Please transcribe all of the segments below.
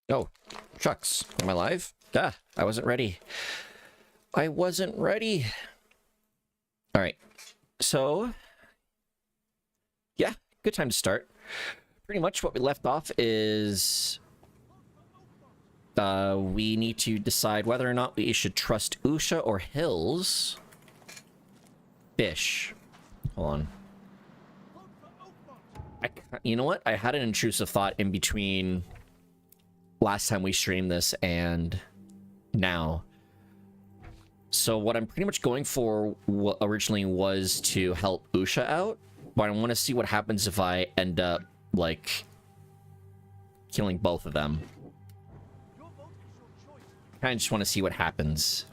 Oh, shucks. Am I live? Ah, I wasn't ready. I wasn't ready. All right. So, yeah, good time to start. Pretty much what we left off is we need to decide whether or not we should trust Usha or Hills. Fish. Hold on. You know what? I had an intrusive thought in between last time we streamed this and now. So what I'm pretty much going for originally was to help Usha out, but I want to see what happens if I end up, like, killing both of them. I just want to see what happens.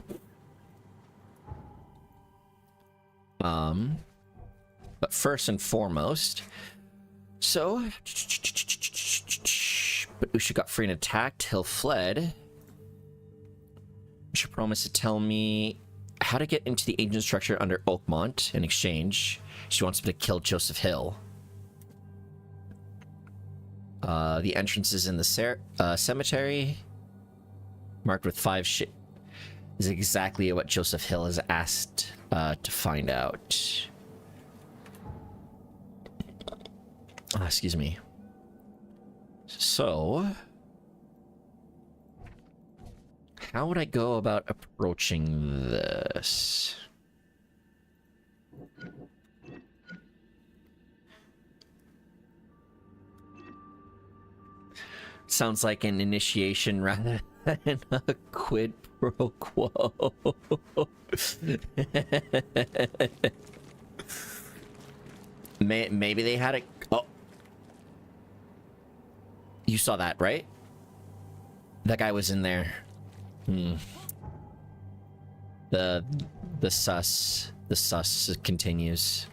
But first and foremost, so, but Usha got free and attacked. Hill fled. Usha promised to tell me how to get into the agent structure under Oakmont. In exchange, she wants me to kill Joseph Hill. The entrance is in the cemetery, marked with 5 shit. Is exactly what Joseph Hill has asked to find out. Excuse me. So, how would I go about approaching this? Sounds like an initiation rather than a quid pro quo. Maybe they had a... Oh. You saw that, right? That guy was in there. The sus continues.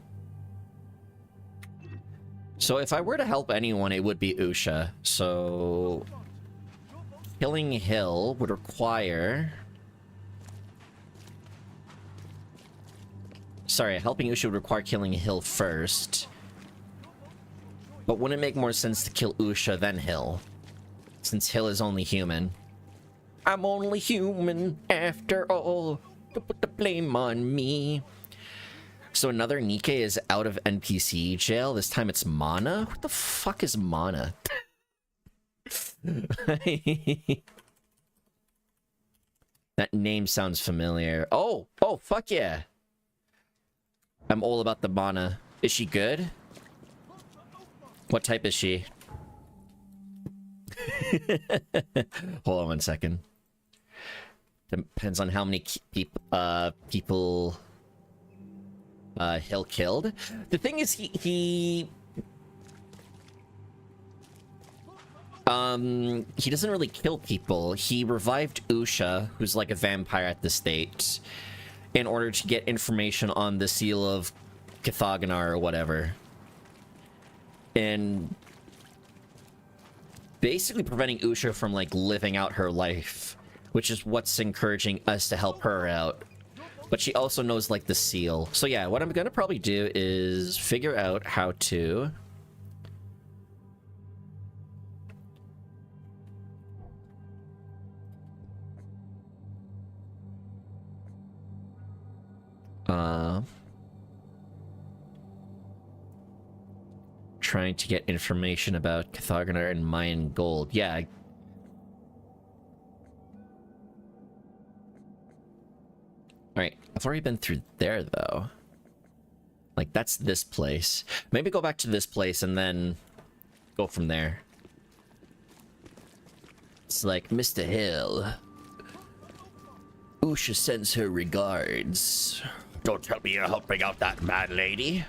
So if I were to help anyone, it would be Usha. So killing Hill would require... Sorry, helping Usha would require killing Hill first. But wouldn't it make more sense to kill Usha than Hill? Since Hill is only human. I'm only human after all. Don't put the blame on me. So another Nikke is out of NPC jail. This time it's Mana? What the fuck is Mana? That name sounds familiar. Oh, fuck yeah. I'm all about the Mana. Is she good? What type is she? Hold on one second. Depends on how many people Hill killed. The thing is, he doesn't really kill people. He revived Usha, who's like a vampire at the state, in order to get information on the Seal of Cathagonar or whatever. And basically preventing Usha from, like, living out her life, which is what's encouraging us to help her out. But she also knows, like, the seal. So yeah, what I'm gonna probably do is figure out how to... trying to get information about Cathagonar and Mayan gold. Yeah. Alright, I've already been through there, though. Like, that's this place. Maybe go back to this place and then go from there. It's like, Mr. Hill. Usha sends her regards. Don't tell me you're helping out that mad lady.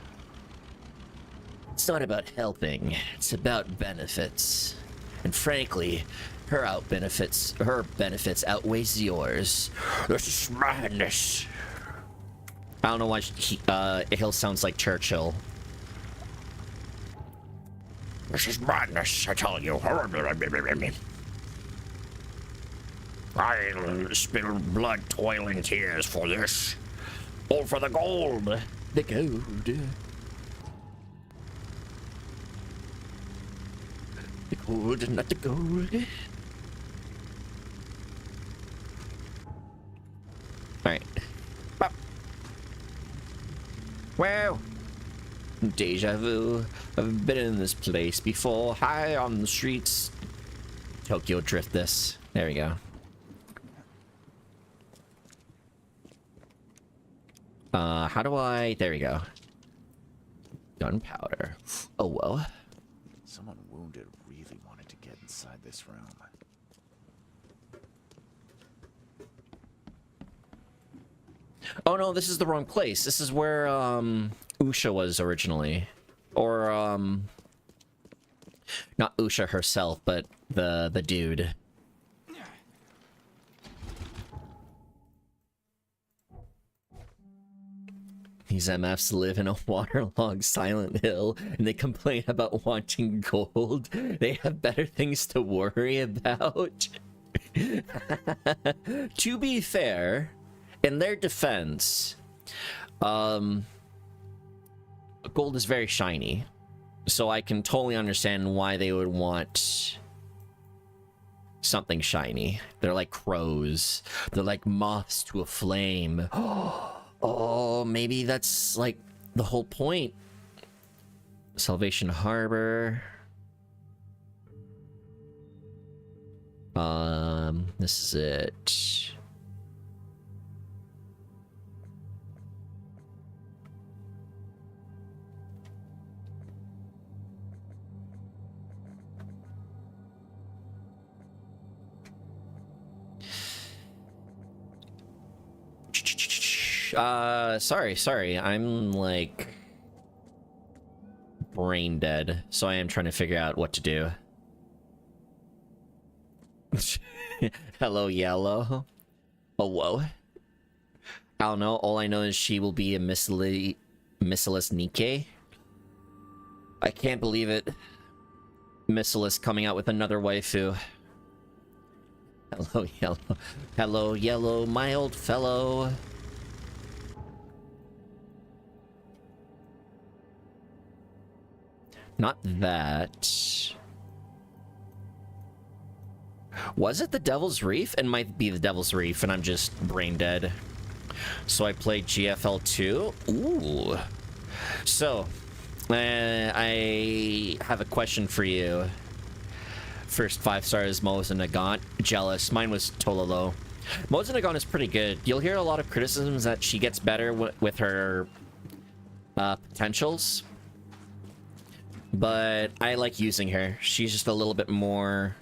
It's not about helping, it's about benefits. And frankly, her benefits outweighs yours. This is madness. I don't know why Hill sounds like Churchill. This is madness, I tell you. I'll spill blood, toil, and tears for this. All for the gold. The gold. The gold, not the gold. Wow. Deja vu. I've been in this place before. High on the streets. Tokyo Drift this. There we go. How do I... There we go. Gunpowder. Oh, well. Someone wounded really wanted to get inside this room. Oh no, this is the wrong place. This is where Usha was originally. Or not Usha herself, but the dude. These MFs live in a waterlogged Silent Hill, and they complain about wanting gold. They have better things to worry about. To be fair, in their defense, gold is very shiny. So I can totally understand why they would want something shiny. They're like crows. They're like moths to a flame. Oh, maybe that's like the whole point. Salvation Harbor. This is it. Sorry. I'm like brain dead, so I am trying to figure out what to do. Hello, Yellow. Oh, whoa. I don't know. All I know is she will be a missiless Nikke. I can't believe it. Missiless coming out with another waifu. Hello, Yellow. Hello, Yellow, my old fellow. Not that. Was it the Devil's Reef? It might be the Devil's Reef, and I'm just brain dead. So I played GFL 2. Ooh. So, I have a question for you. First 5 stars, Moza Nagant. Jealous. Mine was Tololo. Moza Nagant is pretty good. You'll hear a lot of criticisms that she gets better with her potentials. But I like using her. She's just a little bit more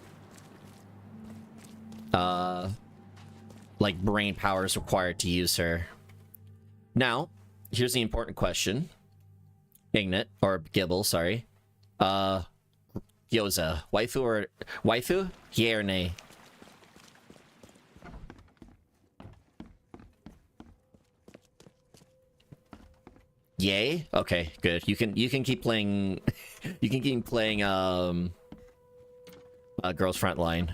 like brain power is required to use her. Now, here's the important question. Ignat, or Gibble, sorry. Gyoza, waifu or waifu? Yay or nay? Yay? Okay, good. You can keep playing you can keep playing Girls Frontline.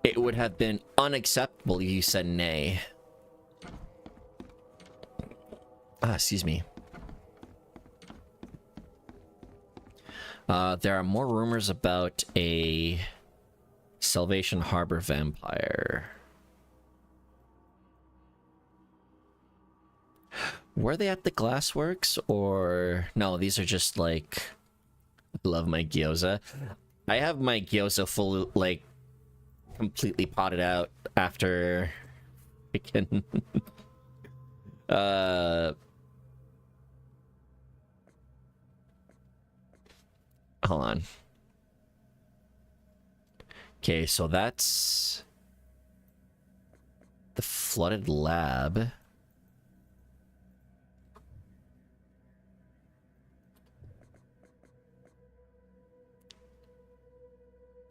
It would have been unacceptable if you said nay. Excuse me. There are more rumors about a Salvation Harbor vampire. Were they at the Glassworks, or... No, these are just, like... I love my gyoza. I have my gyoza full, like, completely potted out after... freaking... Hold on. Okay, so that's... the flooded lab.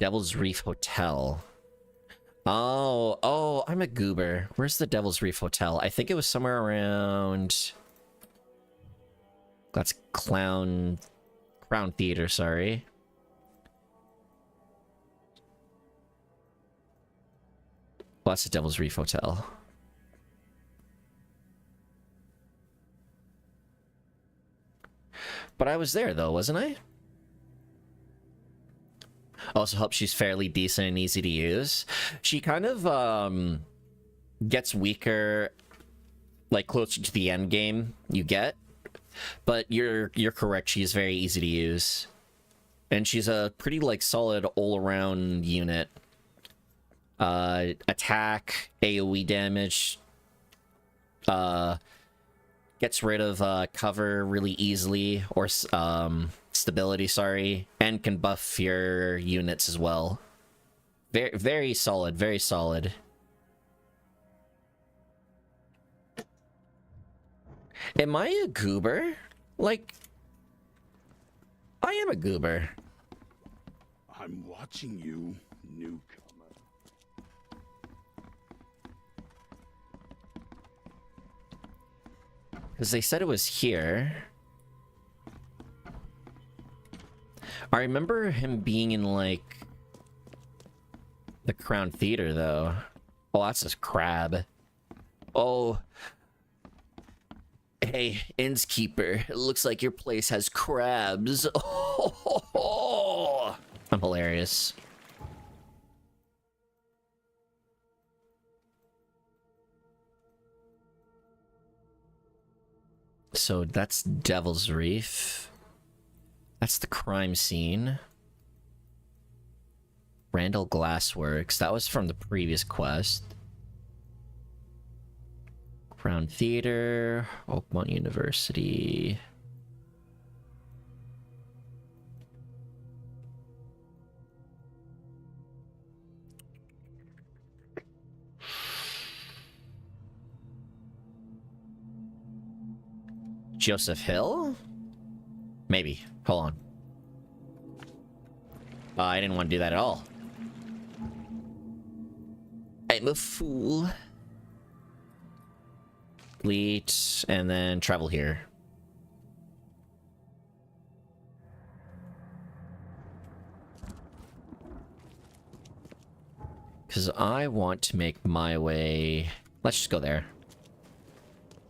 Devil's Reef Hotel. Oh, I'm a goober. Where's the Devil's Reef Hotel? I think it was somewhere around... That's Crown Theater, sorry. Well, that's the Devil's Reef Hotel. But I was there, though, wasn't I? Also helps she's fairly decent and easy to use. She kind of gets weaker like closer to the end game you get. But you're correct, she is very easy to use. And she's a pretty like solid all-around unit. Attack, AoE damage, gets rid of cover really easily, or stability, sorry, and can buff your units as well. Very, very solid, very solid. Am I a goober? Like, I am a goober. I'm watching you, newcomer. Because they said it was here. I remember him being in, like, the Crown Theater, though. Oh, that's his crab. Oh. Hey, innkeeper, it looks like your place has crabs. Oh, I'm hilarious. So that's Devil's Reef. That's the crime scene. Randall Glassworks. That was from the previous quest. Crown Theater. Oakmont University. Joseph Hill? Maybe. Hold on. I didn't want to do that at all. I'm a fool. Delete, and then travel here. Because I want to make my way... Let's just go there.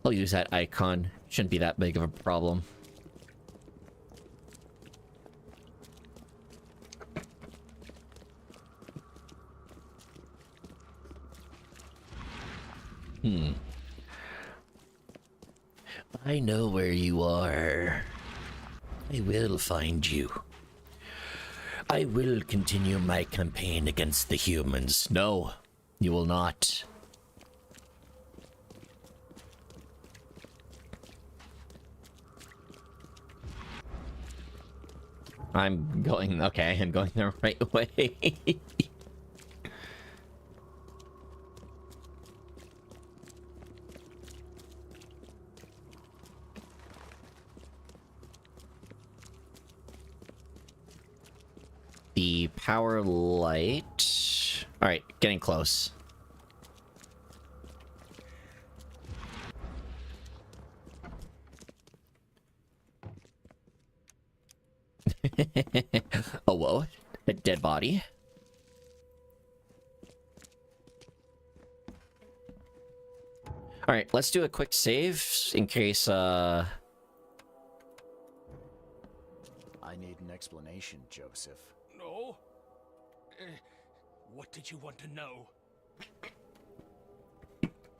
I'll use that icon. Shouldn't be that big of a problem. I know where you are. I will find you. I will continue my campaign against the humans. No, you will not. I'm going... Okay, I'm going the right way. The power light... Alright, getting close. Oh, whoa. A dead body. Alright, let's do a quick save in case, I need an explanation, Joseph. No? What did you want to know?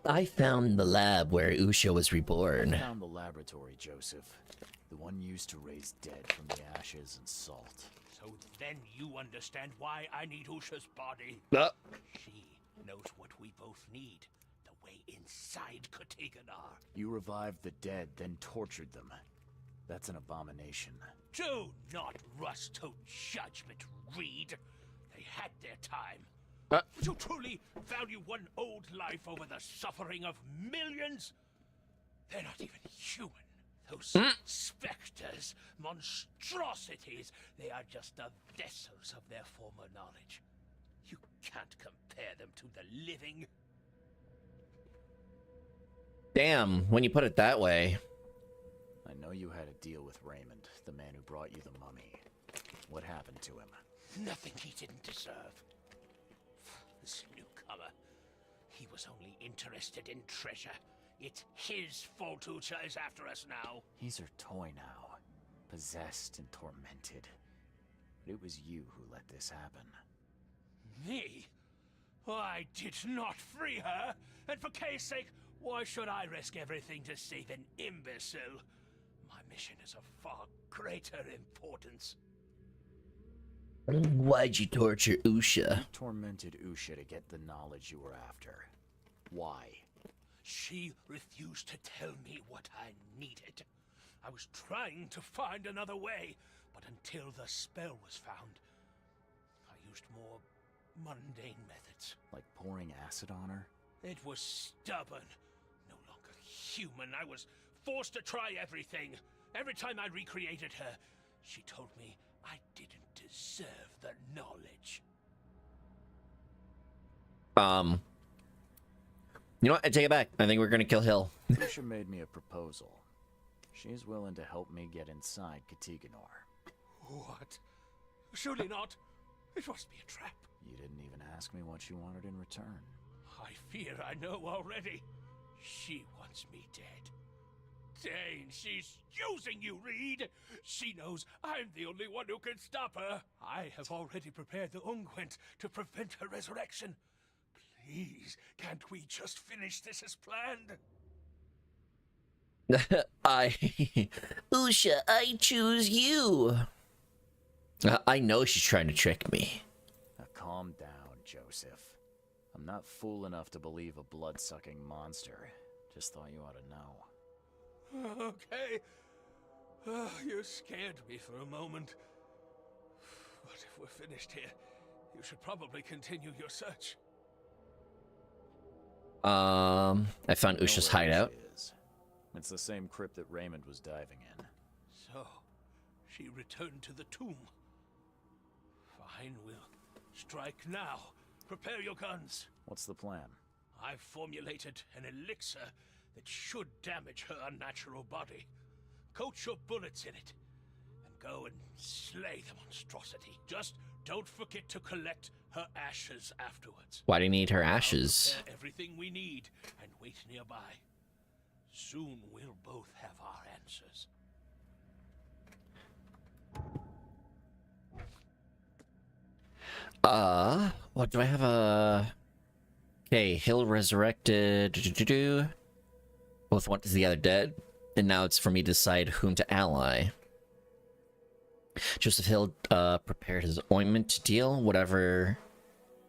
I found the lab where Usha was reborn. I found the laboratory, Joseph. The one used to raise dead from the ashes and salt. So then you understand why I need Usha's body. She knows what we both need. The way inside Katiganar. You revived the dead, then tortured them. That's an abomination. Do not rush to judgment, Reed. They had their time. Would you truly value one old life over the suffering of millions? They're not even human. Those specters, monstrosities, they are just the vessels of their former knowledge. You can't compare them to the living. Damn, when you put it that way. I know you had a deal with Raymond, the man who brought you the mummy. What happened to him? Nothing he didn't deserve. This newcomer, he was only interested in treasure. It's his fault Usha is after us now. He's her toy now, possessed and tormented. But it was you who let this happen. Me? I did not free her, and for Kay's sake, Why should I risk everything to save an imbecile? My mission is of far greater importance. Why'd you torture Usha? You tormented Usha to get the knowledge you were after. Why? She refused to tell me what I needed. I was trying to find another way, but until the spell was found, I used more mundane methods. Like pouring acid on her? It was stubborn, no longer human. I was forced to try everything. Every time I recreated her, she told me I didn't deserve the knowledge. You know what? I take it back. I think we're gonna kill Hill. Usha made me a proposal. She's willing to help me get inside Katiganor. What? Surely not. It must be a trap. You didn't even ask me what you wanted in return. I fear I know already. She wants me dead. Dane, she's using you, Reed. She knows I'm the only one who can stop her. I have already prepared the unguent to prevent her resurrection. Please, can't we just finish this as planned? Usha, I choose you. I know she's trying to trick me. Now calm down, Joseph. I'm not fool enough to believe a blood-sucking monster. Just thought you ought to know. Okay. You scared me for a moment. But if we're finished here, you should probably continue your search. I found Know Usha's where hideout. Usha is. It's the same crypt that Raymond was diving in. So, she returned to the tomb. Fine, we'll strike now. Prepare your guns. What's the plan? I've formulated an elixir that should damage her unnatural body. Coat your bullets in it, and go and slay the monstrosity. Just don't forget to collect her ashes afterwards. Why do you need her I'll ashes? prepare everything we need and wait nearby. Soon we'll both have our answers. What do I have Okay, Hill resurrected. Both one is the other dead. And now it's for me to decide whom to ally. Joseph Hill prepared his ointment to deal whatever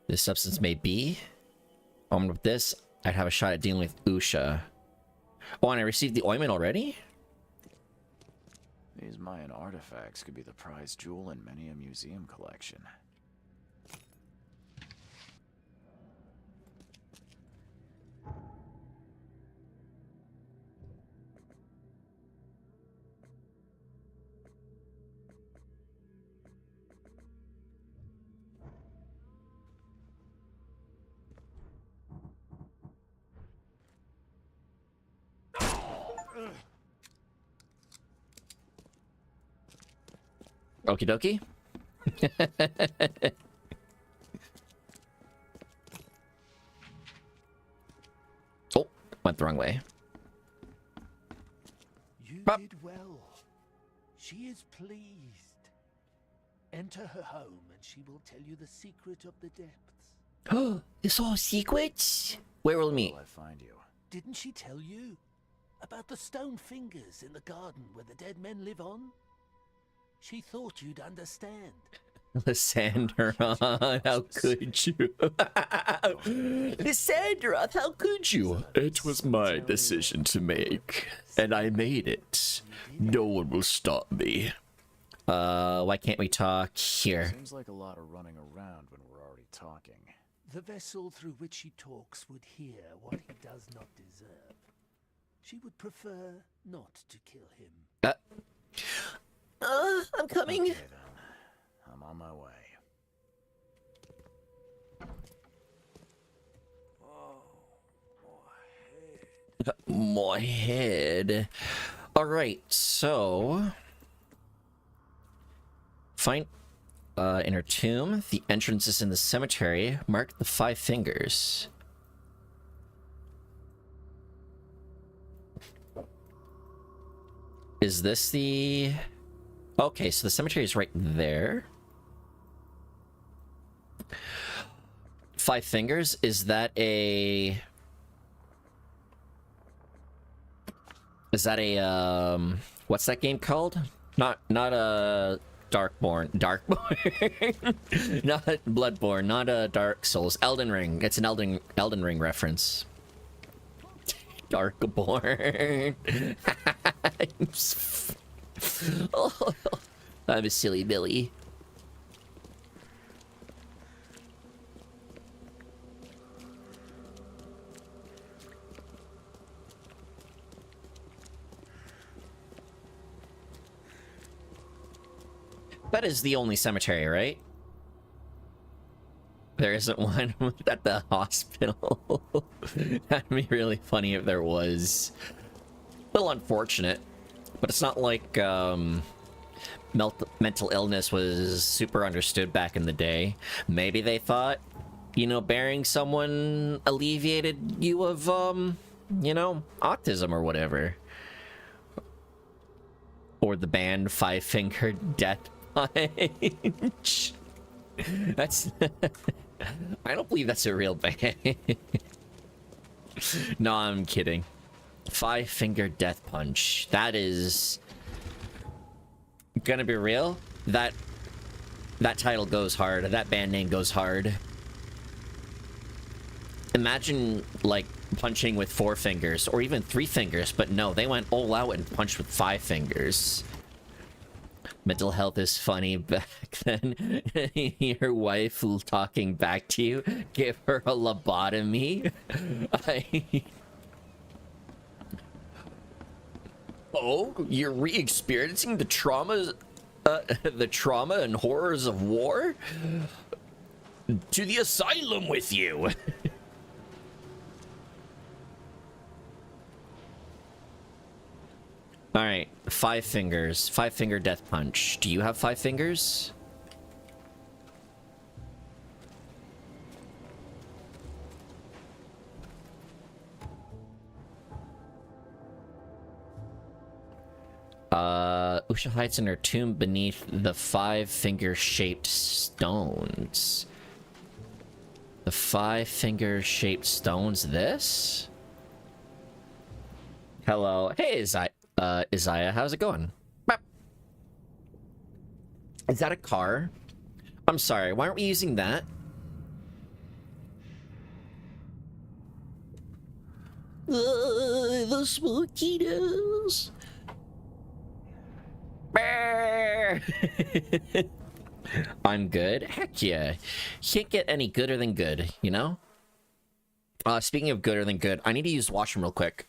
this substance may be. Armed with this, I'd have a shot at dealing with Usha. Oh, and I received the ointment already? These Mayan artifacts could be the prized jewel in many a museum collection. Okie dokie. Oh, went the wrong way. You Up. did well. She is pleased. Enter her home and she will tell you the secret of the depths. Oh, it's all secrets? Where will we meet? Will I find you? Didn't she tell you about the stone fingers in the garden where the dead men live on? She thought you'd understand. Lysandra, how could you? Lysandra, how could you? It was my decision to make, and I made it. No one will stop me. Why can't we talk here? Seems like a lot of running around when we're already talking. The vessel through which he talks would hear what he does not deserve. She would prefer not to kill him. I'm coming. Okay then. I'm on my way. My head. Alright, so... Find inner tomb. The entrance is in the cemetery. Mark the 5 fingers. Is this the... Okay, so the cemetery is right there. 5 fingers? Is that a... Is that a what's that game called? Not a Darkborn. Not Bloodborne, not a Dark Souls. Elden Ring. It's an Elden Ring reference. Darkborn. Oh, I'm a silly Billy. That is the only cemetery, right? There isn't one at the hospital. That'd be really funny if there was. A little unfortunate, but it's not like mental illness was super understood back in the day. Maybe they thought, you know, burying someone alleviated you of, you know, autism or whatever. Or the band Five Finger Death Punch. That's... I don't believe that's a real band. No, I'm kidding. Five Finger Death Punch. That is... gonna be real. That title goes hard. That band name goes hard. Imagine, like, punching with 4 fingers, or even 3 fingers, but no, they went all out and punched with 5 fingers. Mental health is funny back then. Your wife talking back to you, give her a lobotomy. Oh, you're re-experiencing the traumas, the trauma and horrors of war? To the asylum with you! Alright, 5 fingers. 5 finger death punch. Do you have 5 fingers? Usha hides in her tomb beneath the 5 finger shaped stones. The 5 finger shaped stones, this? Hello. Hey, Isaiah, how's it going? Bap. Is that a car? I'm sorry, why aren't we using that? The mosquitoes. I'm good. Heck yeah. Can't get any gooder than good, you know? Speaking of gooder than good, I need to use the washroom real quick.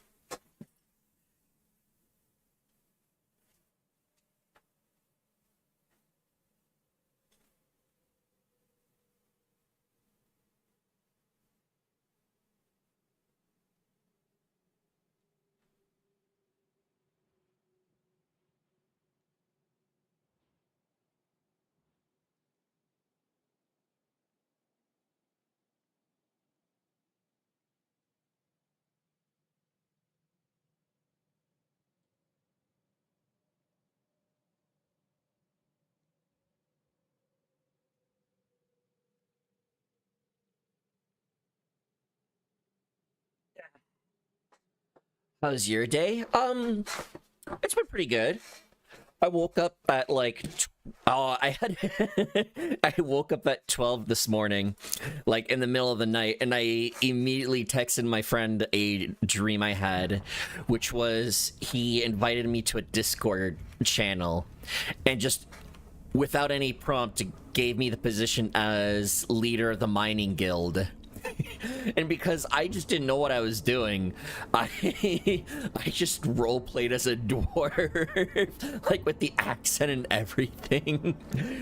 How's your day? It's been pretty good. I woke up at like, I woke up at 12 this morning, like in the middle of the night, and I immediately texted my friend a dream I had, which was he invited me to a Discord channel, and just without any prompt gave me the position as leader of the mining guild. And because I just didn't know what I was doing, I just roleplayed as a dwarf, like with the accent and everything.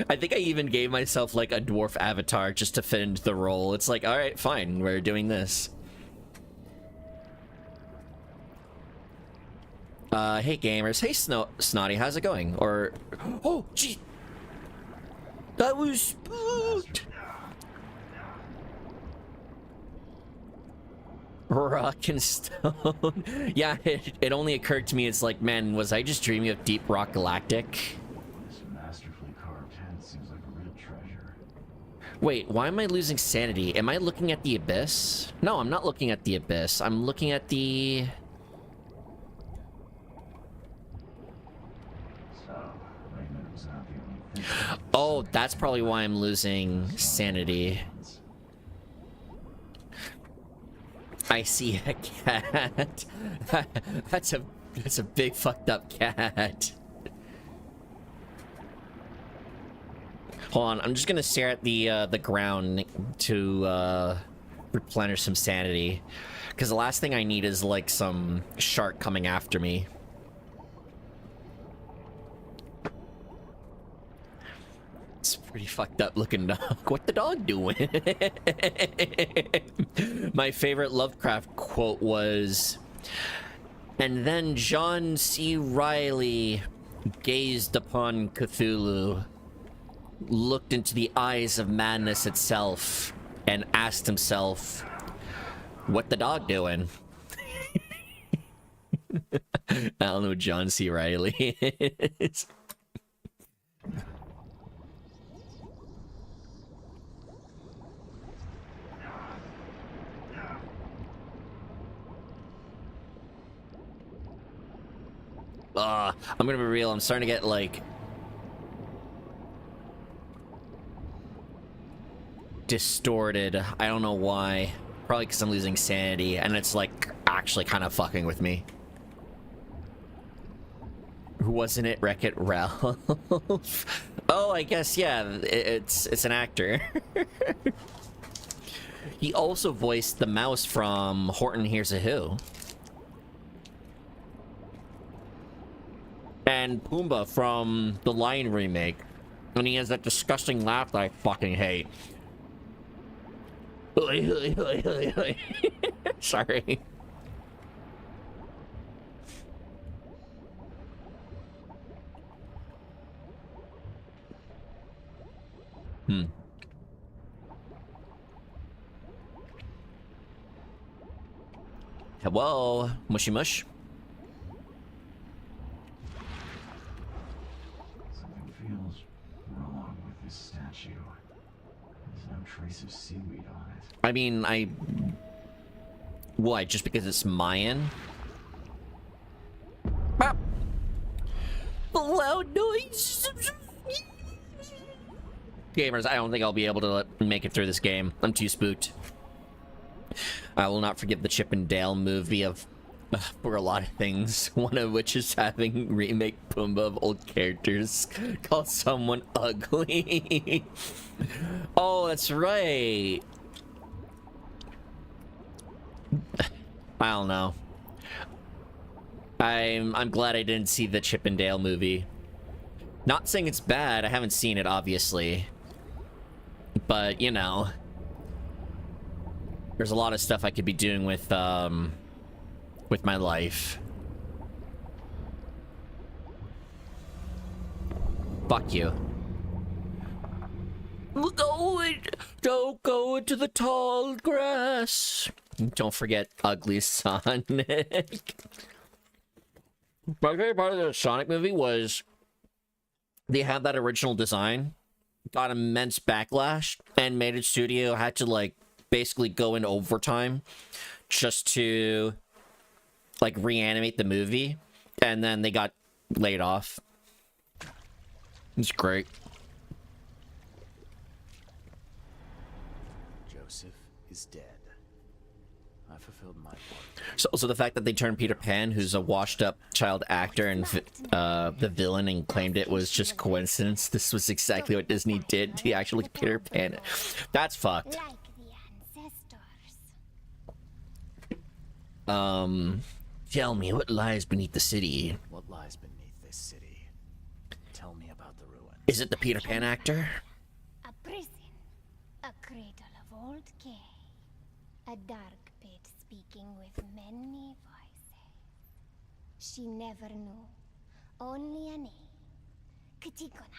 I think I even gave myself like a dwarf avatar just to fit into the role. It's like, all right, fine, we're doing this. Hey gamers, hey Snotty, how's it going? Or, oh, gee, that was spooked. Rock and stone. Yeah, it only occurred to me, it's like, man, was I just dreaming of Deep Rock Galactic? This masterfully carved head seems like a real treasure. Wait, why am I losing sanity? Am I looking at the abyss? No, I'm not looking at the abyss. I'm looking at the... Oh, that's probably why I'm losing sanity. I see a cat. That's a big fucked up cat. Hold on, I'm just gonna stare at the ground to replenish some sanity, because the last thing I need is like some shark coming after me. It's a pretty fucked up looking dog. What the dog doing? My favorite Lovecraft quote was, "And then John C. Reilly gazed upon Cthulhu, looked into the eyes of madness itself, and asked himself, what the dog doing?" I don't know who John C. Reilly is. I'm gonna be real, I'm starting to get like distorted. I don't know why. Probably because I'm losing sanity, and it's like actually kind of fucking with me. Who wasn't it? Wreck-It Ralph? Oh, I guess, yeah, it's an actor. He also voiced the mouse from Horton Hears a Who. And Pumbaa from the Lion remake. And he has that disgusting laugh that I fucking hate. Sorry. Hello, mushy mush. Something feels wrong with this statue. There's no trace of seaweed on it. I mean, why? Just because it's Mayan? Bop. Loud noise. Gamers, I don't think I'll be able to make it through this game. I'm too spooked. I will not forgive the Chip and Dale movie for a lot of things. One of which is having remake Pumbaa of old characters call someone ugly. Oh, that's right. I don't know. I'm glad I didn't see the Chip and Dale movie. Not saying it's bad. I haven't seen it, obviously. But, you know, there's a lot of stuff I could be doing with my life. Fuck you. Don't go into the tall grass. Don't forget Ugly Sonic. My favorite part of the Sonic movie was they had that original design, got immense backlash, and Made It Studio had to like basically go in overtime just to like reanimate the movie, and then they got laid off. It's great. Joseph is dead. I fulfilled my part. So also the fact that they turned Peter Pan, who's a washed-up child actor, and the villain, and claimed it was just coincidence. This was exactly what Disney did to actually Peter Pan. That's fucked. Like the ancestors. Tell me, what lies beneath the city? What lies beneath this city? Tell me about the ruins. Is it the Peter Pan actor? A prison. A cradle of old Kay. A dark pit speaking with many voices. She never knew. Only a name. Katigonar.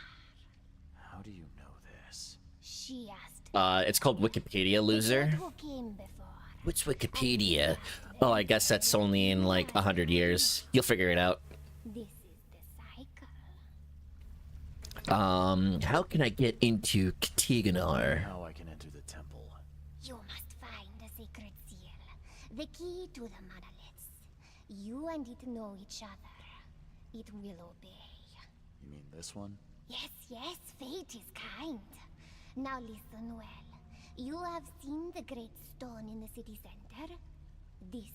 How do you know this? She asked It's called Wikipedia, loser. who came before. What's Wikipedia? Oh, I guess that's only in like 100 years. You'll figure it out. This is the cycle. How can I get into Katigonar? How I can enter the temple. You must find the sacred seal. The key to the monoliths. You and it know each other. It will obey. You mean this one? Yes, yes, fate is kind. Now listen well. You have seen the great stone in the city center? This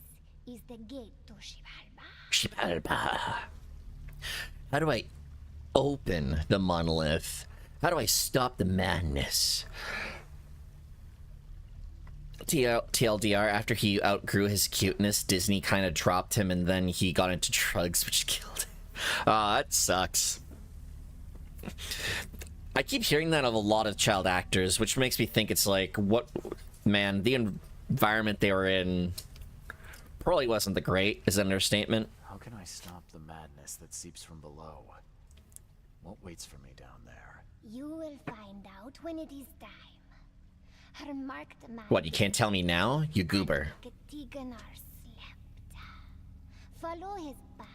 is the gate to Xibalba. Xibalba. How do I open the monolith? How do I stop the madness? TLDR, after he outgrew his cuteness, Disney kind of dropped him and then he got into drugs, which killed him. That sucks. I keep hearing that of a lot of child actors, which makes me think it's like, what, man, the environment they were in probably wasn't the great, is an understatement. How can I stop the madness that seeps from below? What waits for me down there? You will find out when it is time. Her marked man. What, you can't tell me now, you goober? Katiganar slept. Follow his path.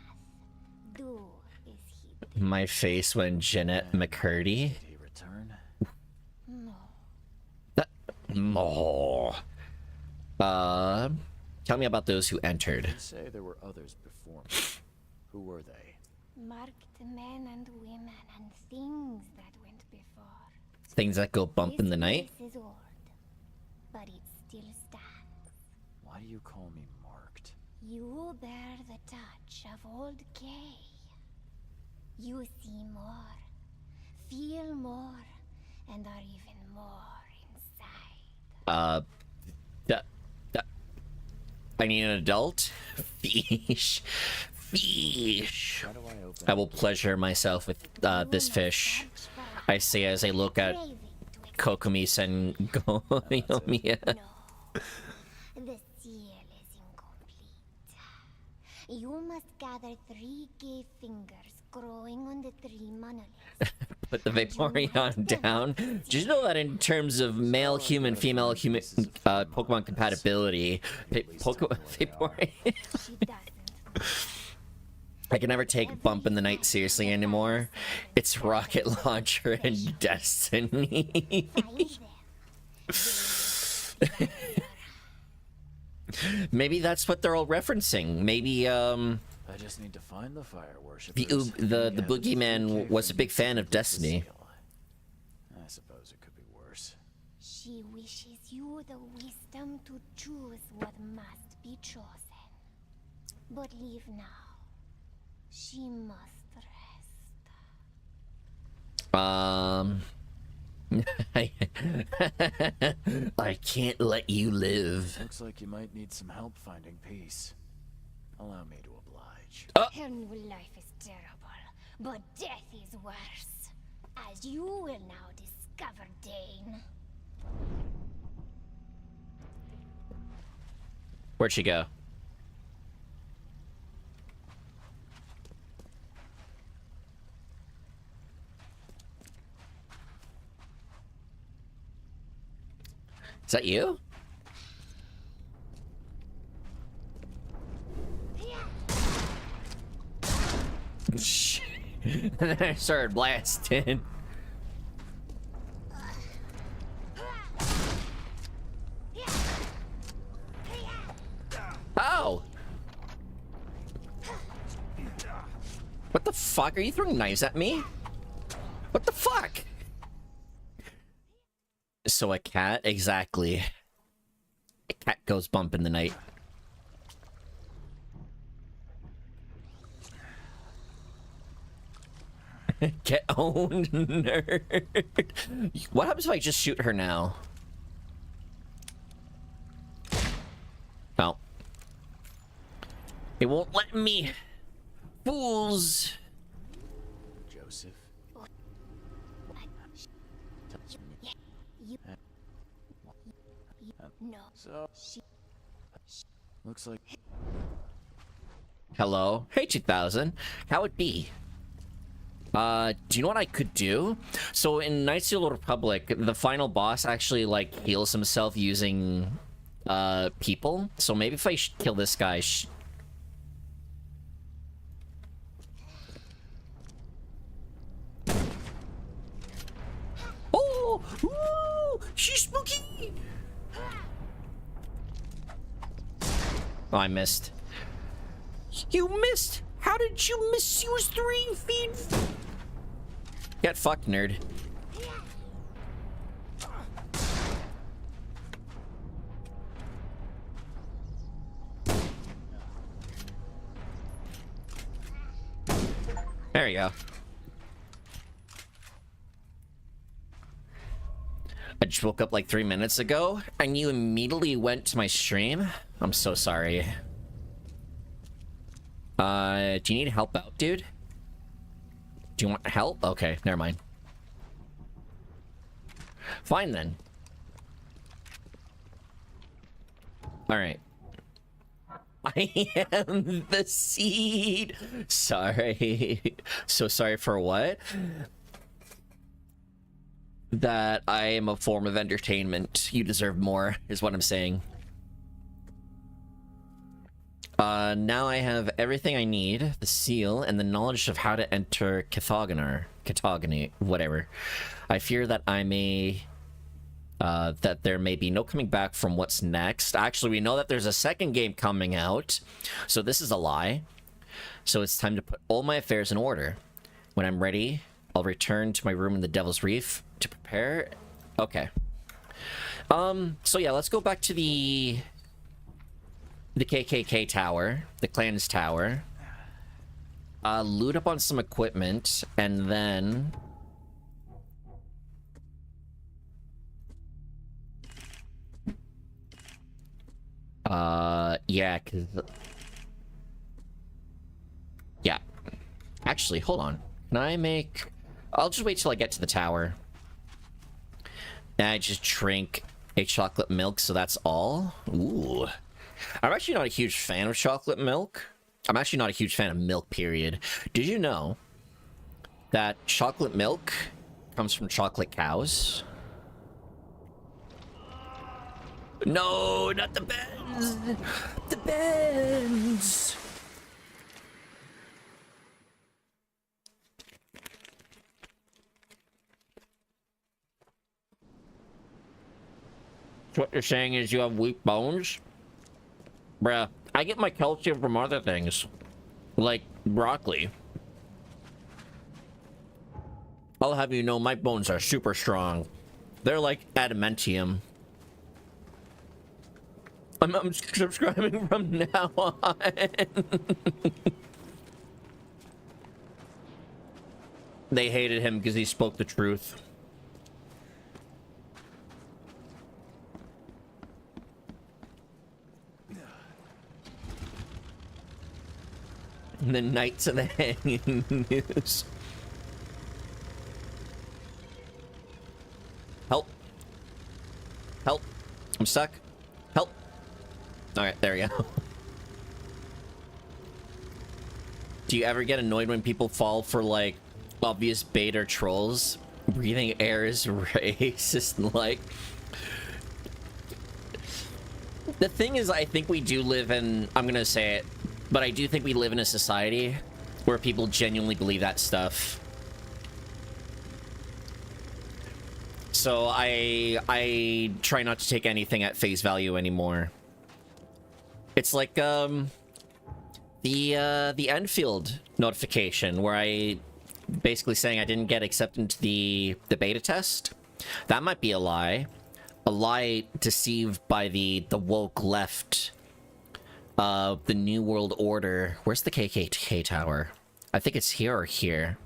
Do as he did. My face when Jeanette McCurdy. Did he return? No. Tell me about those who entered. You say there were others before me. Who were they? Marked men and women and things that went before. Things that go bump in the night? This is old, but it still stands. Why do you call me marked? You bear the touch of old Kay. You see more, feel more, and are even more inside. I need an adult? Fish. Fish. How do I open I will pleasure myself with this fish. I say as I look at Kokomis and Goyomiya. No, the seal is incomplete. You must gather 3 gay fingers growing on the 3 monoliths. Put the Vaporeon down. Did you know that in terms of male human, female human Pokemon compatibility, Vaporeon... She doesn't. I can never take Bump in the Night seriously anymore. It's Rocket Launcher and Destiny. Find them. Maybe that's what they're all referencing. Maybe I just need to find the fire worshippers. the boogeyman was a big fan of Destiny. I suppose it could be worse. She wishes you the wisdom to choose what must be chosen. But leave now. She must rest. I can't let you live. Looks like you might need some help finding peace. Allow me to oblige. Her new life is terrible, but death is worse. As you will now discover, Dane. Where'd she go? Is that you? And then I started blasting. Oh! What the fuck? Are you throwing knives at me? What the fuck? So a cat? Exactly. A cat goes bump in the night. Get owned, nerd. What happens if I just shoot her now? Oh. It won't let me. Fools. Joseph. No. So, looks like Hello? Hey, 2000. How it be? Do you know what I could do? So in Knights of the Old Republic, the final boss actually, like, heals himself using, people. So maybe if I kill this guy... Oh! Ooh! She's spooky! Oh, I missed. You missed! How did you miss? She was 3 feet. Get fucked, nerd. There you go. I just woke up like 3 minutes ago, and you immediately went to my stream? I'm so sorry. Do you need help out, dude? Do you want help? Okay, never mind. Fine then. Alright. I am the seed! Sorry. So sorry for what? That I am a form of entertainment. You deserve more, is what I'm saying. Now I have everything I need, the seal, and the knowledge of how to enter Cathogony, whatever. I fear that I may, that there may be no coming back from what's next. Actually, we know that there's a second game coming out, so this is a lie. So it's time to put all my affairs in order. When I'm ready, I'll return to my room in the Devil's Reef to prepare. Okay. So yeah, let's go back to the KKK tower, the clan's tower. Loot up on some equipment, and then yeah, yeah. Actually, hold on. Can I make... I'll just wait till I get to the tower. And I just drink a chocolate milk, so that's all. Ooh. I'm actually not a huge fan of chocolate milk. I'm actually not a huge fan of milk, period. Did you know that chocolate milk comes from chocolate cows? No, not the bends! The bends! What you're saying is you have weak bones? Bruh, I get my calcium from other things. Like broccoli. I'll have you know my bones are super strong. They're like adamantium. I'm subscribing from now on. They hated him because he spoke the truth. The Knights of the Hanging Noose. Help. Help. I'm stuck. Help. Alright, there we go. Do you ever get annoyed when people fall for, like, obvious bait or trolls? Breathing air is racist, like... The thing is, I think we do live in... I'm gonna say it. But I do think we live in a society where people genuinely believe that stuff. So I try not to take anything at face value anymore. It's like the Enfield notification where I basically saying I didn't get accepted into the beta test. That might be a lie. A lie deceived by the woke left. The New World Order. Where's the KKK tower? I think it's here or here.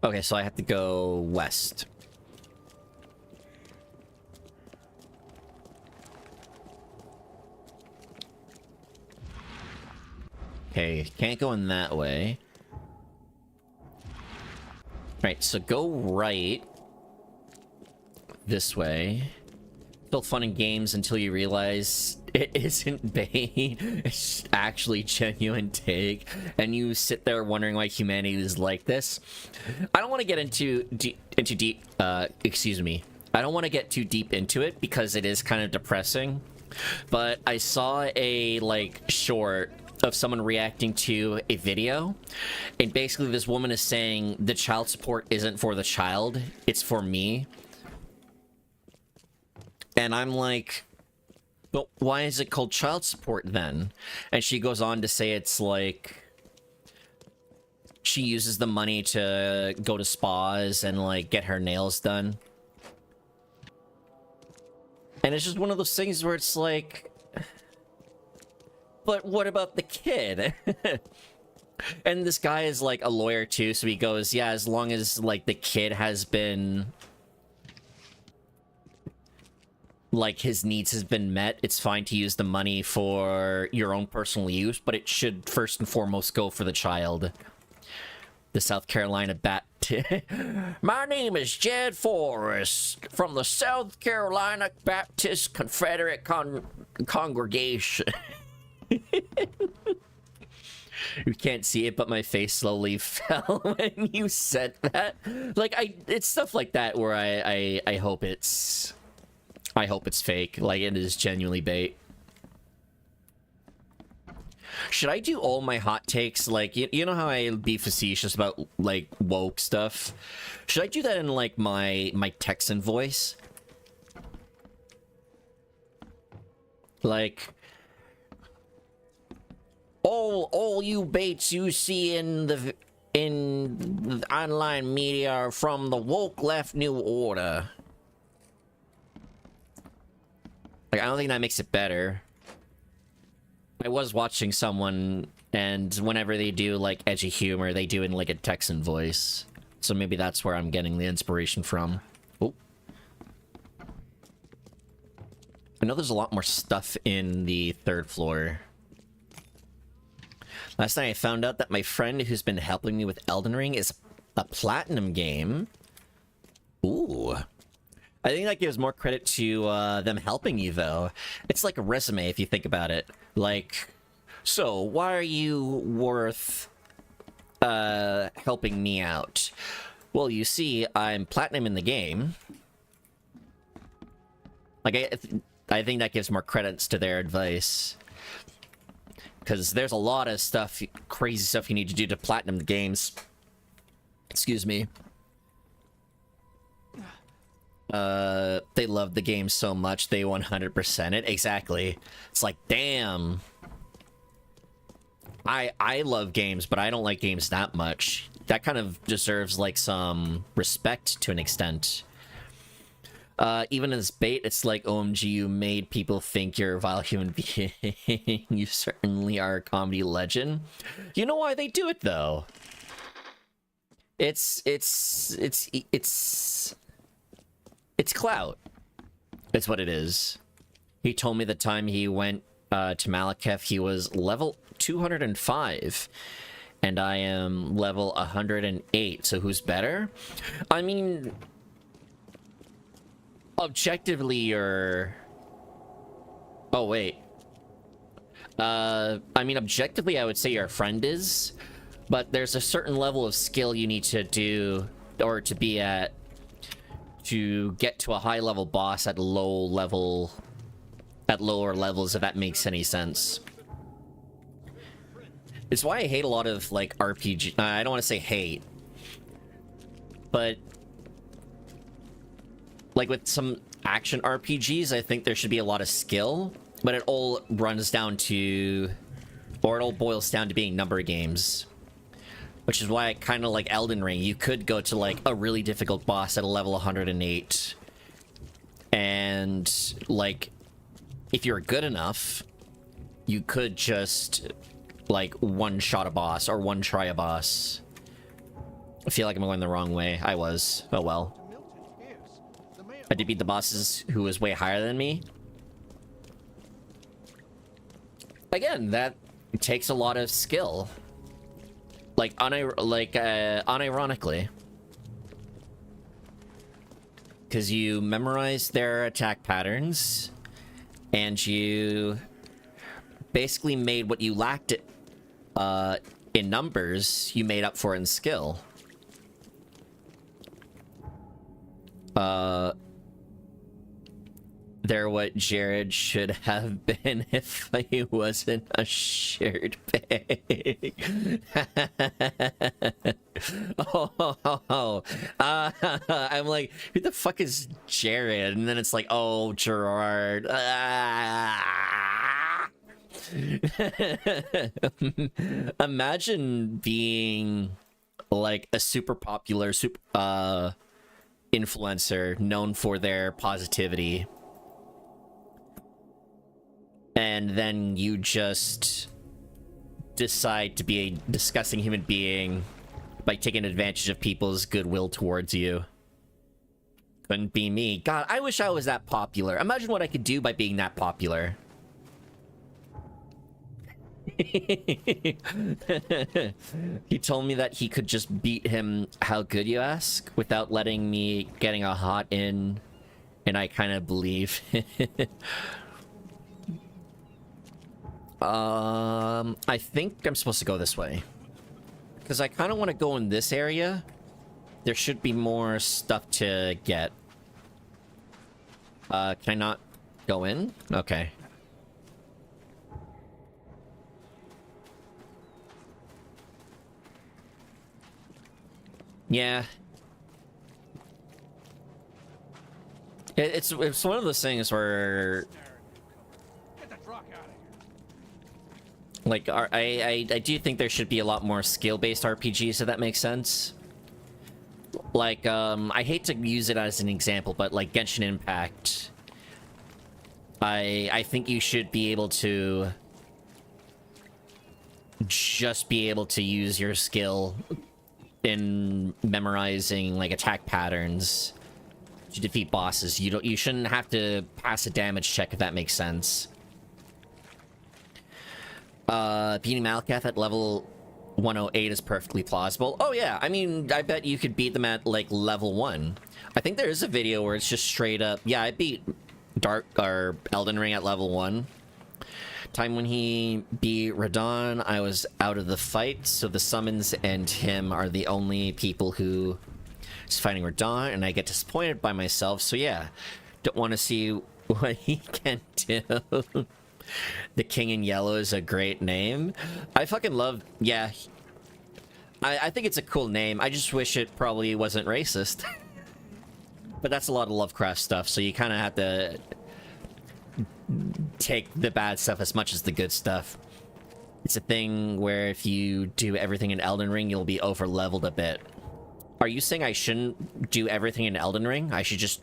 Okay, so I have to go west. Okay, can't go in that way. Right, so go right. This way. Still fun and games until you realize it isn't bait. It's actually genuine take. And you sit there wondering why humanity is like this. I don't want to get into deep, excuse me. I don't want to get too deep into it because it is kind of depressing. But I saw a, like, short of someone reacting to a video, and basically this woman is saying the child support isn't for the child, it's for me. And I'm like, but why is it called child support then? And she goes on to say it's like she uses the money to go to spas and like get her nails done. And it's just one of those things where it's like, but what about the kid? And this guy is like a lawyer too, so he goes, yeah, as long as like the kid has been, like his needs has been met, it's fine to use the money for your own personal use, but it should first and foremost go for the child. The South Carolina My name is Jed Forrest from the South Carolina Baptist Confederate Congregation. You can't see it, but my face slowly fell when you said that. Like, it's stuff like that where I hope it's fake. Like, it is genuinely bait. Should I do all my hot takes? Like, you know how I be facetious about, like, woke stuff? Should I do that in, like, my Texan voice? Like, all you baits you see in the online media are from the woke left New Order. Like, I don't think that makes it better. I was watching someone, and whenever they do, like, edgy humor, they do it in, like, a Texan voice. So maybe that's where I'm getting the inspiration from. Oh. I know there's a lot more stuff in the third floor. Last night I found out that my friend who's been helping me with Elden Ring is a platinum game. Ooh. I think that gives more credit to them helping you, though. It's like a resume, if you think about it. Like, so, why are you worth helping me out? Well, you see, I'm platinum in the game. Like, I think that gives more credits to their advice. Because there's a lot of stuff, crazy stuff you need to do to platinum the games. Excuse me. They love the game so much, they 100% it. Exactly. It's like, damn. I love games, but I don't like games that much. That kind of deserves, like, some respect to an extent. Even as bait, it's like, OMG, you made people think you're a vile human being. You certainly are a comedy legend. You know why they do it, though? It's clout. It's what it is. He told me the time he went to Malekith, he was level 205. And I am level 108, so who's better? I mean, objectively, you're... Oh, wait. I mean, objectively, I would say your friend is. But there's a certain level of skill you need to do, or to be at, to get to a high-level boss at lower levels, if that makes any sense. It's why I hate a lot of, like, RPG... I don't want to say hate. But... like, with some action RPGs, I think there should be a lot of skill. But it all runs down to... or it all boils down to being number games. Which is why I kind of like Elden Ring. You could go to, like, a really difficult boss at a level 108. And, like, if you're good enough, you could just... like, one-shot a boss, or one-try a boss. I feel like I'm going the wrong way. I was. Oh well. I did beat the bosses who was way higher than me. Again, that takes a lot of skill. Like, unironically. Because you memorize their attack patterns, and you basically made what you lacked in numbers, you made up for in skill. They're what Jared should have been if he wasn't a shared pig. I'm like, who the fuck is Jared? And then it's like, oh, Gerard. Imagine being like a super popular influencer known for their positivity, and then you just decide to be a disgusting human being by taking advantage of people's goodwill towards you. Couldn't be me. God, I wish I was that popular. Imagine what I could do by being that popular. He told me that he could just beat him, how good you ask, without letting me getting a hot in, and I kind of believe. I think I'm supposed to go this way, because I kind of want to go in this area. There should be more stuff to get. Can I not go in? Okay. Yeah. It's one of those things where, like, I do think there should be a lot more skill-based RPGs, if that makes sense. Like, I hate to use it as an example, but like Genshin Impact, I think you should be able to just be able to use your skill in memorizing like attack patterns to defeat bosses. You shouldn't have to pass a damage check, if that makes sense. Beating Malkath at level 108 is perfectly plausible. Oh yeah, I mean, I bet you could beat them at like level 1. I think there is a video where it's just straight up, yeah, I beat Elden Ring at level 1. Time when he beat Radon, I was out of the fight, so the summons and him are the only people who is fighting Radon, and I get disappointed by myself, so yeah, don't want to see what he can do. The King in Yellow is a great name. I fucking love, yeah, I think it's a cool name. I just wish it probably wasn't racist. But that's a lot of Lovecraft stuff, so you kind of have to take the bad stuff as much as the good stuff. It's a thing where if you do everything in Elden Ring, you'll be over-leveled a bit. Are you saying I shouldn't do everything in Elden Ring? I should just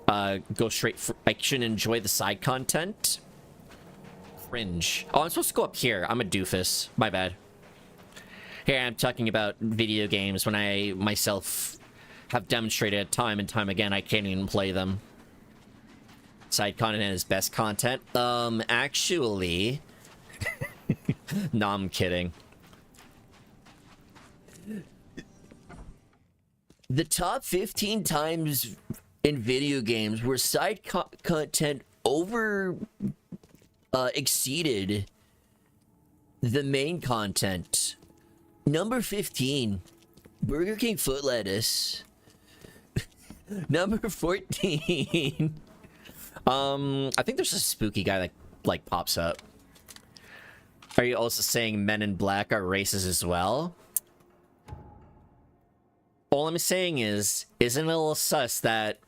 go straight for... I shouldn't enjoy the side content? Cringe. Oh, I'm supposed to go up here. I'm a doofus. My bad. Here I'm talking about video games when I myself have demonstrated time and time again I can't even play them. Side content is best content. Actually... No, I'm kidding. The top 15 times in video games where side content exceeded the main content. Number 15, Burger King foot lettuce. Number 14. I think there's a spooky guy that like pops up. Are you also saying Men in Black are racist as well? All I'm saying is, isn't it a little sus that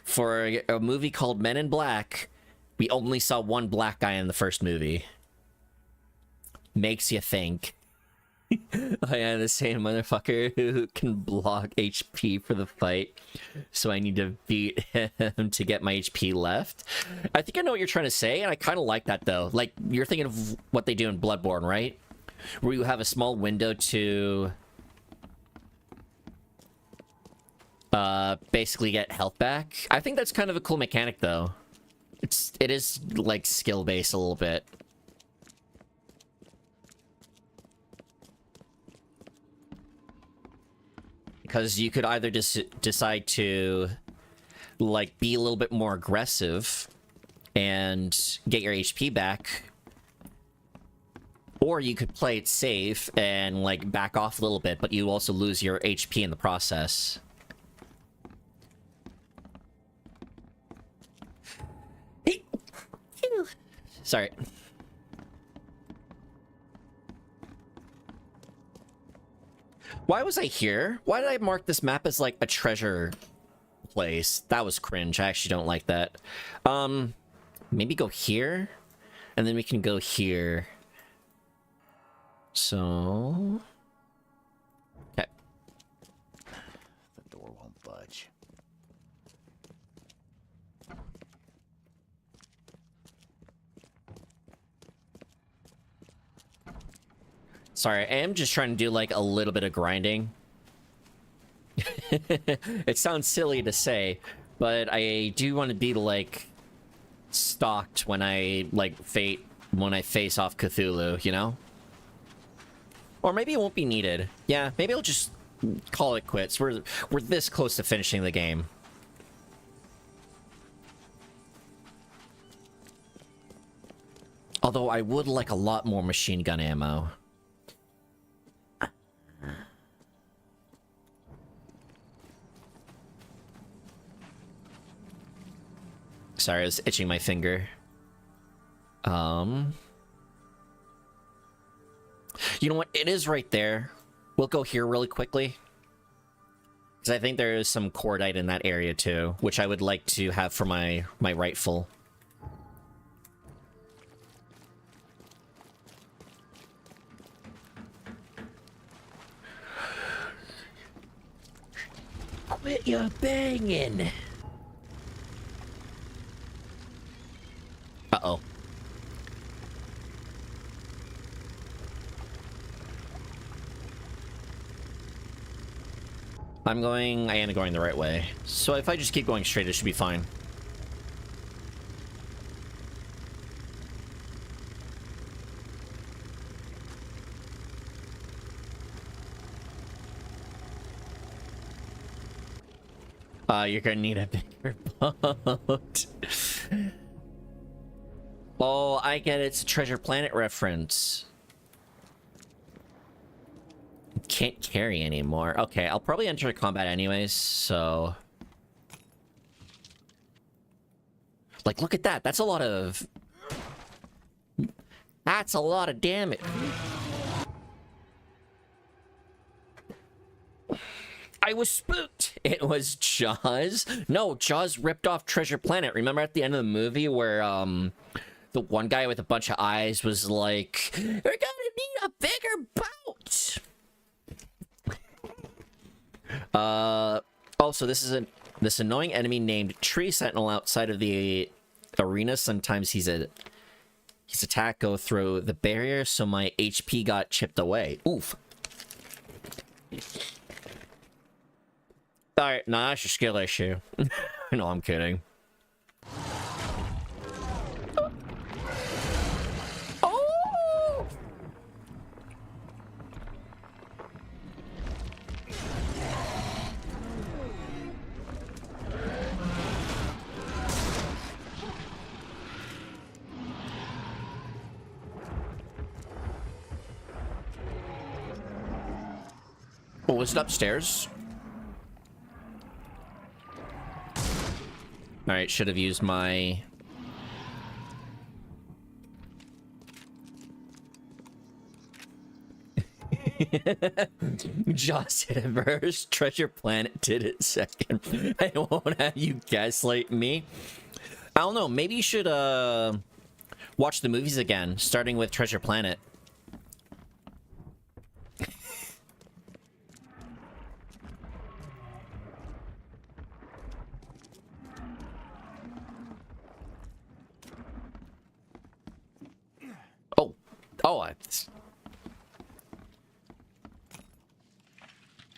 for a movie called Men in Black, we only saw one black guy in the first movie? Makes you think. I am the same motherfucker who can block HP for the fight, so I need to beat him to get my HP left. I think I know what you're trying to say, and I kind of like that, though. Like, you're thinking of what they do in Bloodborne, right? Where you have a small window to... basically get health back. I think that's kind of a cool mechanic, though. It is, like, skill-based a little bit. Because you could either decide to, like, be a little bit more aggressive and get your HP back. Or you could play it safe and, like, back off a little bit, but you also lose your HP in the process. Sorry. Why was I here? Why did I mark this map as, like, a treasure place? That was cringe. I actually don't like that. Maybe go here? And then we can go here. So... Sorry, I am just trying to do like a little bit of grinding. It sounds silly to say, but I do want to be like stocked when I face off Cthulhu, you know? Or maybe it won't be needed. Yeah, maybe I'll just call it quits. We're this close to finishing the game. Although I would like a lot more machine gun ammo. Sorry, I was itching my finger. You know what? It is right there. We'll go here really quickly. Because I think there is some cordite in that area too, which I would like to have for my rifle. Quit your banging! Uh-oh. I am going the right way. So if I just keep going straight, it should be fine. You're gonna need a bigger boat. Oh, I get it. It's a Treasure Planet reference. Can't carry anymore. Okay, I'll probably enter combat anyways, so... Like, look at that. That's a lot of... That's a lot of damage. I was spooked. It was Jaws. No, Jaws ripped off Treasure Planet. Remember at the end of the movie where, the one guy with a bunch of eyes was like, "We're gonna need a bigger boat." Also, this annoying enemy named Tree Sentinel outside of the arena. Sometimes his attack go through the barrier, so my HP got chipped away. Oof. Alright, nah, that's your skill issue. No, I'm kidding. Oh! Oh, was it upstairs? Alright, should have used my... Jaws did it first, Treasure Planet did it second. I won't have you gaslight me. I don't know, maybe you should watch the movies again, starting with Treasure Planet.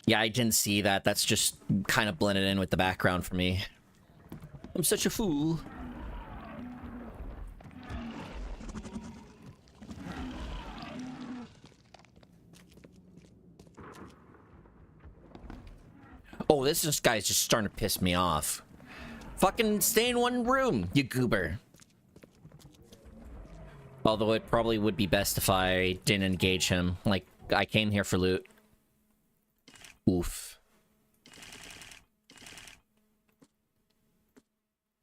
Yeah, I didn't see that. That's just kind of blended in with the background for me. I'm such a fool. Oh, this guy's just starting to piss me off. Fucking stay in one room, you goober. Although it probably would be best if I didn't engage him. Like, I came here for loot. Oof.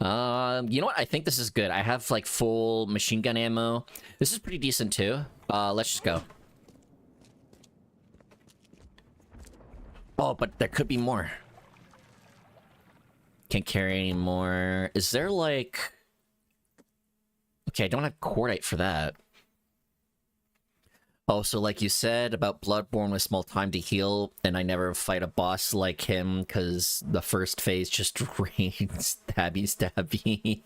You know what? I think this is good. I have, like, full machine gun ammo. This is pretty decent, too. Let's just go. Oh, but there could be more. Can't carry any more. Is there, like... Okay, I don't have cordite for that. Oh, so like you said about Bloodborne with small time to heal, and I never fight a boss like him, because the first phase just rains stabby,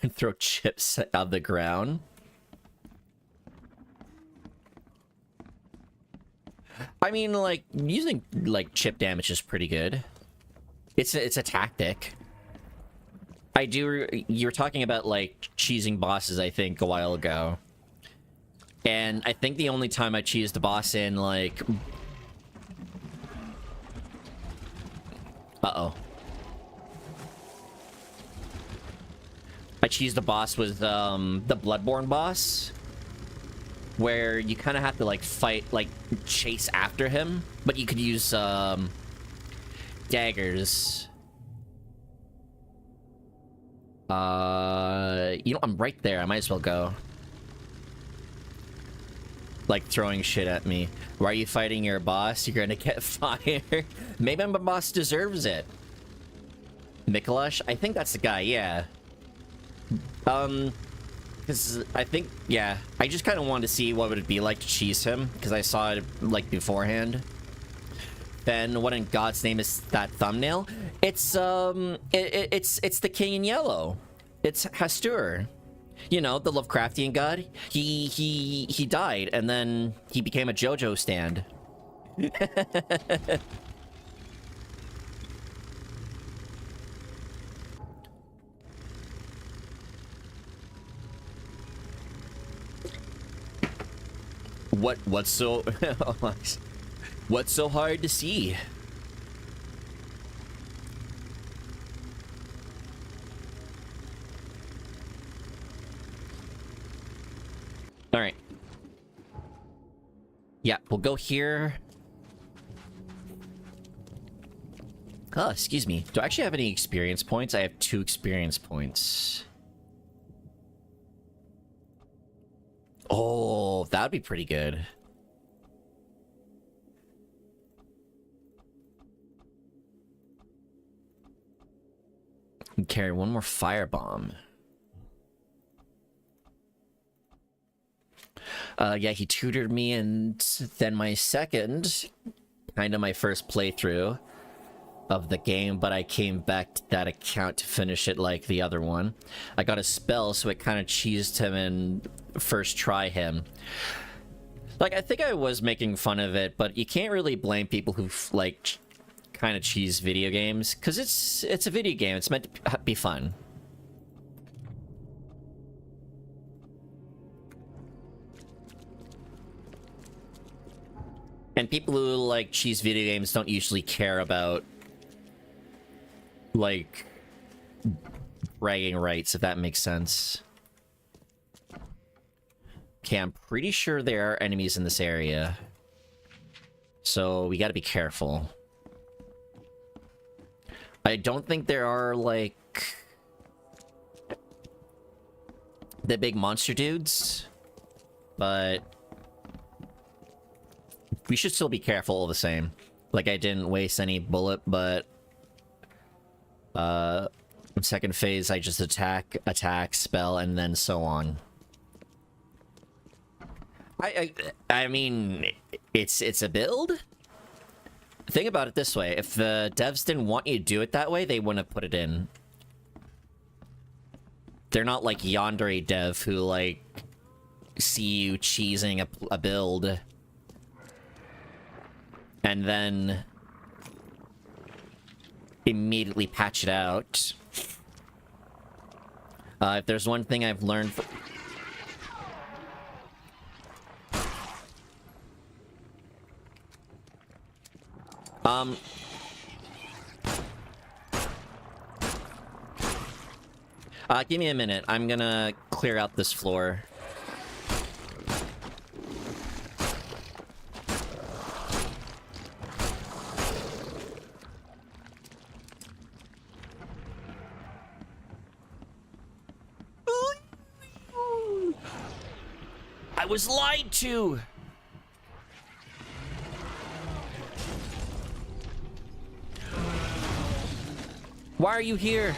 and throw chips out of the ground. I mean, like, using, like, chip damage is pretty good. It's a tactic. You were talking about, like, cheesing bosses, I think, a while ago. And I think the only time I cheesed the boss in, like... Uh-oh. I cheesed the boss with, the Bloodborne boss. Where you kind of have to, like, fight, like, chase after him. But you could use, daggers. You know, I'm right there. I might as well go. Like, throwing shit at me. Why are you fighting your boss? You're gonna get fired. Maybe my boss deserves it. Mikolash? I think that's the guy, yeah. Because I think, yeah. I just kind of wanted to see what would it be like to cheese him. Because I saw it, like, beforehand. Then what in God's name is that thumbnail? It's it's the King in Yellow. It's Hastur. You know, the Lovecraftian god. He died and then he became a JoJo stand. What's so what's so hard to see? All right. Yeah, we'll go here. Oh, excuse me. Do I actually have any experience points? I have 2 experience points. Oh, that would be pretty good. Carry 1 more firebomb. Yeah, he tutored me, and then my second, kind of my first playthrough of the game, but I came back to that account to finish it like the other one. I got a spell, so it kind of cheesed him and first try him. Like, I think I was making fun of it, but you can't really blame people who, like, kind of cheese video games, because it's a video game. It's meant to be fun. And people who, like, cheese video games don't usually care about, like, bragging rights, if that makes sense. Okay, I'm pretty sure there are enemies in this area. So, we gotta be careful. I don't think there are, like, the big monster dudes, but we should still be careful all the same. Like, I didn't waste any bullet, but second phase I just attack, spell, and then so on. I mean, it's a build. Think about it this way: if the devs didn't want you to do it that way, they wouldn't have put it in. They're not like Yandere dev who, like, see you cheesing a build and then immediately patch it out. If there's one thing I've learned give me a minute. I'm gonna clear out this floor. I was lied to! Why are you here?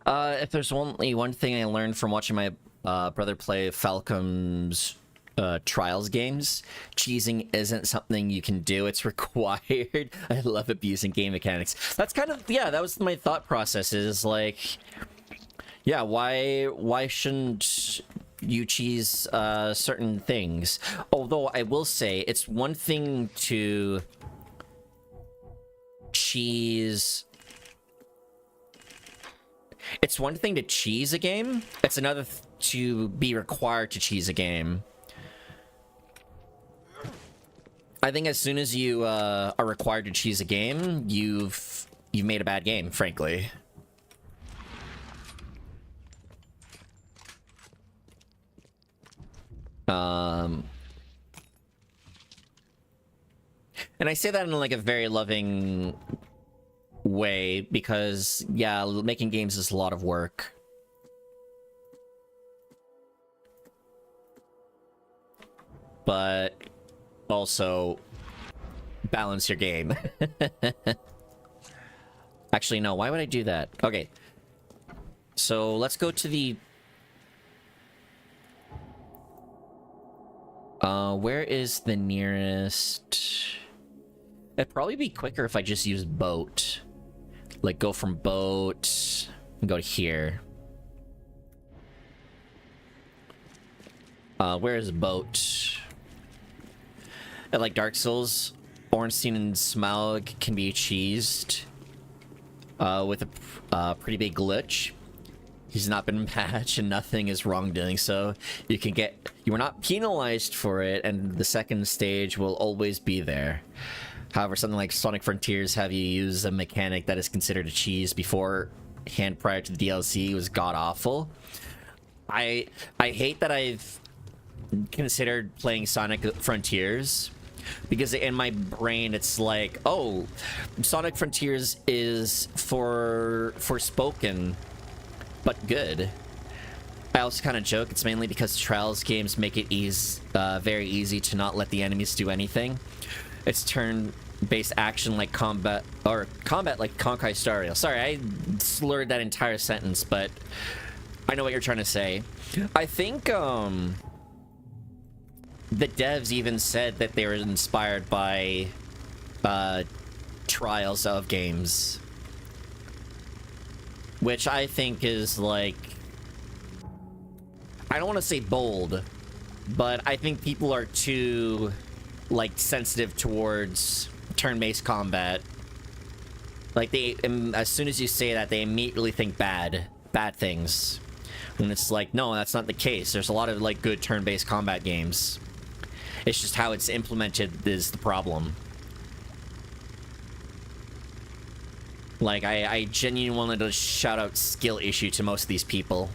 If there's only one thing I learned from watching my brother play Falcom's Trials games, cheesing isn't something you can do, it's required. I love abusing game mechanics. That's kind of, yeah, that was my thought process, is like, yeah, why shouldn't you cheese certain things? Although I will say, it's one thing to cheese... It's one thing to cheese a game, it's another to be required to cheese a game. I think as soon as you are required to cheese a game, you've made a bad game, frankly. And I say that in like a very loving way because, yeah, making games is a lot of work. But also balance your game. Actually, no, why would I do that? Okay. So let's go to the... where is the nearest... It'd probably be quicker if I just use boat. Like, go from boat and go to here. Where is boat? Like Dark Souls, Ornstein and Smaug can be cheesed with a pretty big glitch. He's not been patched and nothing is wrong doing so. You are not penalized for it, and the second stage will always be there. However, something like Sonic Frontiers have you use a mechanic that is considered a cheese beforehand prior to the DLC was god-awful. I hate that I've considered playing Sonic Frontiers, because in my brain it's like, oh, Sonic Frontiers is for Forspoken, but good. I also kind of joke it's mainly because Trials games make it very easy to not let the enemies do anything. It's turn-based action like combat, or combat like Honkai Star Rail. Sorry, I slurred that entire sentence, but I know what you're trying to say. I think the devs even said that they were inspired by Trials of games, which I think is like, I don't want to say bold, but I think people are too like sensitive towards turn-based combat. Like, they, as soon as you say that, they immediately think bad things, when it's like, no, that's not the case. There's a lot of like good turn-based combat games. It's just how it's implemented is the problem. Like, I genuinely wanted to shout out skill issue to most of these people.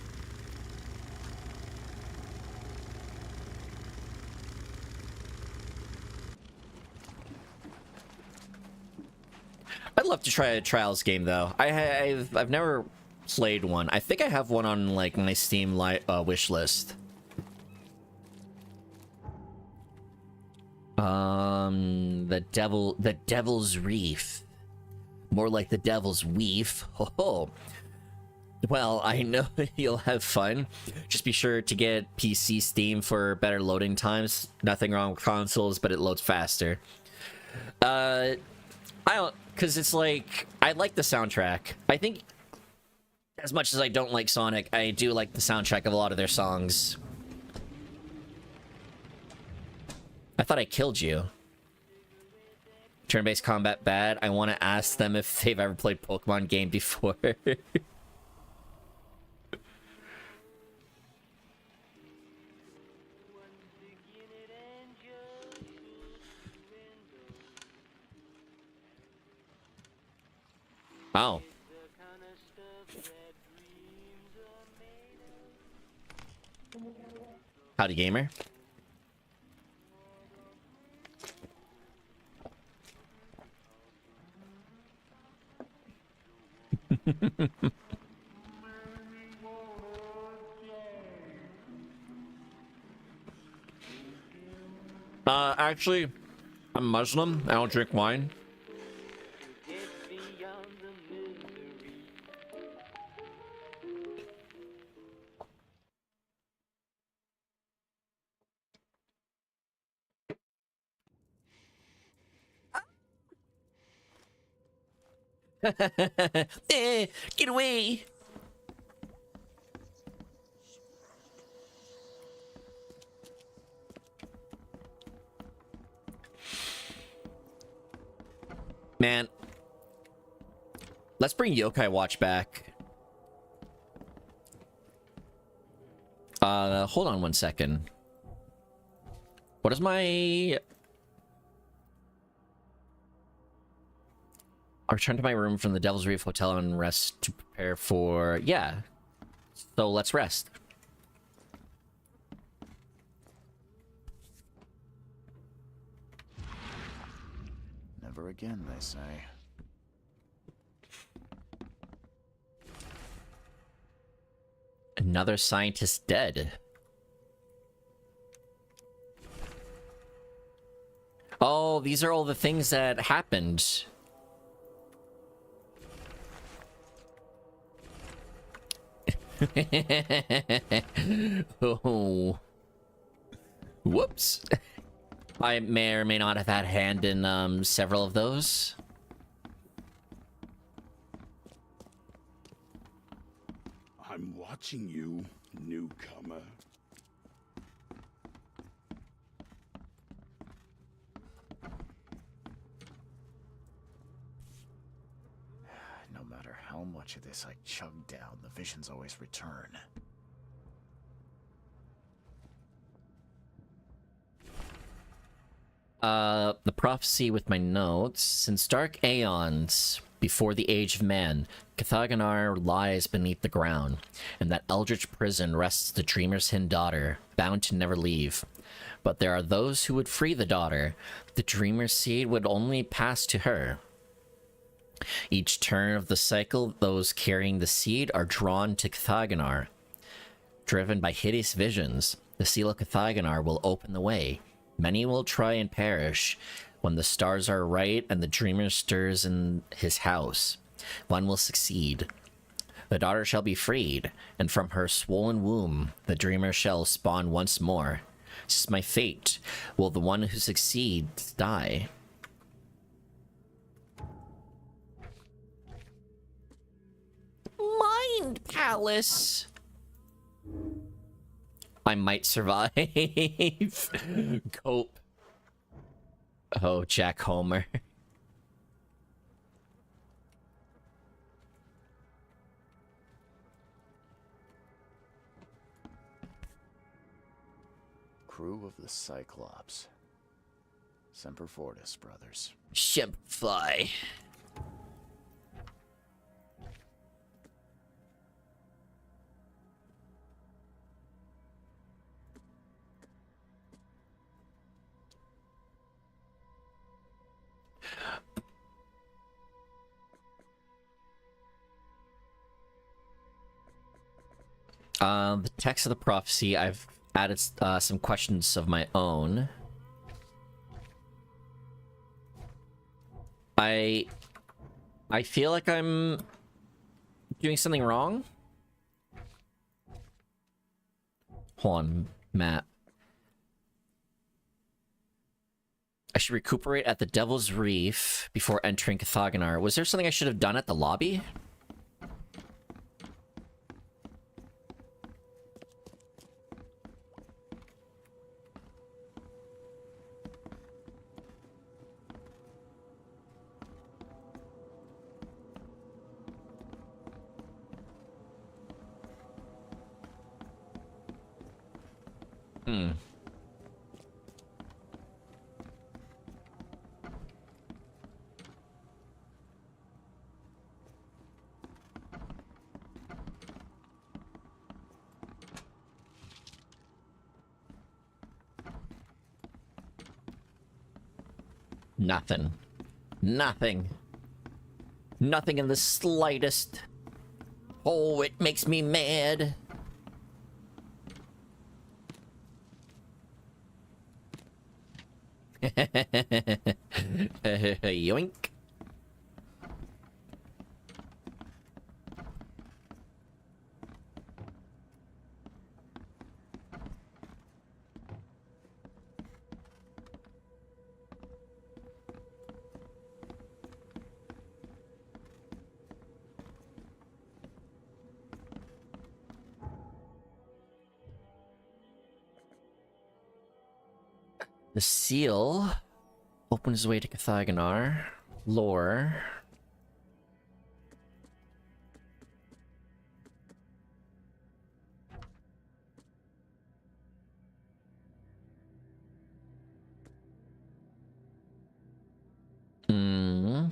I'd love to try a Trials game, though. I've never played one. I think I have one on like my Steam wish list. The Devil's Reef. More like the Devil's Weef. Oh, well, I know you'll have fun. Just be sure to get PC Steam for better loading times. Nothing wrong with consoles, but it loads faster. I don't, because it's like, I like the soundtrack. I think, as much as I don't like Sonic, I do like the soundtrack of a lot of their songs. I thought I killed you. Turn-based combat bad. I want to ask them if they've ever played Pokemon game before. Oh. Howdy, gamer. Actually, I'm Muslim. I don't drink wine. Get away! Man, let's bring Yokai Watch back. Hold on one second. What is my... I'll return to my room from the Devil's Reef Hotel and rest to prepare for... Yeah. So let's rest. Never again, they say. Another scientist dead. Oh, these are all the things that happened. Oh. Whoops. I may or may not have had a hand in several of those. I'm watching you, newcomer. No matter how much of this I chug down, the visions always return. The prophecy with my notes. Since dark aeons before the age of man, Cathaganar lies beneath the ground. In that eldritch prison rests the dreamer's hidden daughter, bound to never leave. But there are those who would free the daughter. The dreamer's seed would only pass to her. Each turn of the cycle, those carrying the seed are drawn to Cathaganar. Driven by hideous visions, the seal of Cathaganar will open the way. Many will try and perish. When the stars are right and the dreamer stirs in his house, one will succeed. The daughter shall be freed, and from her swollen womb the dreamer shall spawn once more. This is my fate. Will the one who succeeds die? Mind Palace! I might survive. Cope. Oh, Jack Homer. Crew of the Cyclops. Semper Fortis, brothers. Shipfly. The text of the prophecy, I've added some questions of my own. I feel like I'm doing something wrong. Hold on, Matt. I should recuperate at the Devil's Reef before entering Cathaganar. Was there something I should have done at the lobby? Nothing. Nothing. Nothing in the slightest. Oh, it makes me mad. Yoink. The seal opens the way to Cathagonar. Lore. Hmm.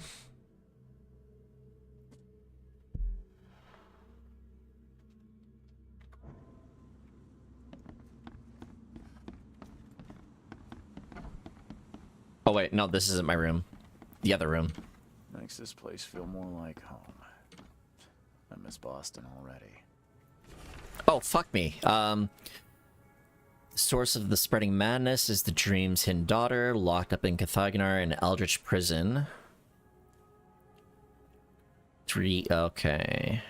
Oh wait, no, this isn't my room. The other room. Makes this place feel more like home. I miss Boston already. Oh, fuck me. The source of the spreading madness is the dream's hidden daughter, locked up in Cathagonar in Eldritch prison. 3, okay.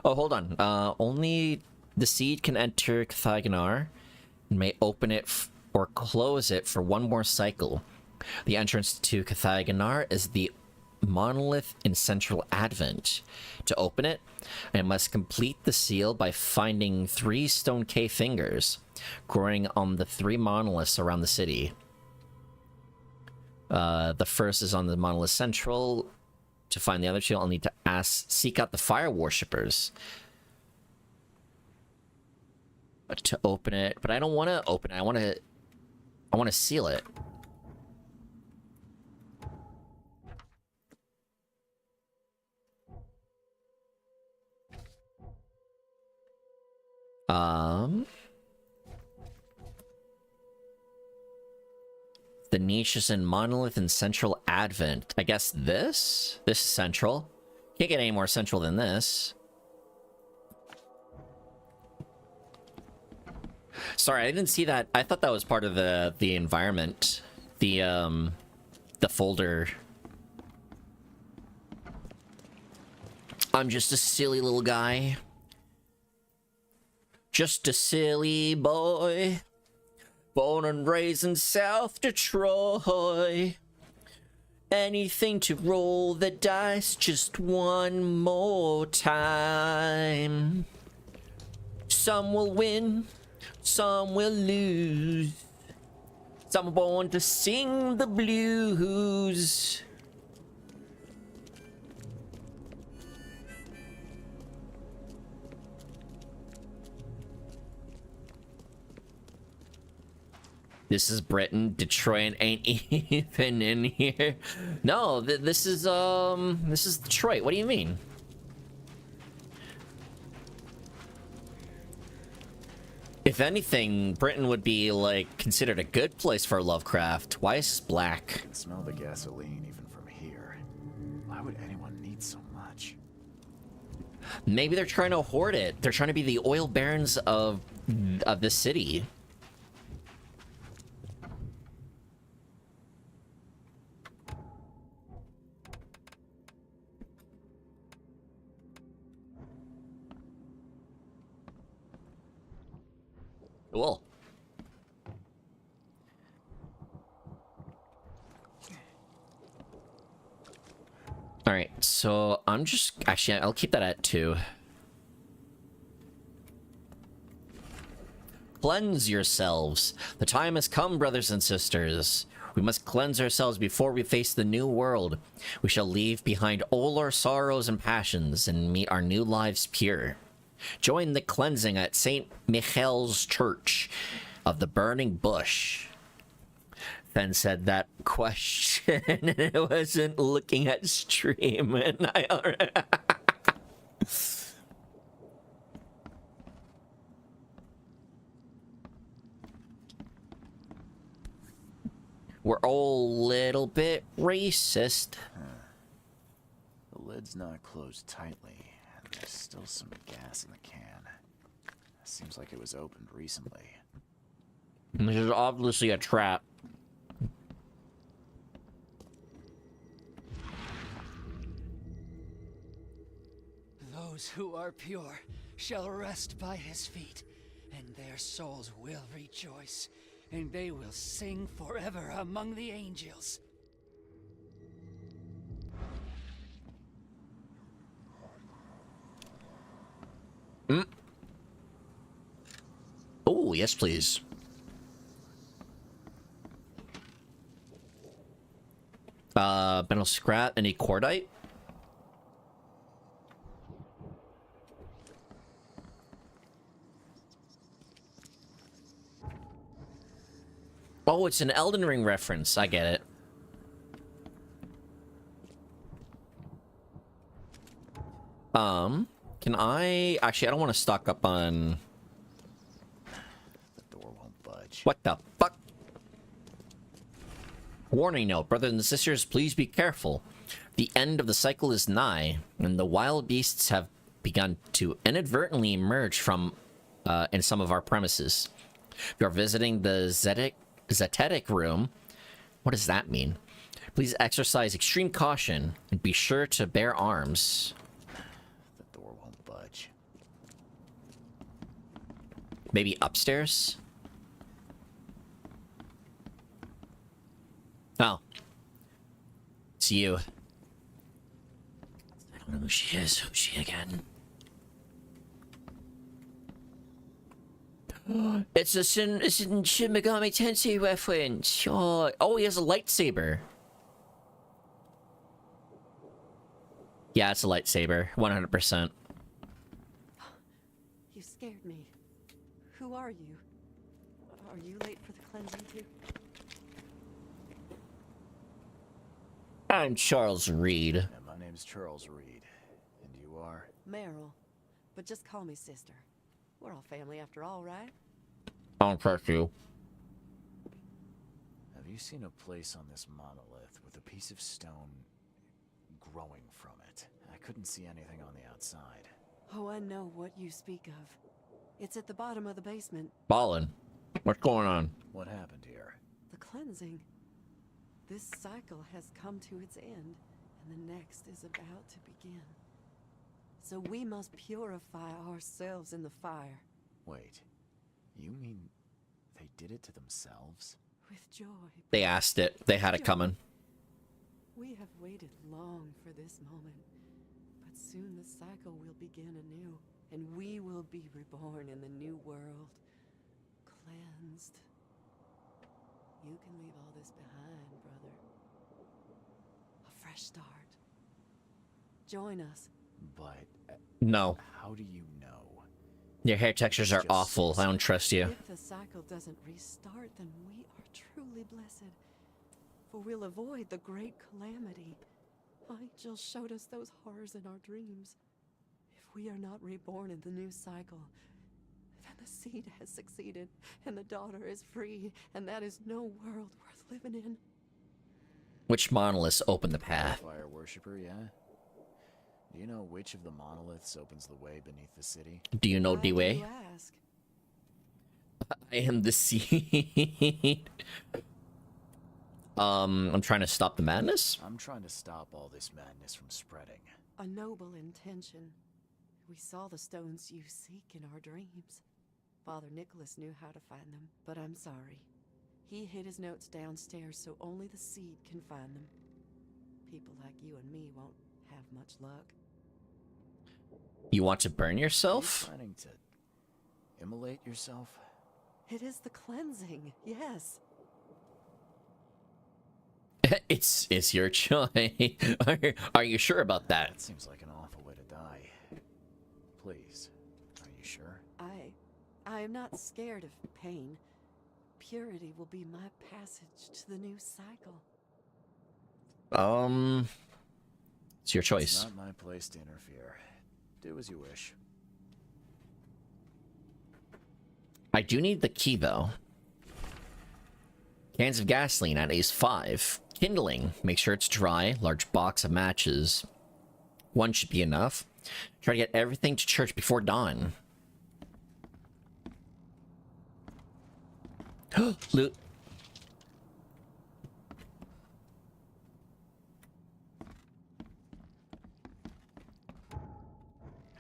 Oh, hold on. Only the seed can enter Cathagonar and may open it or close it for one more cycle. The entrance to Cathagonar is the monolith in Central Advent. To open it, I must complete the seal by finding 3 stone cave fingers growing on the 3 monoliths around the city. The first is on the monolith central. To find the other 2, I'll need to seek out the fire worshippers to open it. But I don't want to open it. I want to seal it. The niche is in monolith and Central Advent. I guess this? This is central. Can't get any more central than this. Sorry, I didn't see that. I thought that was part of the environment. The folder. I'm just a silly little guy. Just a silly boy. Born and raised in South Detroit. Anything to roll the dice just one more time. Some will win, some will lose. Some are born to sing the blues. This is Britain. Detroit ain't even in here. No, this is Detroit. What do you mean? If anything, Britain would be like considered a good place for Lovecraft. Why is this black? I can smell the gasoline even from here. Why would anyone need so much? Maybe they're trying to hoard it. They're trying to be the oil barons of this city. Cool. Alright, so I'm just... Actually, I'll keep that at 2. Cleanse yourselves. The time has come, brothers and sisters. We must cleanse ourselves before we face the new world. We shall leave behind all our sorrows and passions and meet our new lives pure. Join the cleansing at St. Michael's Church of the Burning Bush. Fen said that question and I wasn't looking at stream and I already... We're all a little bit racist. The lid's not closed tightly. There's still some gas in the can. Seems like it was opened recently. This is obviously a trap. Those who are pure shall rest by his feet, and their souls will rejoice, and they will sing forever among the angels. Oh, yes, please. Metal scrap, any cordite? Oh, it's an Elden Ring reference. I get it. Can I... Actually, I don't want to stock up on... The door won't budge. What the fuck? Warning note, brothers and sisters, please be careful. The end of the cycle is nigh, and the wild beasts have begun to inadvertently emerge from in some of our premises. If you're visiting the Zetetic room, what does that mean? Please exercise extreme caution and be sure to bear arms. The door won't budge. Maybe upstairs? Oh. It's you. I don't know who she is. Who's she again? It's a Shin Megami Tensei reference. Oh, he has a lightsaber. Yeah, it's a lightsaber. 100%. You scared me. Who are you? Are you late for the cleansing too? I'm Charles Reed. Yeah, my name's Charles Reed. And you are? Meryl. But just call me sister. We're all family after all, right? I don't trust you. Have you seen a place on this monolith with a piece of stone growing from it? I couldn't see anything on the outside. Oh, I know what you speak of. It's at the bottom of the basement. Ballin'. What's going on? What happened here? The cleansing. This cycle has come to its end, and the next is about to begin. So we must purify ourselves in the fire. Wait, you mean they did it to themselves? With joy. They asked it. They had it coming. We have waited long for this moment, but soon the cycle will begin anew, and we will be reborn in the new world, cleansed. You can leave all this behind, brother. A fresh start. Join us. But No. how do you know? Your hair textures are awful. I don't trust you. If the cycle doesn't restart, then we are truly blessed. For we'll avoid the great calamity. Angel showed us those horrors in our dreams. If we are not reborn in the new cycle, then the seed has succeeded, and the daughter is free, and that is no world worth living in. Which monoliths open the path? Fire worshipper, yeah? Do you know which of the monoliths opens the way beneath the city? Do you know Why do D-Way? you ask? I am the seed. I'm trying to stop the madness? I'm trying to stop all this madness from spreading. A noble intention. We saw the stones you seek in our dreams. Father Nicholas knew how to find them, but I'm sorry. He hid his notes downstairs so only the seed can find them. People like you and me won't have much luck. You want to burn Are you yourself? planning to immolate yourself? It is the cleansing, yes. It's your choice. Are you sure about that? That seems like an awful way to die. Please, are you sure? I am not scared of pain. Purity will be my passage to the new cycle. It's your It's choice. not my place to interfere. Do as you wish. I do need the key, though. Cans of gasoline at Ace 5. Kindling. Make sure it's dry. Large box of matches. One should be enough. Try to get everything to church before dawn. Loot.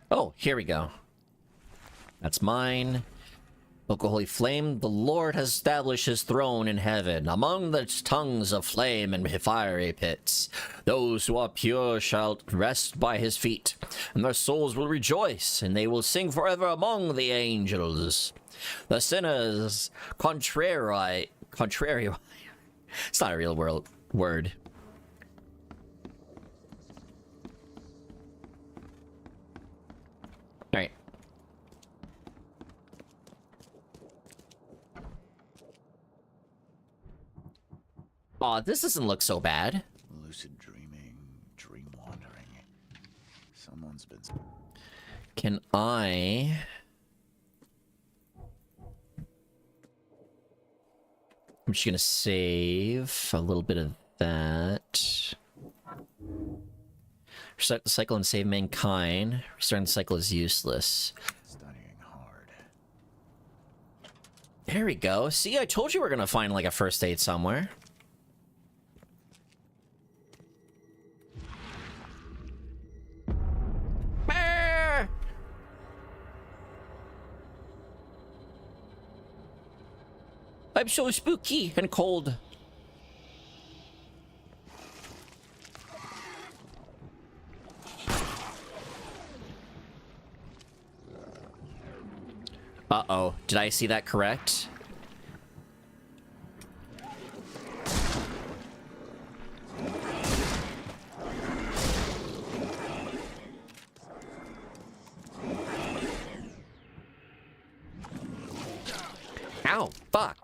Oh, here we go. That's mine. Local holy flame, the Lord has established his throne in heaven, among the tongues of flame and fiery pits. Those who are pure shall rest by his feet, and their souls will rejoice, and they will sing forever among the angels. The sinners, contrary, it's not a real word. Aw, this doesn't look so bad. Lucid dreaming, dream wandering. Someone's been... Can I... I'm just gonna save a little bit of that. Restart the cycle and save mankind. Restarting the cycle is useless. Studying hard. There we go. See, I told you we're gonna find like a first aid somewhere. Brr! I'm so spooky and cold. Uh-oh. Did I see that correct? Ow, fuck.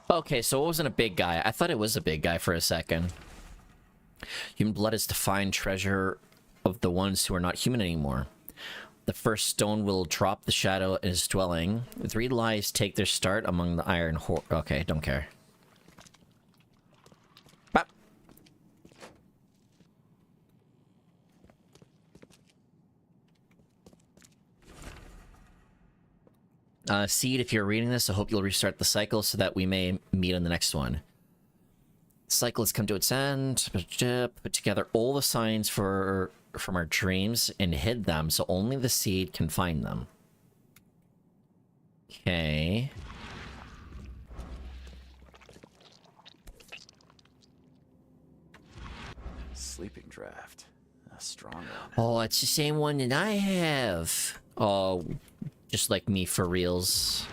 Okay, so it wasn't a big guy. I thought it was a big guy for a second. Human blood is to find treasure of the ones who are not human anymore. The first stone will drop the shadow in his dwelling. 3 lies take their start among the iron horde. Okay, don't care. Bop. Seed, if you're reading this, I hope you'll restart the cycle so that we may meet on the next one. The cycle has come to its end. Put together all the signs from our dreams and hid them so only the seed can find them. Okay. Sleeping draft. A strong one. Oh, it's the same one that I have. Oh, just like me for reals.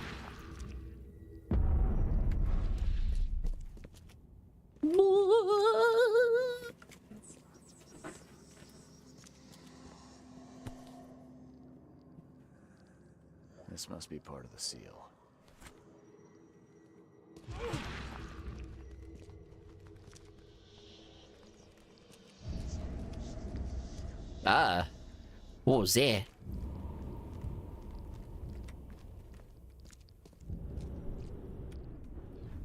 This must be part of the seal. Ah. What was that?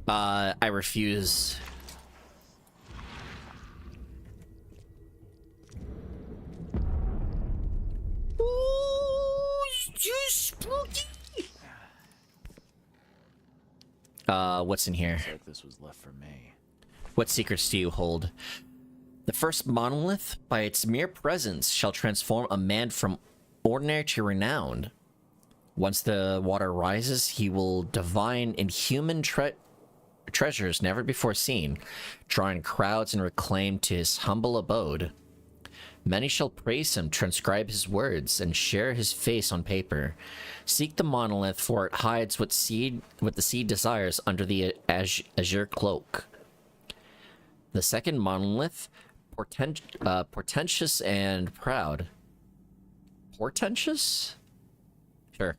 I refuse. Ooh, it's too spooky. What's in here? Looks like this was left for me. What secrets do you hold? The first monolith, by its mere presence, shall transform a man from ordinary to renowned. Once the water rises, he will divine inhuman treasures never before seen, drawing crowds and reclaim to his humble abode. Many shall praise him, transcribe his words, and share his face on paper. Seek the monolith, for it hides what the seed desires under the azure cloak. The second monolith, portentous and proud. Portentous? Sure.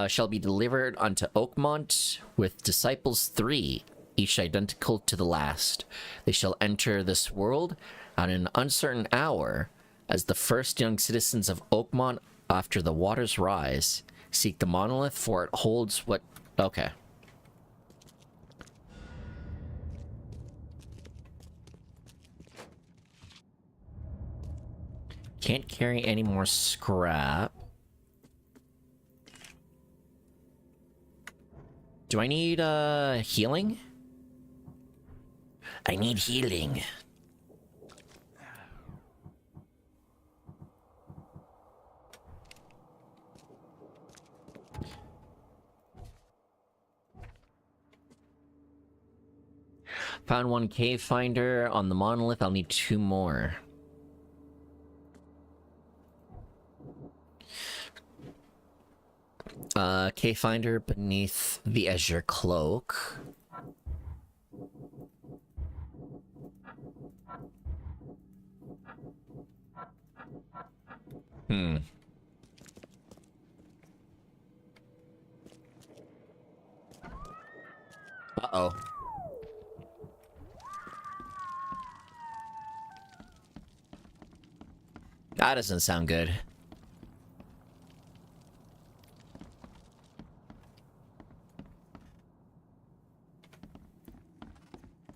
Shall be delivered unto Oakmont with disciples 3, each identical to the last. They shall enter this world at an uncertain hour as the first young citizens of Oakmont after the waters rise. Seek the monolith, for it holds what... Okay. Can't carry any more scrap. Do I need, healing? I need healing. Found 1 cave finder on the monolith. I'll need 2 more. Cave finder beneath the azure cloak. Hmm. Uh-oh. That doesn't sound good.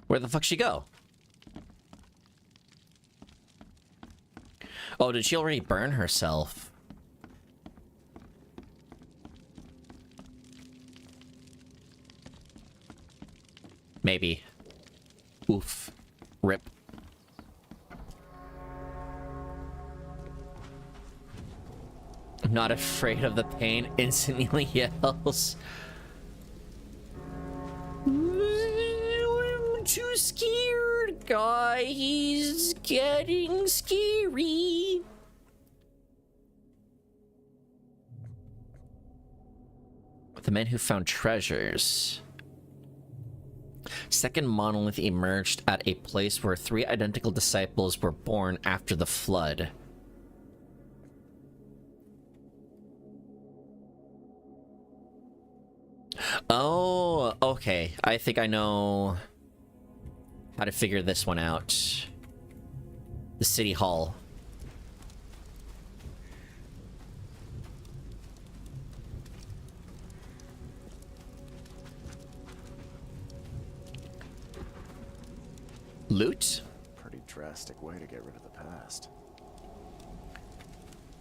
Where the fuck she go? Oh, did she already burn herself? Maybe. Oof. Rip. I'm not afraid of the pain, instantly yells. I'm too scared, guy. He's getting scary. The men who found treasures. Second monolith emerged at a place where 3 identical disciples were born after the flood. Oh, okay. I think I know how to figure this one out. The city hall. Loot? Pretty drastic way to get rid of the past.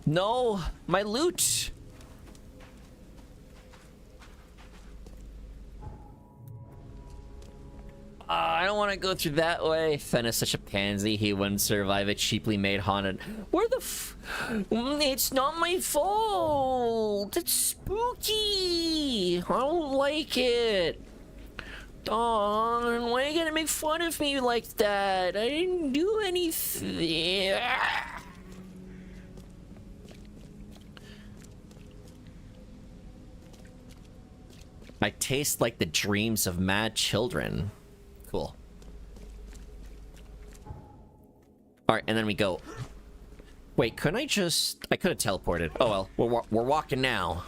No, my loot. I don't want to go through that way. Fen is such a pansy. He wouldn't survive a cheaply made haunted. Where the It's not my fault. It's spooky. I don't like it. Dawn, why are you gonna make fun of me like that? I didn't do anything. I taste like the dreams of mad children. Cool. Alright, and then we go. Wait, couldn't I just... I could have teleported. Oh well, we're walking now.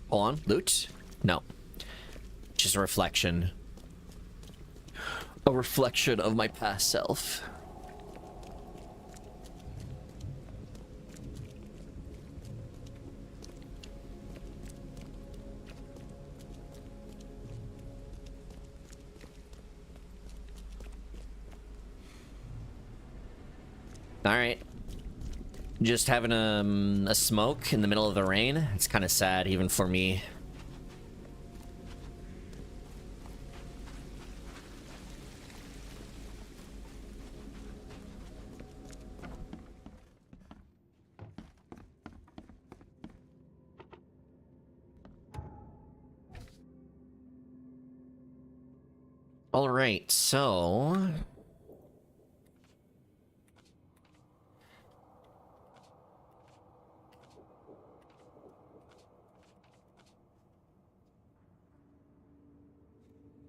Hold on, loot? No. Just a reflection. A reflection of my past self. Alright. Just having a smoke in the middle of the rain. It's kind of sad, even for me. Alright, so...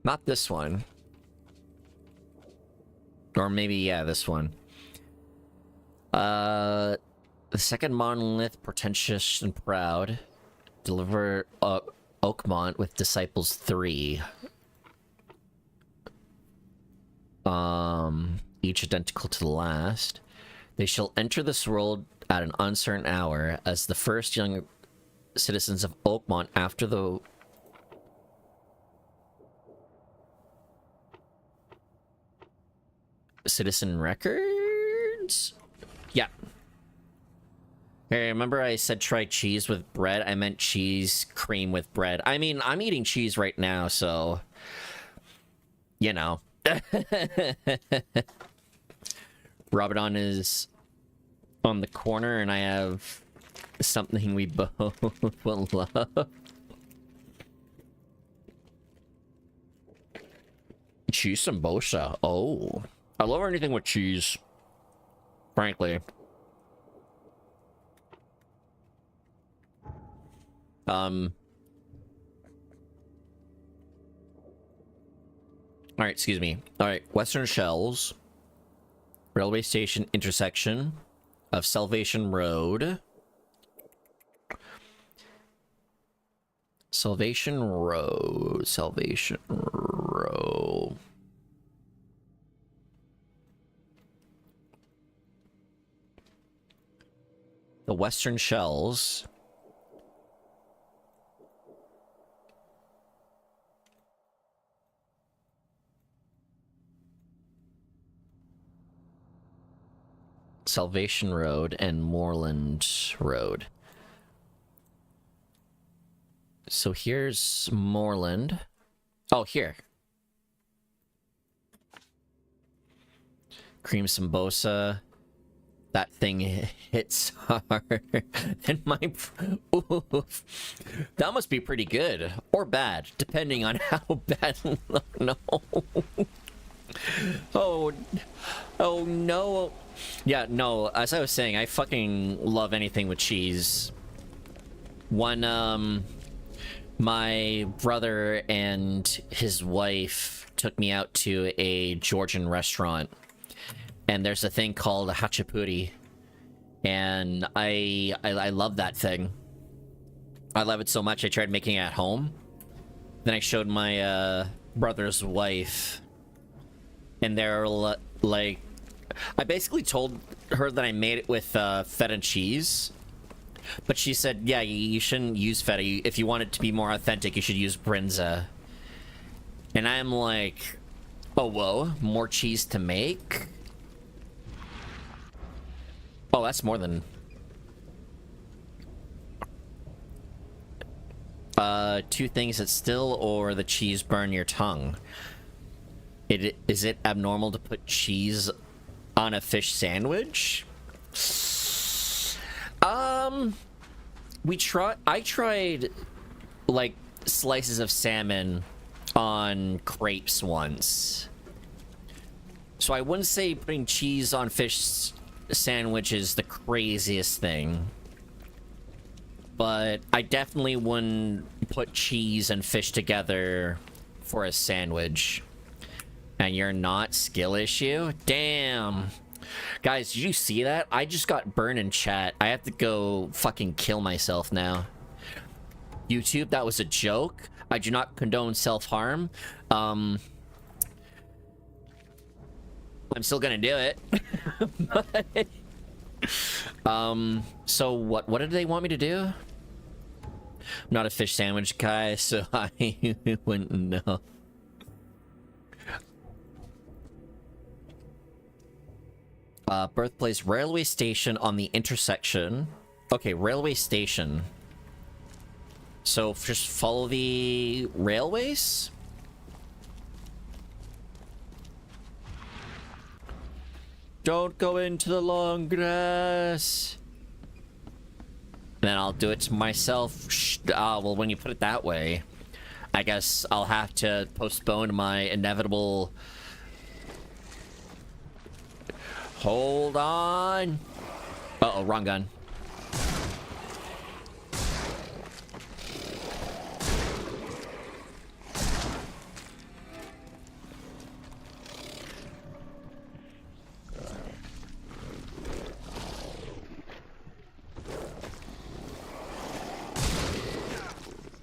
Not this one. Or maybe, yeah, this one. The second monolith, portentous and proud. Deliver Oakmont with Disciples 3. Each identical to the last. They shall enter this world at an uncertain hour as the first young citizens of Oakmont after the... Citizen records? Yeah. Hey, remember I said try cheese with bread? I meant cheese cream with bread. I mean, I'm eating cheese right now, so... You know. Rabadon is on the corner, and I have something we both will love. Cheese sambosa. Oh. I love anything with cheese. Frankly. Alright, excuse me. Alright, Western shells. Railway station intersection of Salvation Road. Salvation Road. Salvation Road. The Western Shells. Salvation Road and Moorland Road. So here's Moorland. Oh, here. Cream Sambosa. That thing hits hard. And my... Oof. That must be pretty good. Or bad, depending on how bad... No. Oh no. Yeah, no, as I was saying, I fucking love anything with cheese. My brother and his wife took me out to a Georgian restaurant, and there's a thing called a hachapuri, and I love that thing. I love it so much I tried making it at home. Then I showed my brother's wife, and they're like, I basically told her that I made it with feta cheese, but she said, yeah, you shouldn't use feta. If you want it to be more authentic, you should use brinza. And I'm like, oh, whoa, more cheese to make? Oh, that's more than... two things that still or the cheese burn your tongue. Is it abnormal to put cheese on a fish sandwich? I tried like slices of salmon on crepes once. So I wouldn't say putting cheese on fish sandwich is the craziest thing. But I definitely wouldn't put cheese and fish together for a sandwich. And you're not skill issue? Damn. Guys, did you see that? I just got burned in chat. I have to go fucking kill myself now. YouTube, that was a joke. I do not condone self-harm. I'm still gonna do it. But, so what did they want me to do? I'm not a fish sandwich guy, so I wouldn't know. Birthplace railway station on the intersection. Okay, railway station. So just follow the railways? Don't go into the long grass. Then I'll do it to myself. Well, when you put it that way, I guess I'll have to postpone my inevitable... Hold on. Uh-oh, wrong gun.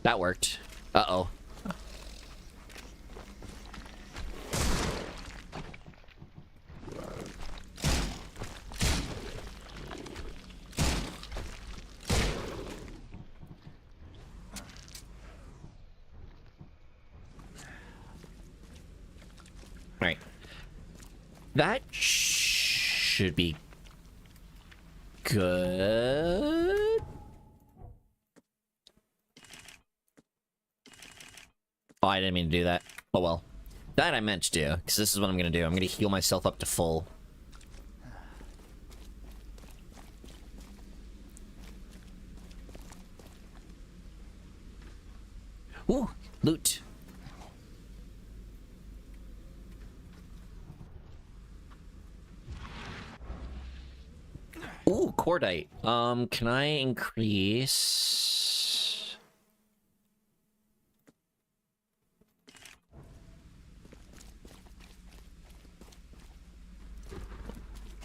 That worked. Uh-oh. Right. That should be good. Oh, I didn't mean to do that. Oh well. That I meant to do, because this is what I'm gonna do. I'm gonna heal myself up to full. Ooh, loot. Ooh, cordite. Can I increase?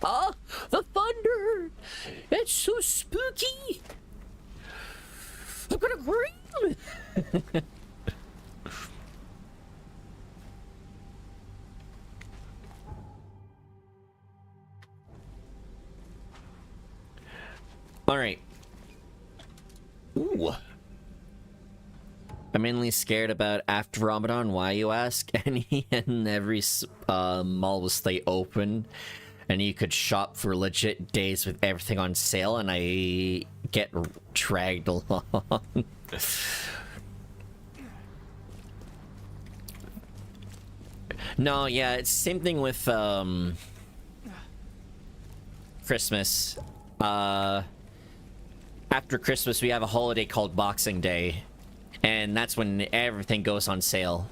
Ah, the thunder! It's so spooky! I'm gonna scream! Alright. Ooh. I'm mainly scared about after Ramadan. Why, you ask? And every mall will stay open, and you could shop for legit days with everything on sale, and I get dragged along. No, yeah, it's the same thing with Christmas. After Christmas, we have a holiday called Boxing Day, and that's when everything goes on sale.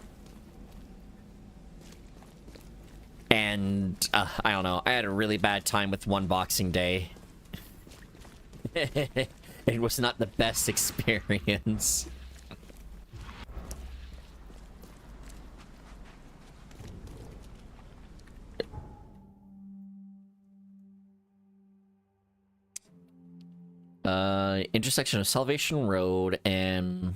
And I don't know, I had a really bad time with one Boxing Day. It was not the best experience. Intersection of Salvation Road and...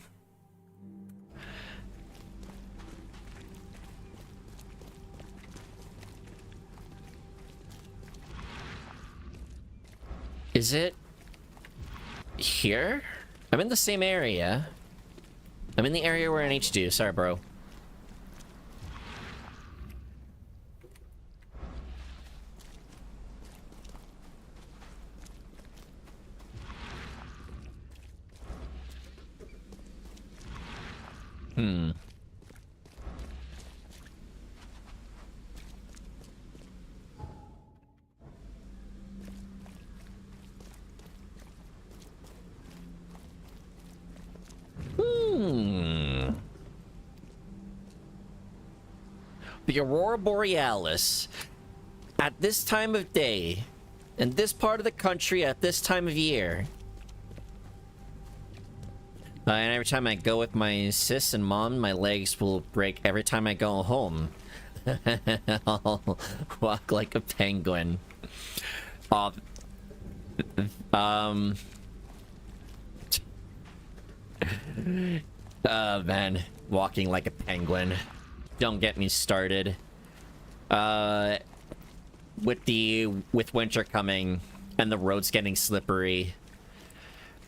Is it here? I'm in the same area. I'm in the area where I need to do. Sorry, bro. Hmm. The Aurora Borealis. At this time of day, in this part of the country at this time of year. And every time I go with my sis and mom, my legs will break every time I go home. I'll walk like a penguin. Man, walking like a penguin. Don't get me started. With winter coming and the roads getting slippery,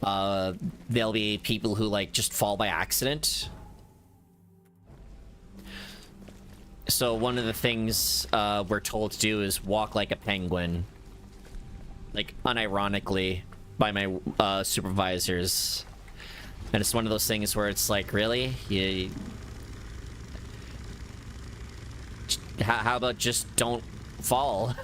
there'll be people who like just fall by accident. So one of the things we're told to do is walk like a penguin, like unironically, by my supervisors. And it's one of those things where it's like, really? How about just don't fall?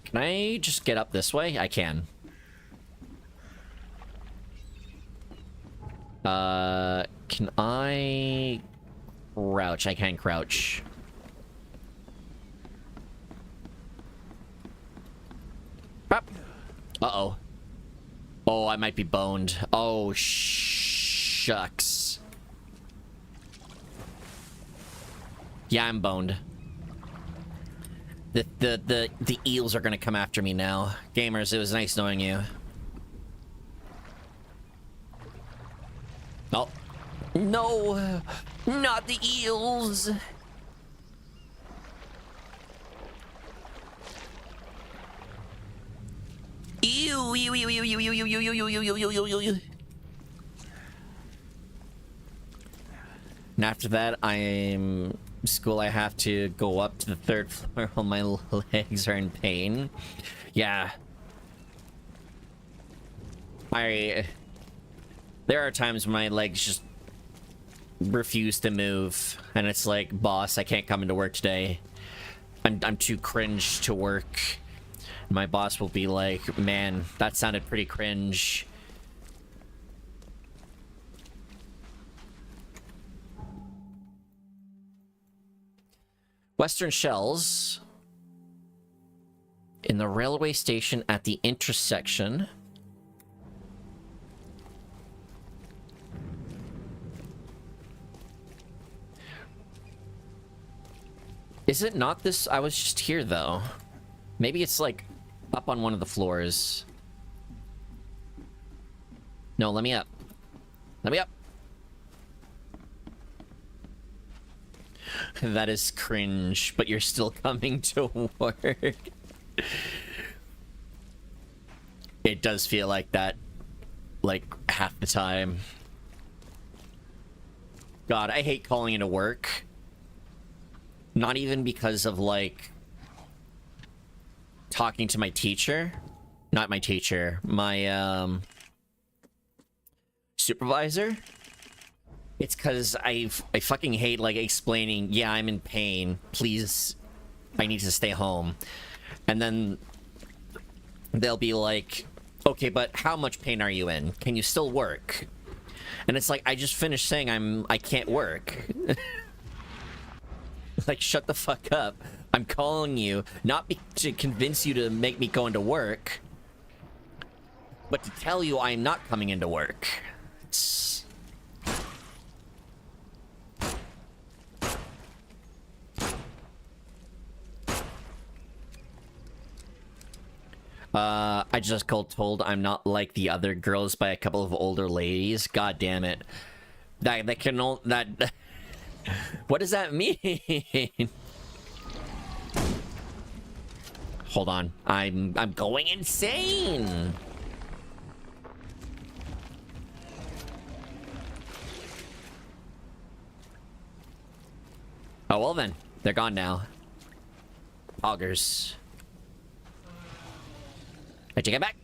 Can I just get up this way? I can. Can I crouch? I can crouch. Uh-oh. Oh, I might be boned. Oh, shucks. Yeah, I'm boned. The eels are gonna come after me now. Gamers, it was nice knowing you. Oh. No! Not the eels! Ew, ew, ew, ew, ew, ew, ew, ew, ew, ew, ew, ew, ew, ew. And after that, I'm school. I have to go up to the 3rd floor while my legs are in pain. Yeah. There are times when my legs just refuse to move, and it's like, boss, I can't come into work today. I'm too cringe to work. My boss will be like, man, that sounded pretty cringe. Western Shells. In the railway station at the intersection. Is it not this? I was just here, though. Maybe it's, like, up on one of the floors. No, let me up. Let me up! That is cringe, but you're still coming to work. It does feel like that, like, half the time. God, I hate calling into work. Not even because of, like, talking to my teacher. Not my teacher. My, supervisor. It's because I fucking hate, like, explaining, yeah, I'm in pain. Please, I need to stay home. And then they'll be like, okay, but how much pain are you in? Can you still work? And it's like, I just finished saying I can't work. Like, shut the fuck up. I'm calling you, not to convince you to make me go into work, but to tell you I'm not coming into work. It's... I just got told I'm not like the other girls by a couple of older ladies. God damn it. That can all that. What does that mean? Hold on. I'm going insane. Oh well then. They're gone now. Augers. I take it back.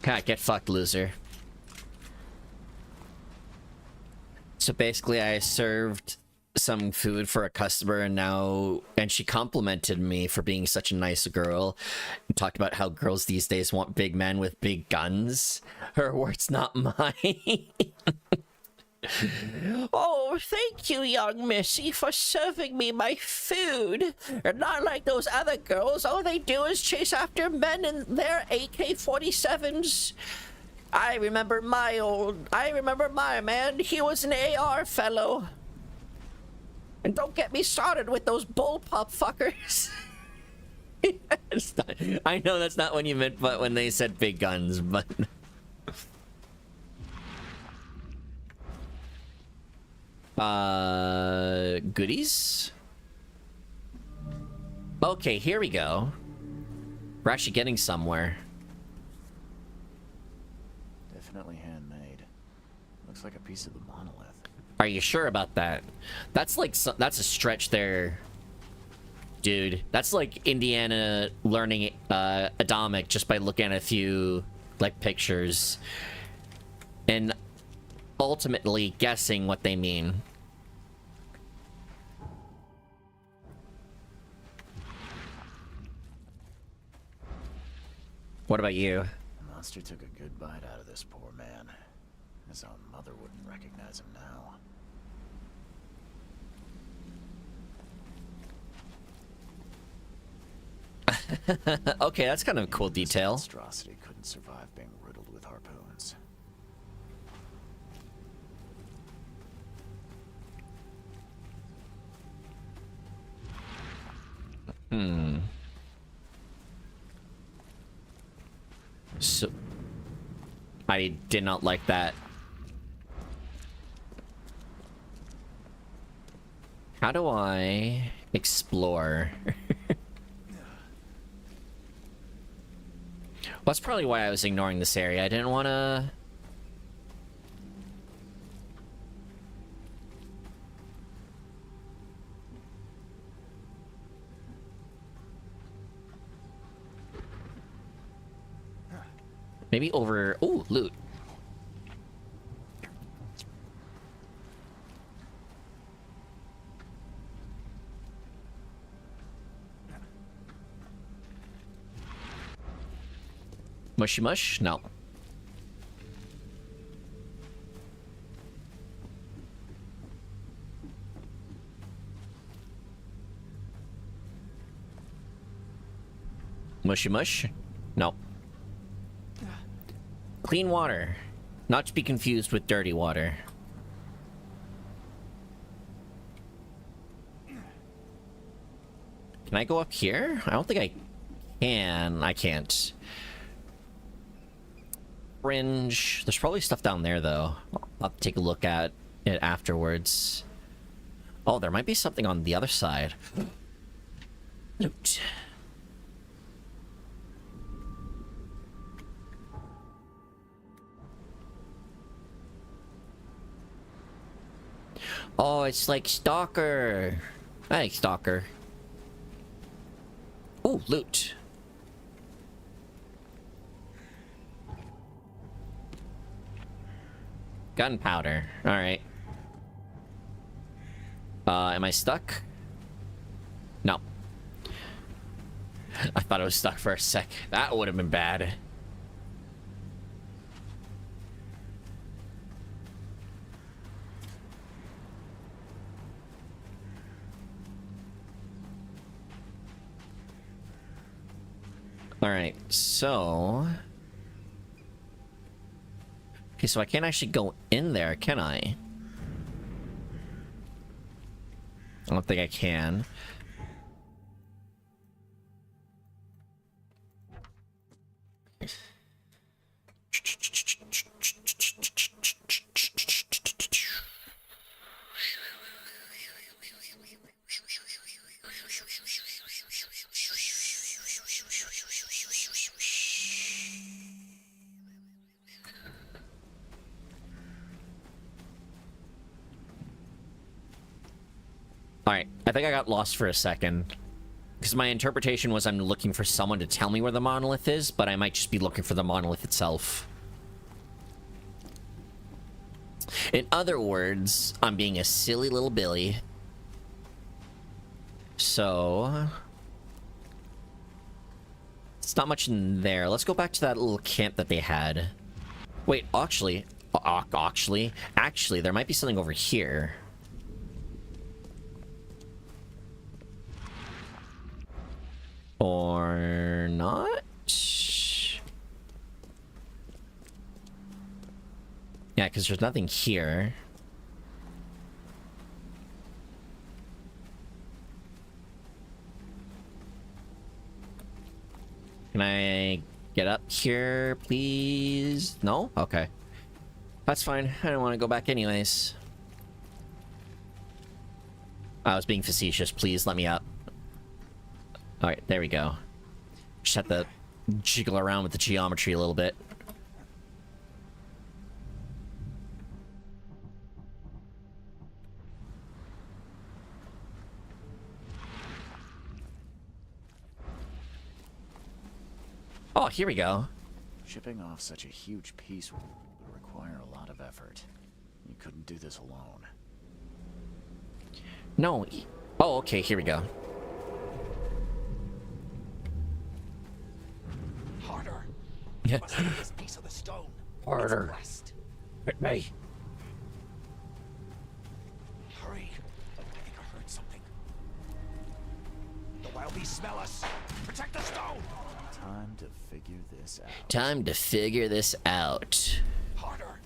God, get fucked, loser. So basically, I served some food for a customer and she complimented me for being such a nice girl and talked about how girls these days want big men with big guns. Her words, not mine. Oh, thank you, young missy, for serving me my food. And not like those other girls, all they do is chase after men in their AK-47s. I remember my man, he was an AR fellow. And don't get me started with those bullpup fuckers. I know that's not what you meant, but when they said big guns, but... Goodies? Okay, here we go. We're actually getting somewhere. Definitely handmade. Looks like a piece of the monolith. Are you sure about that? That's like that's a stretch there, dude. That's like Indiana learning Atomic just by looking at a few like pictures and ultimately guessing what they mean. What about you? The monster took a good bite out of this poor man. His own mother wouldn't recognize him now. Okay, that's kind of a cool detail. This monstrosity couldn't survive being riddled with harpoons. So, I did not like that. How do I explore? Well, that's probably why I was ignoring this area. I didn't want to... Maybe over... Ooh, loot. Mushy mush? No. Mushy mush? No. Clean water. Not to be confused with dirty water. Can I go up here? I don't think I can. I can't. Fringe. There's probably stuff down there, though. I'll have to take a look at it afterwards. Oh, there might be something on the other side. Loot. Oh, it's like Stalker. I like Stalker. Oh, loot. Gunpowder. Alright. Am I stuck? No. I thought I was stuck for a sec. That would have been bad. Alright, so... Okay, so I can't actually go in there, can I? I don't think I can. Alright, I think I got lost for a second. Because my interpretation was I'm looking for someone to tell me where the monolith is, but I might just be looking for the monolith itself. In other words, I'm being a silly little Billy. So... it's not much in there. Let's go back to that little camp that they had. Wait, actually, there might be something over here. Or not? Yeah, because there's nothing here. Can I get up here, please? No? Okay. That's fine. I don't want to go back anyways. I was being facetious. Please let me up. Alright, there we go. Just have to jiggle around with the geometry a little bit. Oh, here we go. Shipping off such a huge piece would require a lot of effort. You couldn't do this alone. No. Oh, okay, here we go. Harder. Yeah. Must hit this piece of the stone. Harder. It's west. Hit me. Hurry. I think I heard something. The wild beasts smell us. Protect the stone. Time to figure this out. Time to figure this out. Harder.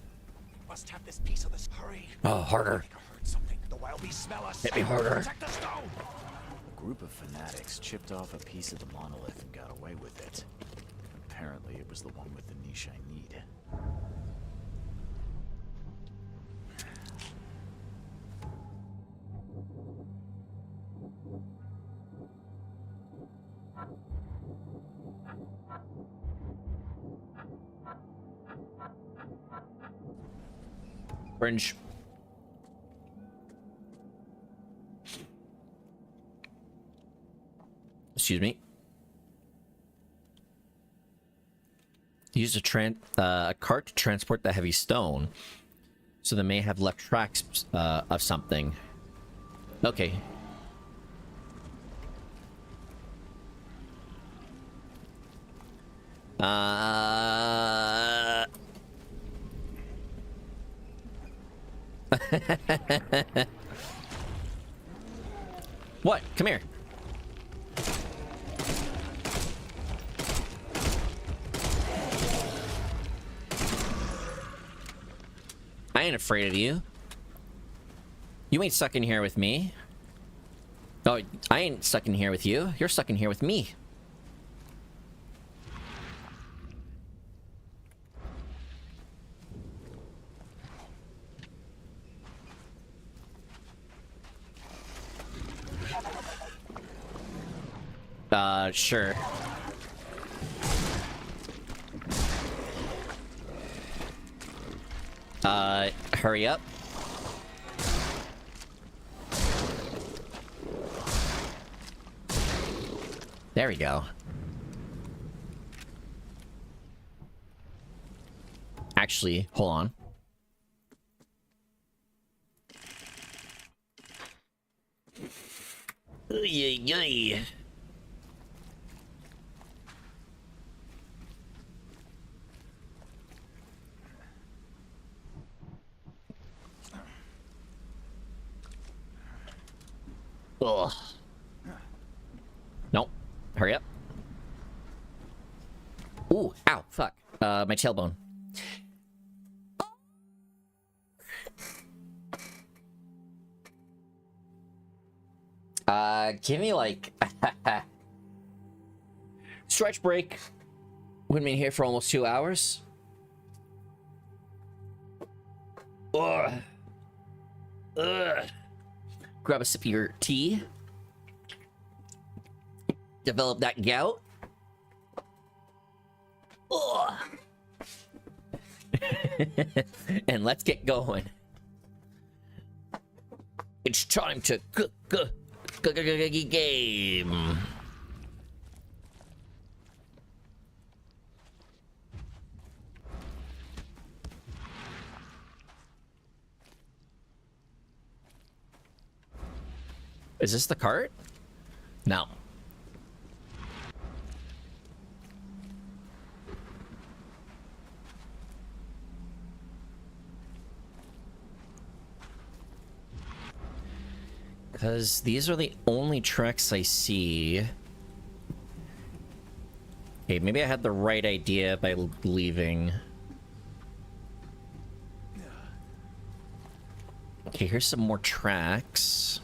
Must have this piece of this. Hurry. Oh, I harder. think I heard something. The wild beasts smell us. Hit me harder. Protect the stone. A group of fanatics chipped off a piece of the monolith and got away with it. Apparently, it was the one with the niche I need. Orange. Excuse me. Use a cart to transport the heavy stone. So they may have left tracks of something. Okay. What? Come here. I ain't afraid of you. You ain't stuck in here with me. Oh, I ain't stuck in here with you. You're stuck in here with me. Sure. Hurry up. There we go. Actually, hold on. Yay. Ugh. Nope. Hurry up. Ooh, ow, fuck. My tailbone. Give me like stretch break. We've been here for almost 2 hours. Ugh. Ugh. Grab a sip of your tea. Develop that gout. Ugh. And let's get going. It's time to game. Is this the cart? No. Because these are the only tracks I see. Okay, maybe I had the right idea by leaving. Okay, here's some more tracks.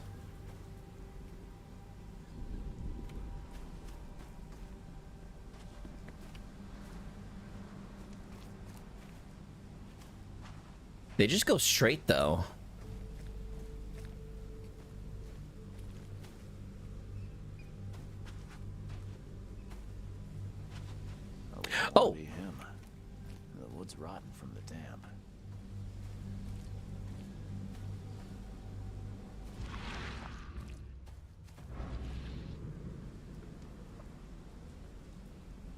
They just go straight, though. Oh! Be him. The wood's rotten from the damp.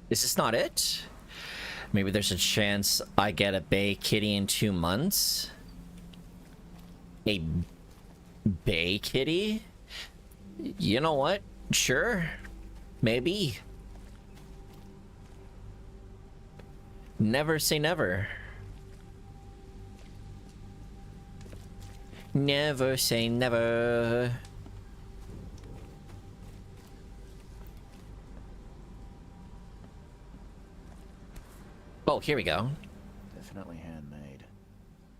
Is this not it? Maybe there's a chance I get a Bay Kitty in 2 months? A Bay Kitty? You know what? Sure. Maybe. Never say never. Never say never. Oh, here we go. Definitely handmade.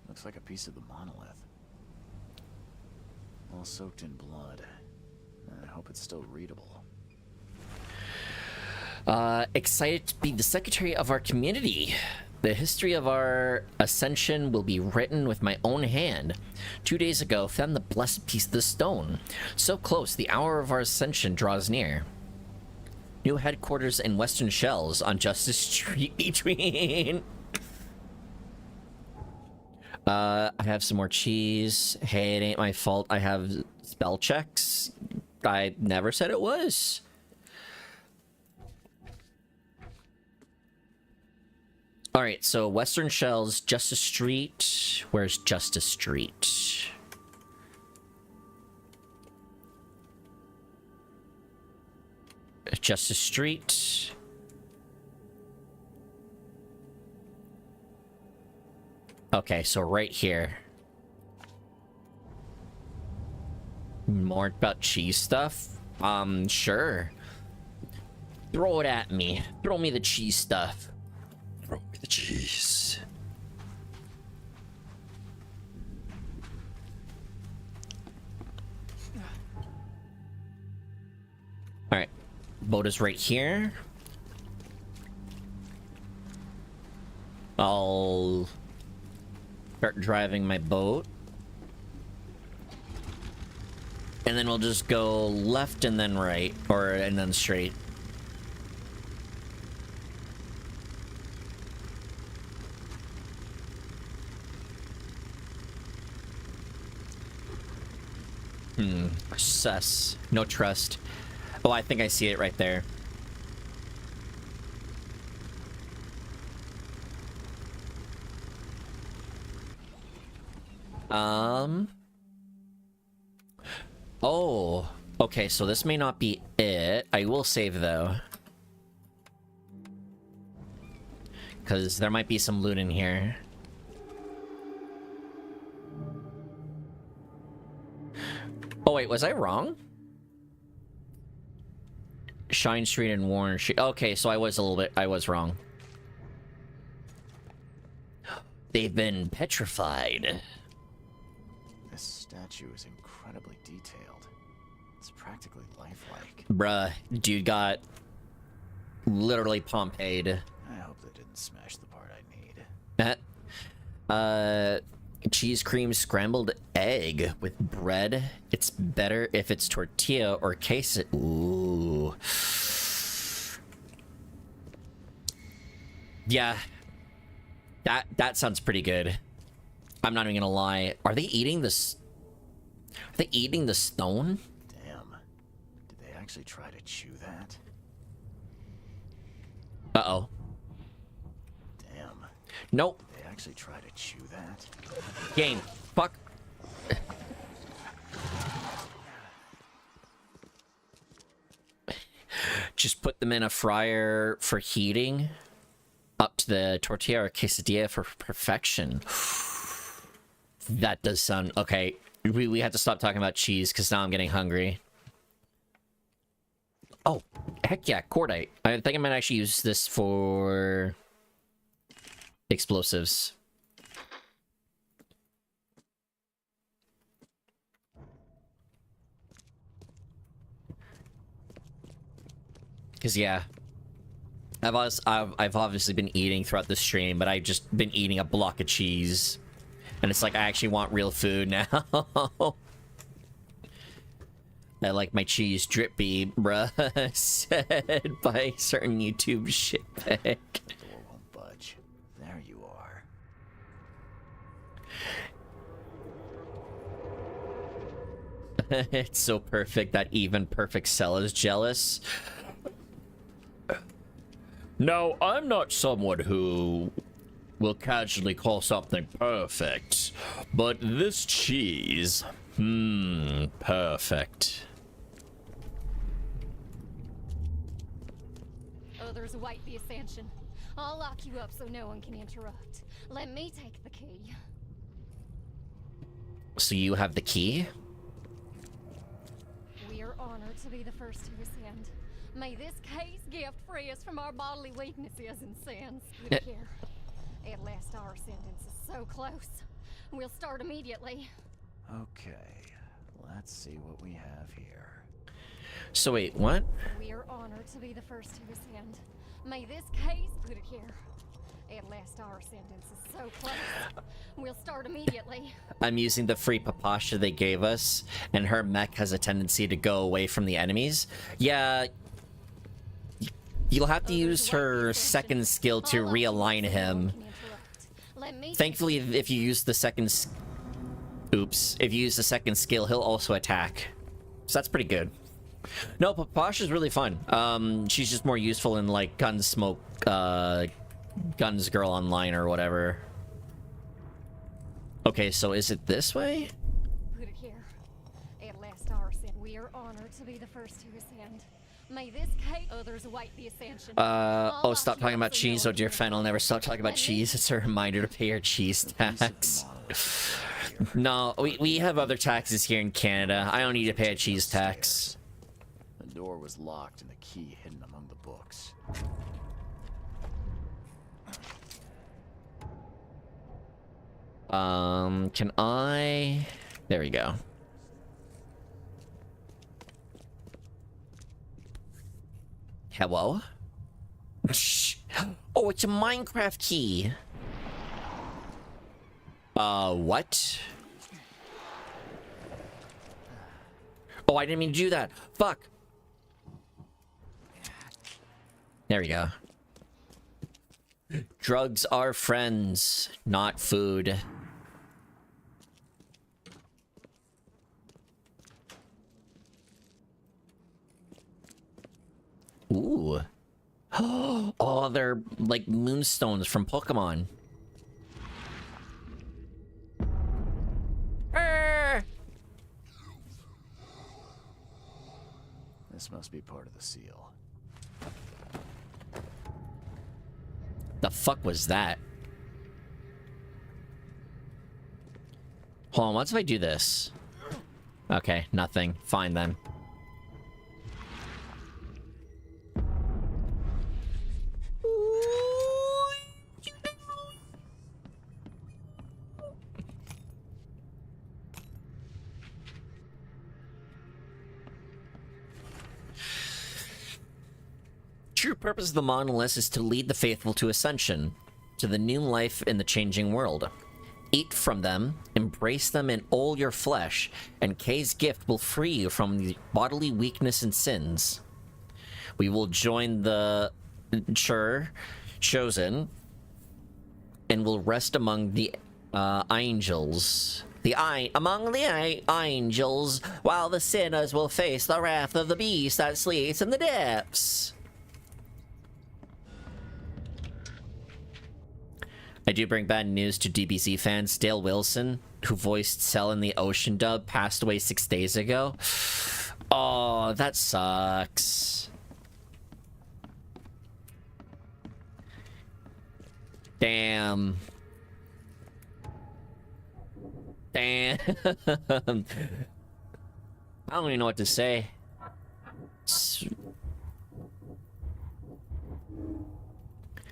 Looks like a piece of the monolith. All soaked in blood. I hope it's still readable. Excited to be the secretary of our community. The history of our ascension will be written with my own hand. 2 days ago, found the blessed piece of the stone. So close, the hour of our ascension draws near. New headquarters in Western Shells on Justice Street between. I have some more cheese. Hey, it ain't my fault I have spell checks. I never said it was. Alright, so Western Shells, Justice Street. Where's Justice Street? Justice Street. Okay, so right here. More about cheese stuff? Sure. Throw it at me. Throw me the cheese stuff. Throw me the cheese. boat is right here. I'll start driving my boat. And then we'll just go left and then right, and then straight. Sus. No trust. Oh, I think I see it right there. Oh. Okay, so this may not be it. I will save, though. Because there might be some loot in here. Oh, wait, was I wrong? Shine Street and Warren Street. Okay, so I was wrong. They've been petrified. This statue is incredibly detailed. It's practically lifelike. Bruh, dude got literally Pompey'd. I hope that didn't smash the part I need. Cheese cream scrambled egg with bread. It's better if it's tortilla or queso. Ooh. Yeah. That sounds pretty good. I'm not even gonna lie. Are they eating this? Are they eating the stone? Damn. Did they actually try to chew that? Uh-oh. Damn. Nope. Did they actually try to chew that? Game. Fuck. Just put them in a fryer for heating. Up to the tortilla or quesadilla for perfection. That does sound... Okay, we have to stop talking about cheese, because now I'm getting hungry. Oh, heck yeah, cordite. I think I might actually use this for... explosives. Because, yeah. I've obviously been eating throughout the stream, but I've just been eating a block of cheese. And it's like, I actually want real food now. I like my cheese drippy, bruh. Said by certain YouTube shitbag. Door won't budge. There you are. It's so perfect that even perfect Cell is jealous. No, I'm not someone who will casually call something perfect, but this cheese, perfect. Others await the ascension. I'll lock you up so no one can interrupt. Let me take the key. So you have the key? We are honored to be the first to ascend. May this case gift free us from our bodily weaknesses and sins. Good care. At last our ascendance is so close. We'll start immediately. Okay, let's see what we have here. So wait, what? We are honored to be the first to ascend. May this case good here. At last our ascendance is so close. We'll start immediately. I'm using the free Papasha they gave us, and her mech has a tendency to go away from the enemies. Yeah, you'll have to use her second skill to realign him. Thankfully, if you use the second... Oops. If you use the second skill, he'll also attack. So that's pretty good. No, Papasha's really fun. She's just more useful in, like, Gunsmoke, Guns Girl Online or whatever. Okay, so is it this way? Put it here. At last our ascent. We are honored to be the first to ascend. May this case others await the ascension. Oh, stop talking about cheese. Oh dear, Fen, I'll never stop talking about cheese. It's a reminder to pay your cheese tax. No, we have other taxes here in Canada. I don't need to pay a cheese tax. The door was locked and the key hidden among the books. Can I... There we go. Hello? Shh. Oh, it's a Minecraft key. What? Oh, I didn't mean to do that. Fuck. There we go. Drugs are friends, not food. Ooh. Oh, they're like moonstones from Pokemon. This must be part of the seal. The fuck was that? Hold on, what if I do this? Okay, nothing. Fine then. True purpose of the monolith is to lead the faithful to ascension, to the new life in the changing world. Eat from them, embrace them in all your flesh, and Kay's gift will free you from the bodily weakness and sins. We will join the chosen, and will rest among the angels. Among the angels, while the sinners will face the wrath of the beast that sleeps in the depths. I do bring bad news to DBZ fans. Dale Wilson, who voiced Cell in the Ocean dub, passed away 6 days ago. Oh, that sucks. Damn. Damn. I don't even know what to say.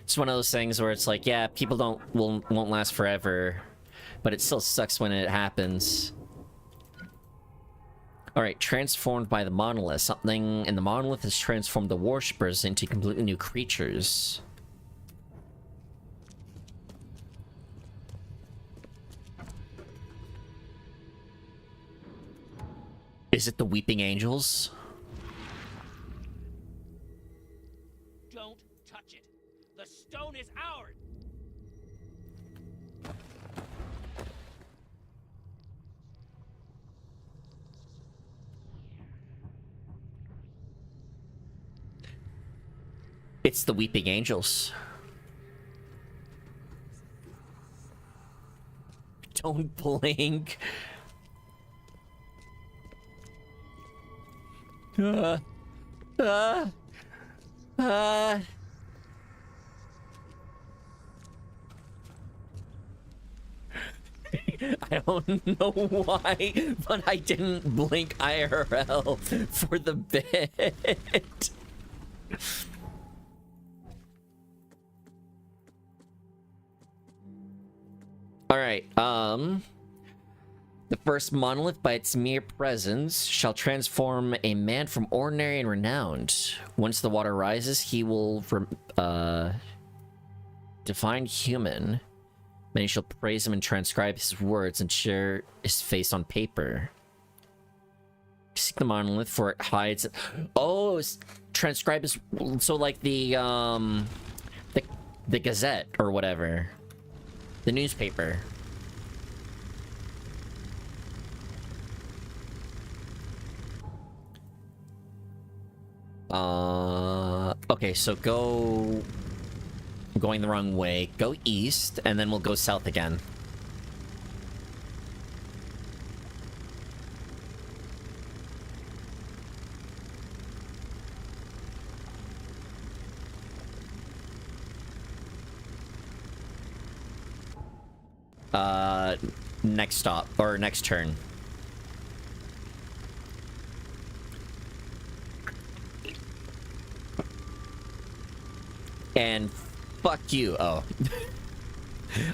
It's one of those things where it's like, yeah, people won't last forever, but it still sucks when it happens. Alright, transformed by the monolith. Something in the monolith has transformed the worshippers into completely new creatures. Is it the Weeping Angels? Don't touch it. The stone is ours. It's the Weeping Angels. Don't blink. I don't know why, but I didn't blink IRL for the bit. Alright, the first monolith, by its mere presence, shall transform a man from ordinary and renowned. Once the water rises, he will define human. Many shall praise him and transcribe his words and share his face on paper. Seek the monolith, for it hides. Oh, transcribe his. So like the Gazette or whatever, the newspaper. Okay, so going the wrong way. Go east, and then we'll go south again. Next stop, or next turn. And fuck you. Oh.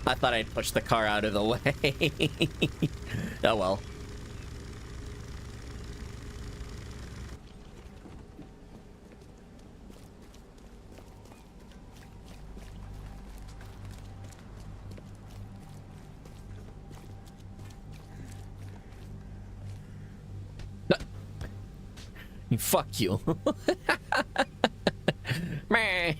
I thought I'd push the car out of the way. Oh well. Fuck you. Meh.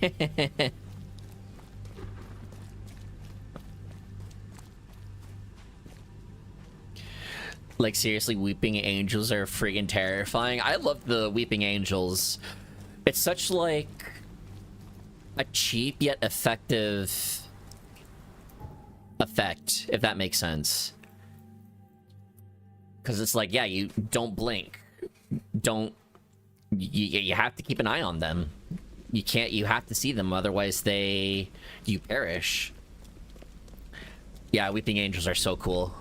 Like, seriously, Weeping Angels are friggin' terrifying. I love the Weeping Angels. It's such, like, a cheap yet effective effect, if that makes sense. Because it's like, yeah, you don't blink. You have to keep an eye on them. You have to see them, otherwise you perish. Yeah, Weeping Angels are so cool.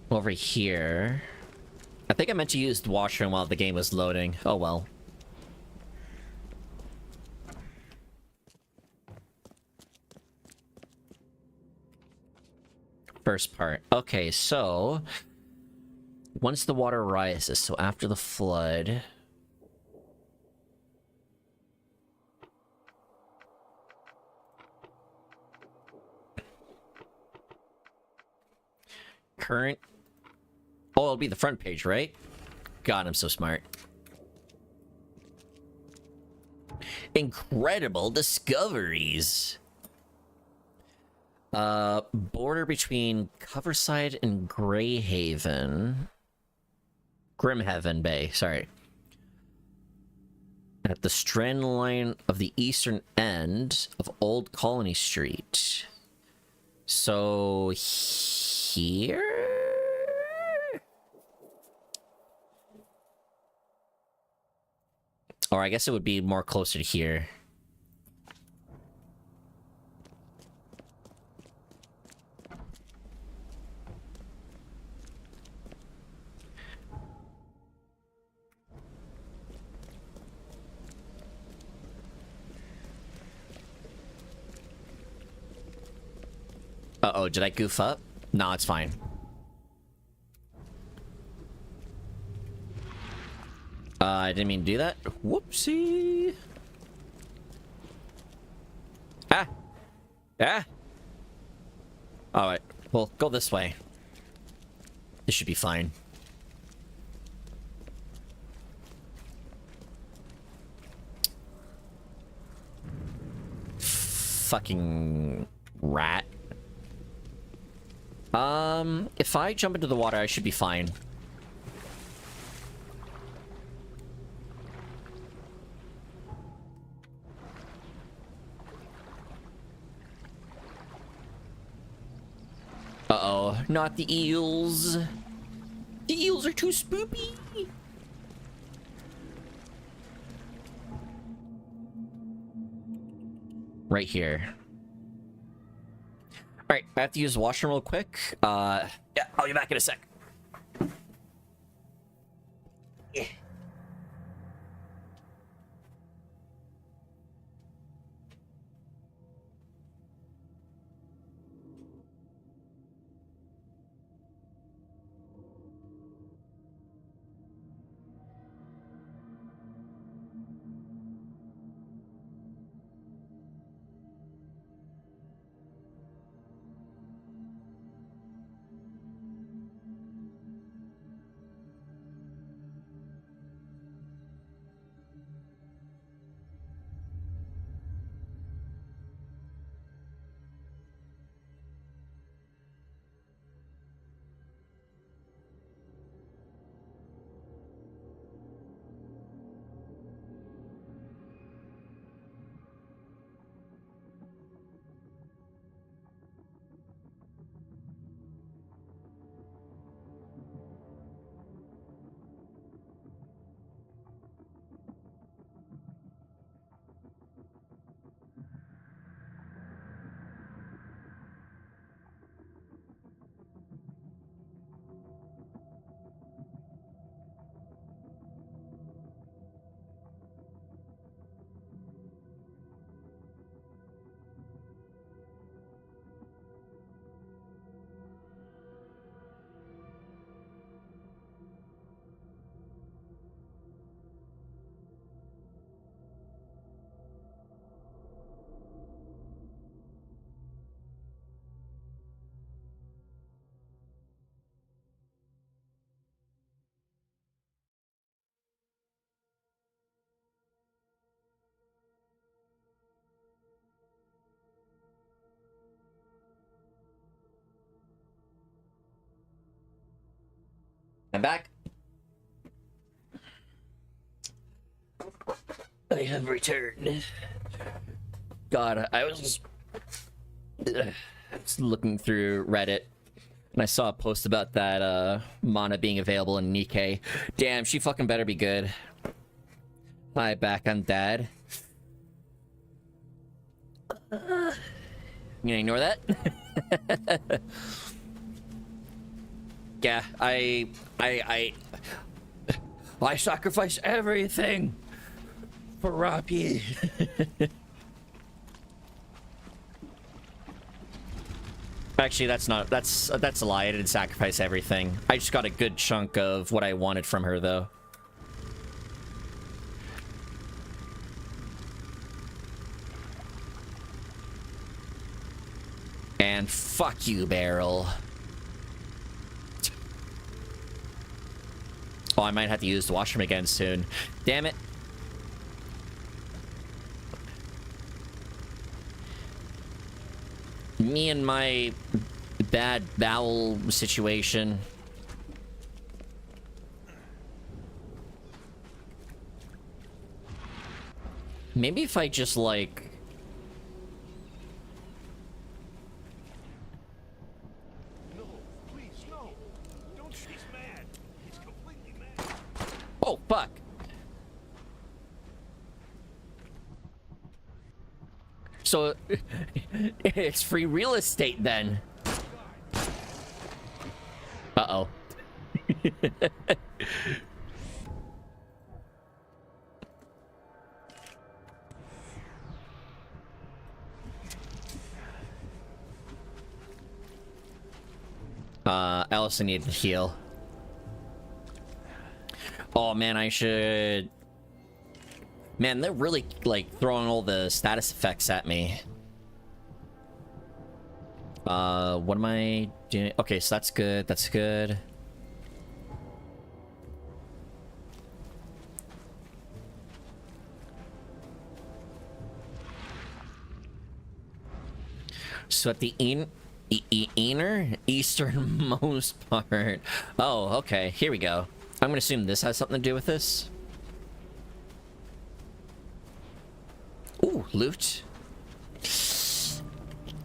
Over here. I think I meant to use the washroom while the game was loading. Oh well. First part. Okay, so once the water rises, so after the flood. Current. Oh, it'll be the front page, right? God, I'm so smart. Incredible discoveries. Border between Coverside and Greyhaven. Grimhaven Bay, sorry. At the strand line of the eastern end of Old Colony Street. So here? Or I guess it would be more closer to here. Uh-oh, did I goof up? No, it's fine. I didn't mean to do that. Whoopsie. Ah. Ah. Alright, well, go this way. This should be fine. Fucking rat. If I jump into the water, I should be fine. Uh-oh, not the eels. The eels are too spoopy. Right here. Alright, I have to use the washroom real quick. Yeah, I'll be back in a sec. Yeah. I'm back. I have returned. God, I was just looking through Reddit and I saw a post about that mana being available in Nikkei. Damn, she fucking better be good. Hi, back, I'm Dad. You gonna ignore that? Yeah, I sacrifice everything for Robbie. Actually, that's a lie. I didn't sacrifice everything. I just got a good chunk of what I wanted from her, though. And fuck you, Beryl. Oh, I might have to use the washroom again soon. Damn it. Me and my bad bowel situation. Maybe if I just, like... No, please, no. Don't. He's mad. He's completely mad. Oh, fuck. So, it's free real estate then. Uh-oh. I also need to heal. Oh man, I should... Man, they're really, like, throwing all the status effects at me. What am I doing? Okay, so that's good, that's good. So at the easternmost part. Oh, okay, here we go. I'm gonna assume this has something to do with this. Ooh, loot.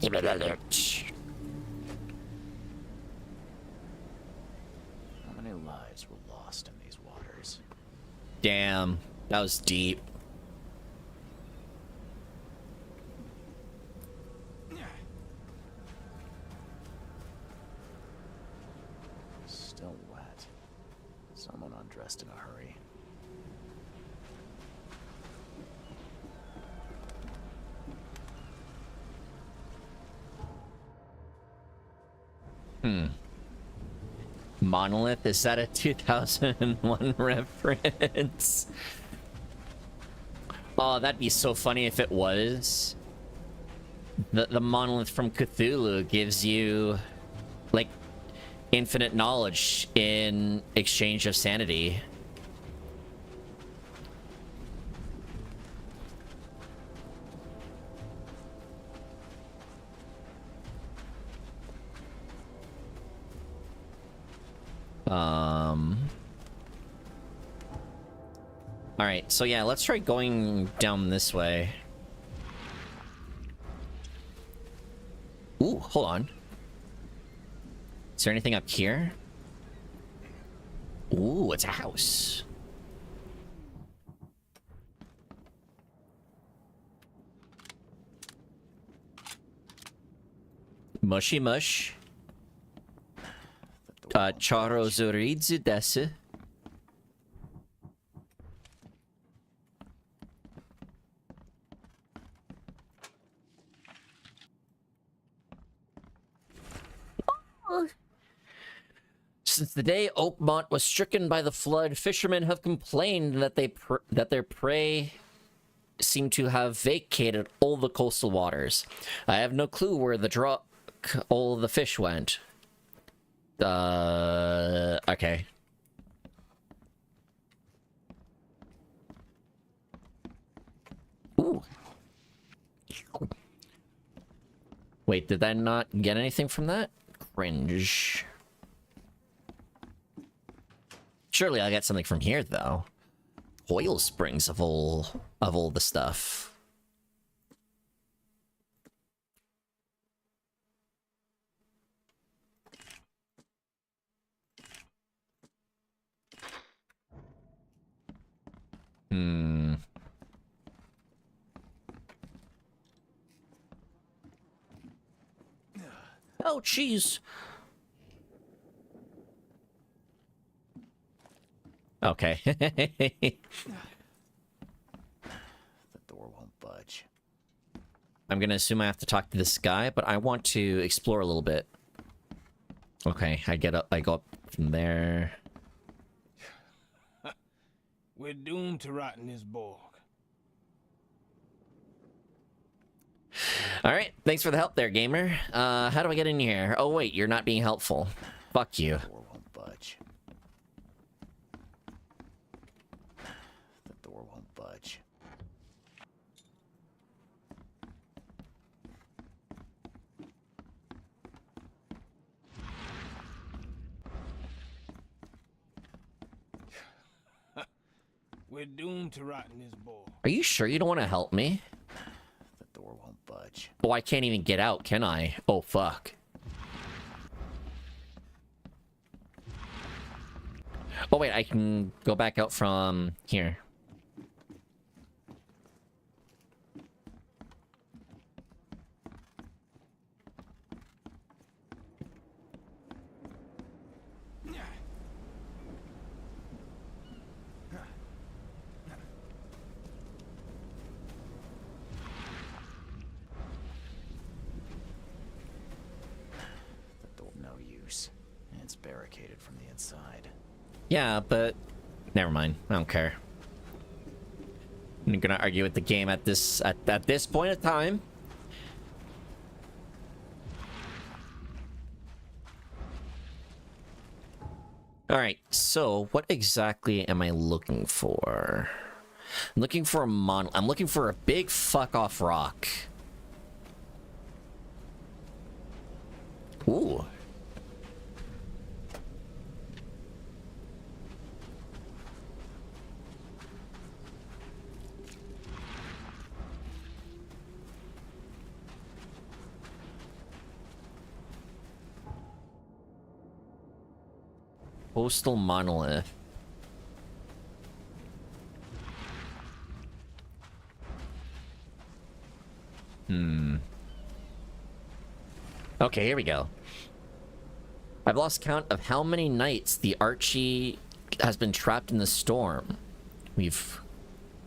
Give me the loot. How many lives were lost in these waters? Damn, that was deep. Still wet. Someone undressed in a hurry. Monolith, is that a 2001 reference? Oh, that'd be so funny if it was. The monolith from Cthulhu gives you, like, infinite knowledge in exchange of sanity. Alright, so yeah, let's try going down this way. Ooh, hold on. Is there anything up here? Ooh, it's a house. Mushy mush. Charo zoridzu desu. Since the day Oakmont was stricken by the flood, fishermen have complained that their prey seem to have vacated all the coastal waters. I have no clue where all the fish went. Okay. Ooh. Wait, did I not get anything from that? Cringe. Surely I'll get something from here, though. Oil springs of all the stuff. Hmm. Oh, jeez. Okay. The door won't budge. I'm gonna assume I have to talk to this guy, but I want to explore a little bit. Okay, I go up from there. We're doomed to rot in this Borg. Alright, thanks for the help there, gamer. How do I get in here? Oh wait, you're not being helpful. Fuck you. The door won't budge. The door won't budge. We're doomed to rot in this Borg. Are you sure you don't want to help me? The door won't budge. Oh, I can't even get out, can I? Oh, fuck. Oh, wait, I can go back out from here. The door, no use. It's barricaded from the inside. Yeah, but never mind. I don't care. I'm gonna argue with the game at this point of time. All right. So, what exactly am I looking for? I'm looking for a I'm looking for a big fuck off rock. Ooh. Postal monolith. Okay, here we go. I've lost count of how many nights the Archie has been trapped in the storm. We've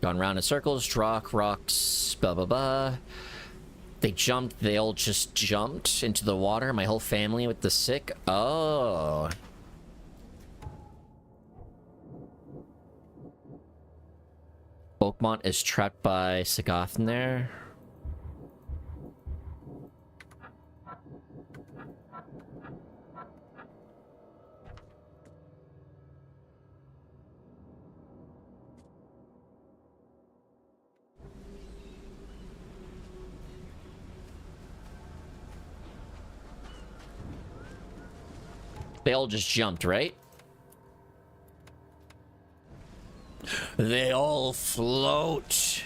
gone round in circles, rocks, blah blah blah. They all just jumped into the water, my whole family with the sick. Oh. Oakmont is trapped by Sagoth in there. They all just jumped, right? They all float.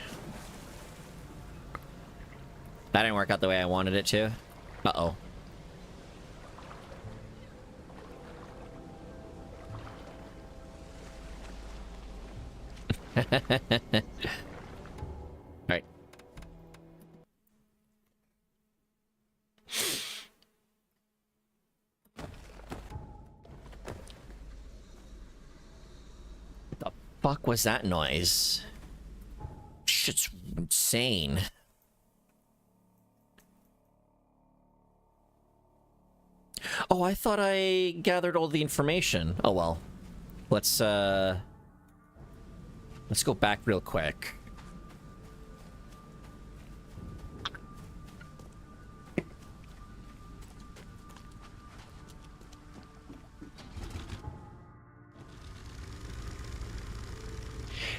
That didn't work out the way I wanted it to. Uh-oh. Alright. The fuck was that noise? Shit's insane. Oh, I thought I gathered all the information. Oh well. Let's go back real quick.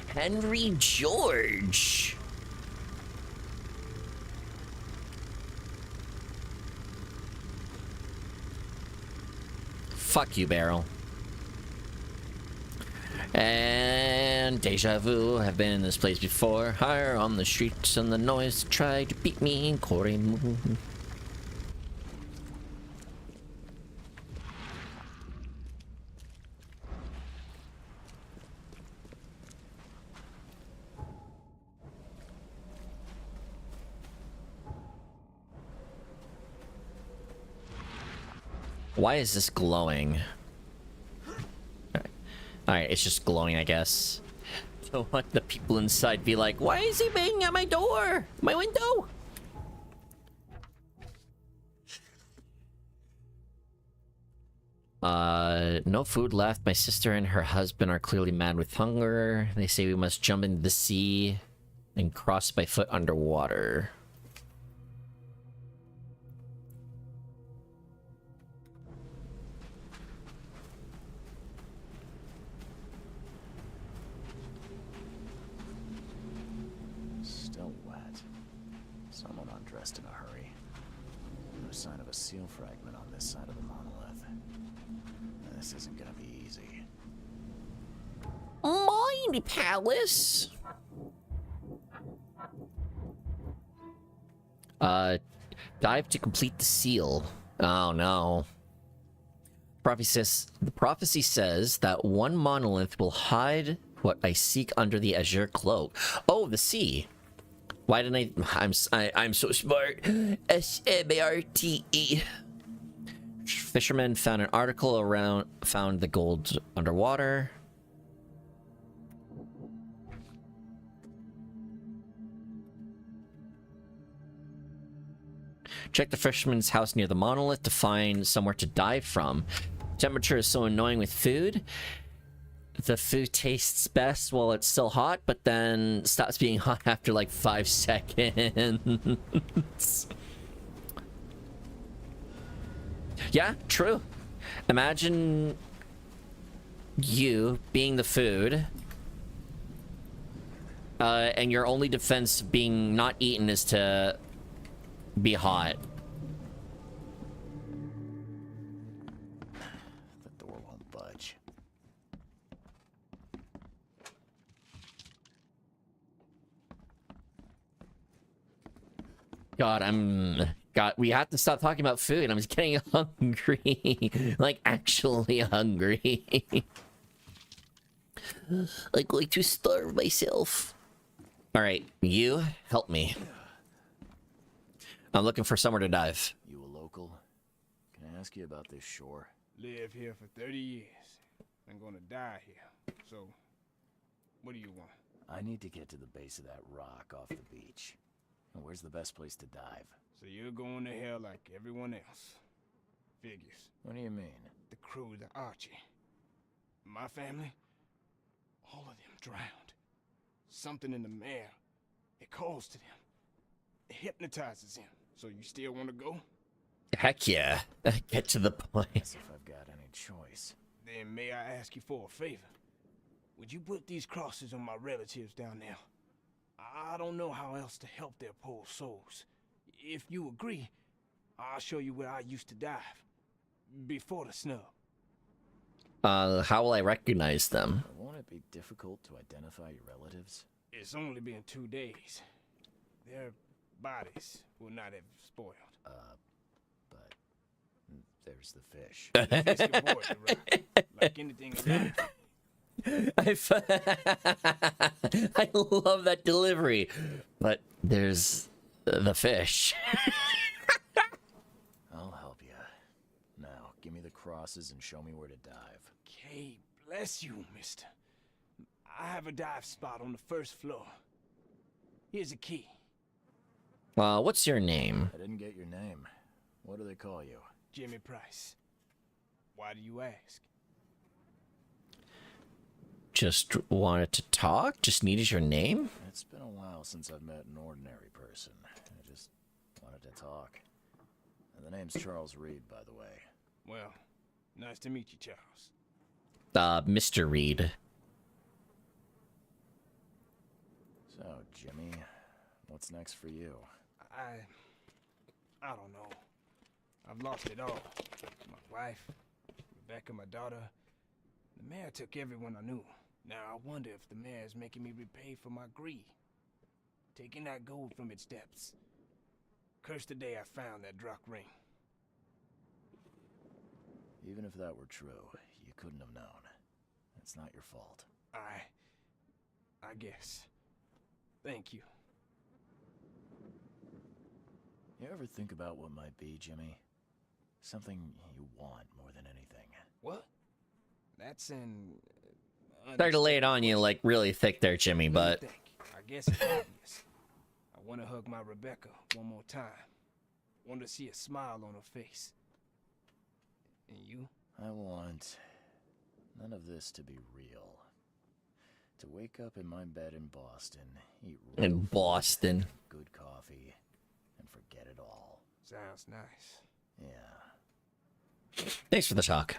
Henry George. Fuck you, Beryl. And deja vu, I've been in this place before. Higher on the streets and the noise tried to beat me in Koremu. Why is this glowing? Alright, it's just glowing, I guess. Don't want the people inside be like, why is he banging at my door? My window? No food left. My sister and her husband are clearly mad with hunger. They say we must jump into the sea and cross by foot underwater. Still wet. Someone undressed in a hurry. No sign of a seal fragment on this side of the monolith. This isn't gonna be easy. Mind Palace. Dive to complete the seal. Oh no. The prophecy says that one monolith will hide what I seek under the azure cloak. Oh, the sea. Why didn't I'm so smart. S-M-A-R-T-E. Fishermen found an article found the gold underwater. Check the fisherman's house near the monolith to find somewhere to dive from. Temperature is so annoying with food. The food tastes best while it's still hot, but then stops being hot after like 5 seconds. Yeah, true. Imagine you being the food, and your only defense being not eaten is to be hot. The door won't budge. God, we have to stop talking about food. I'm just getting hungry. Like, actually hungry. I'm going to starve myself. Alright, you help me. I'm looking for somewhere to dive. You a local? Can I ask you about this shore? Live here for 30 years. I'm gonna die here. So, what do you want? I need to get to the base of that rock off the beach. And where's the best place to dive? So you're going to hell like everyone else. Figures. What do you mean? The crew, the Archie. My family, all of them drowned. Something in the mare, it calls to them. It hypnotizes them. So you still want to go? Heck yeah. Get to the point. As if I've got any choice. Then may I ask you for a favor? Would you put these crosses on my relatives down there? I don't know how else to help their poor souls. If you agree, I'll show you where I used to dive. Before the snub. How will I recognize them? Won't it be difficult to identify your relatives? It's only been 2 days. Their bodies will not have spoiled. But there's the fish. Fish avoid the rock, like anything alive. I love that delivery. But there's the fish. I'll help you. Now, give me the crosses and show me where to dive. Okay, bless you, mister. I have a dive spot on the first floor. Here's a key. What's your name? I didn't get your name. What do they call you? Jimmy Price. Why do you ask? Just wanted to talk? Just needed your name? It's been a while since I've met an ordinary person. I just wanted to talk. And the name's Charles Reed, by the way. Well, nice to meet you, Charles. Mr. Reed. So, Jimmy, what's next for you? I don't know. I've lost it all. My wife, Rebecca, my daughter. The mayor took everyone I knew. Now I wonder if the mayor's making me repay for my greed. Taking that gold from its depths. Cursed the day I found that Drakh ring. Even if that were true, you couldn't have known. It's not your fault. I guess. Thank you. You ever think about what might be, Jimmy? Something you want more than anything. What? That's an... Sorry to lay it on you like really thick there, Jimmy, but... Think. I guess it's obvious. I want to hug my Rebecca one more time. Want to see a smile on her face. And you? I want none of this to be real. To wake up in my bed in Boston, eat In Boston. good coffee, and forget it all. Sounds nice. Yeah. Thanks for the talk.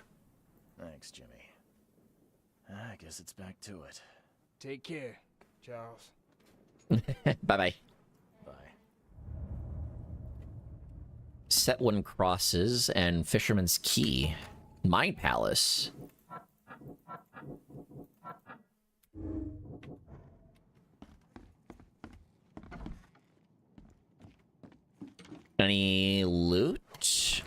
Thanks, Jimmy. I guess it's back to it. Take care, Charles. Bye-bye. Bye. Set one crosses and Fisherman's Key. Mind Palace. Any loot?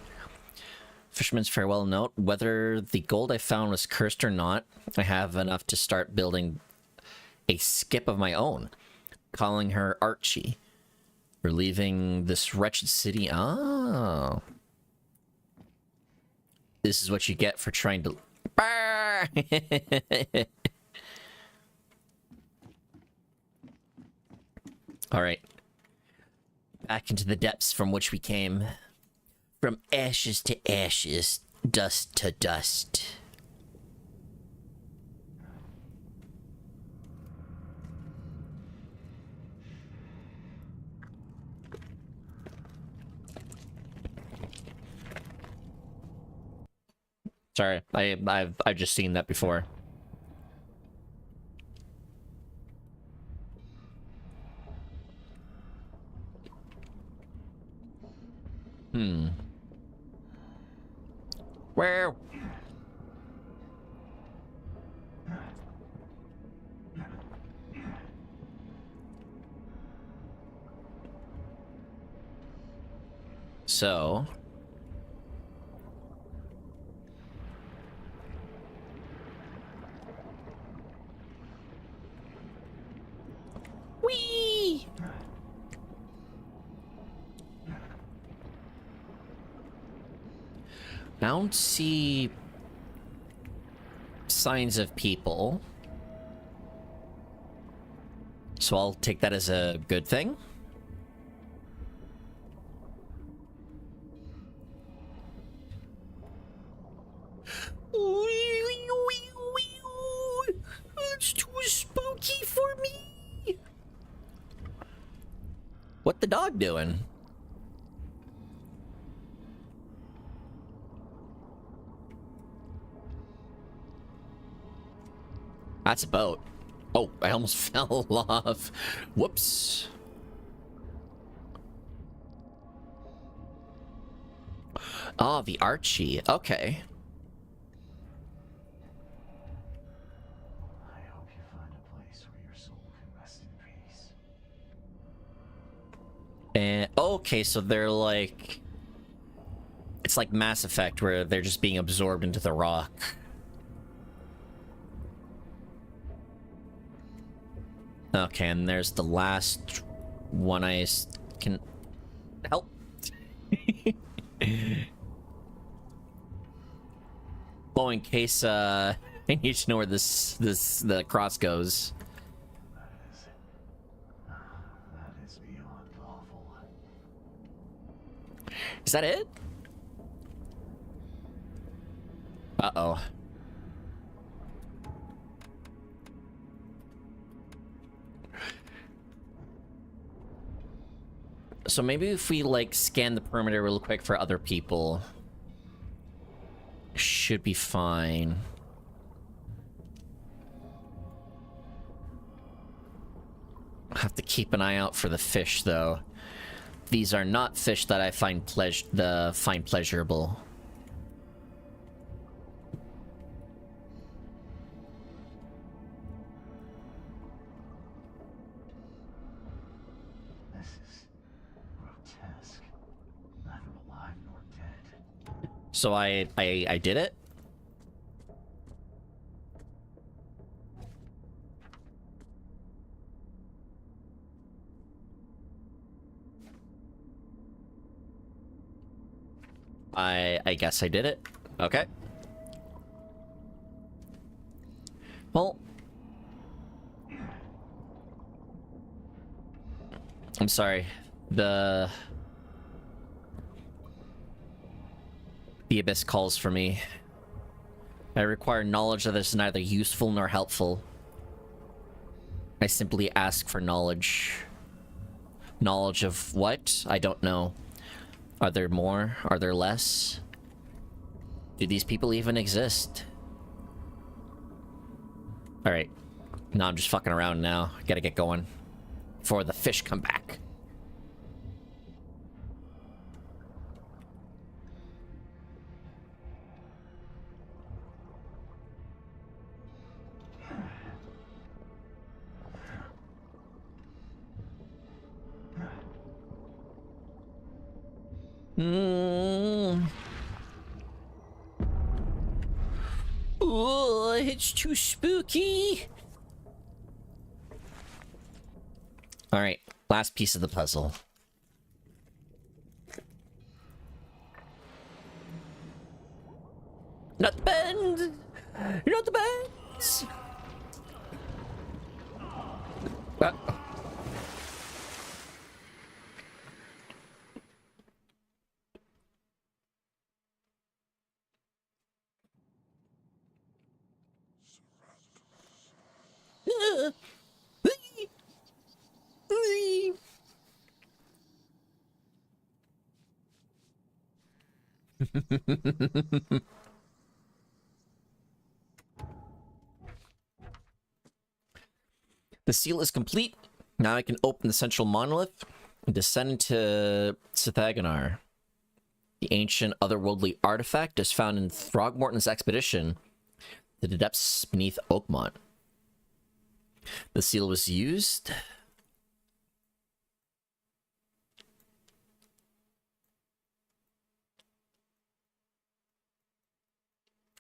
Fisherman's Farewell Note. Whether the gold I found was cursed or not, I have enough to start building a skip of my own. Calling her Archie. We're leaving this wretched city. Oh. This is what you get for trying to... Alright. Back into the depths from which we came. From ashes to ashes, dust to dust. Sorry, I've just seen that before. Where? So... Whee! I don't see signs of people, so I'll take that as a good thing. It's too spooky for me. What the dog doing? That's a boat. Oh, I almost fell off. Whoops. Oh, the Archie. Okay. I hope you find a place where your soul can rest in peace. And okay, so they're like... It's like Mass Effect, where they're just being absorbed into the rock. Okay, and there's the last one I can help. Well, in case I need to know where the cross goes. That is beyond awful. Is that it? Uh-oh. So maybe if we, like, scan the perimeter real quick for other people, should be fine. Have to keep an eye out for the fish, though. These are not fish that I find pleasurable. This is grotesque. Neither alive nor dead. So I did it? I guess I did it. Okay. Well, I'm sorry. The abyss calls for me. I require knowledge that is neither useful nor helpful. I simply ask for knowledge. Knowledge of what? I don't know. Are there more? Are there less? Do these people even exist? Alright. No, I'm just fucking around now. Gotta get going. Before the fish come back. Oh, it's too spooky. All right, last piece of the puzzle. Not the bend. Not the bends. The seal is complete. Now I can open the central monolith and descend into Sithaganar. The ancient otherworldly artifact is found in Throgmorton's expedition to the depths beneath Oakmont. The seal was used.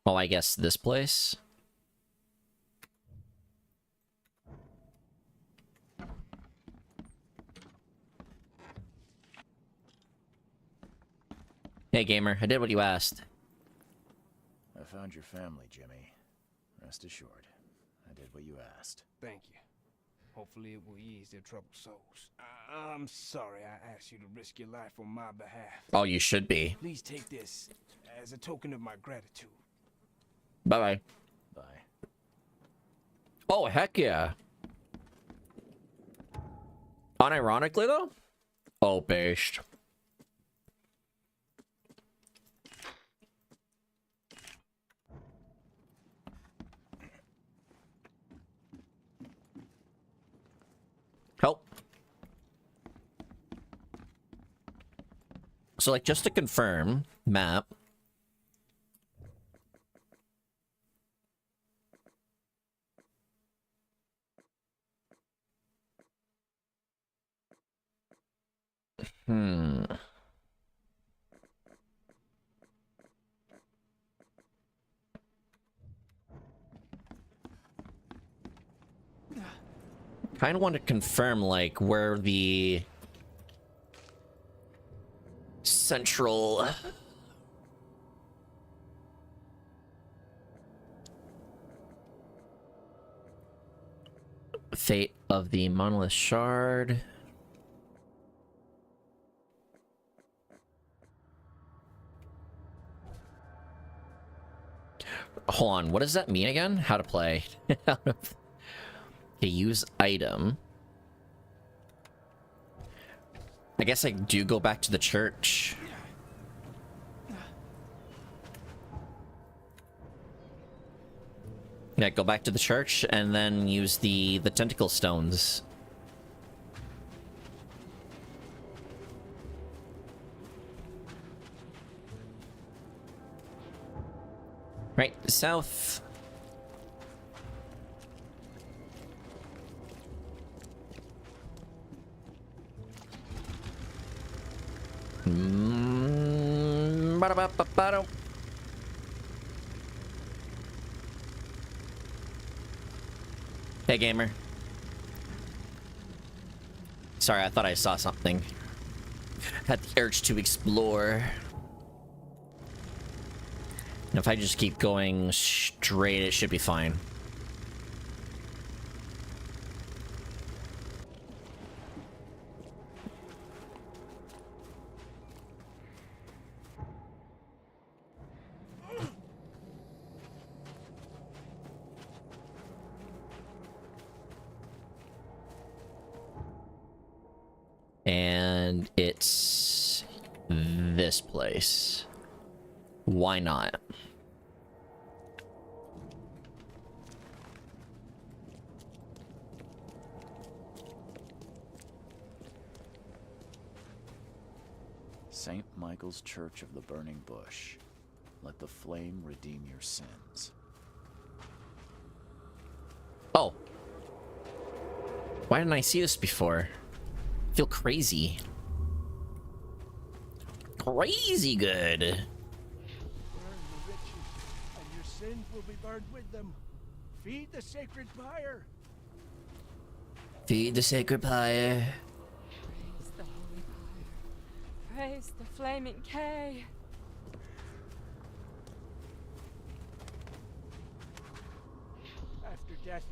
Oh, I guess this place. Hey, gamer, I did what you asked. I found your family, Jimmy. Rest assured, I did what you asked. Thank you. Hopefully it will ease their troubled souls. I'm sorry I asked you to risk your life on my behalf. Oh, you should be. Please take this as a token of my gratitude. Bye-bye. Bye. Oh, heck yeah. Unironically, though? Oh, based. Help. So, like, just to confirm, map. Kind of want to confirm, like, where the central fate of the monolith shard. Hold on, what does that mean again? How to play? Okay, use item. I guess I do go back to the church. Yeah, go back to the church and then use the tentacle stones. Right, south. Ba-da-ba-ba-ba-dum. Hey, gamer. Sorry, I thought I saw something. Had the urge to explore. And if I just keep going straight, it should be fine. And it's this place. Why not? St. Michael's Church of the Burning Bush. Let the flame redeem your sins. Oh. Why didn't I see this before? I feel crazy. Crazy good. Burn the riches, and your sins will be burned with them. Feed the sacred fire. Feed the sacred pyre. Praise the holy pyre. Praise the flaming K. After death,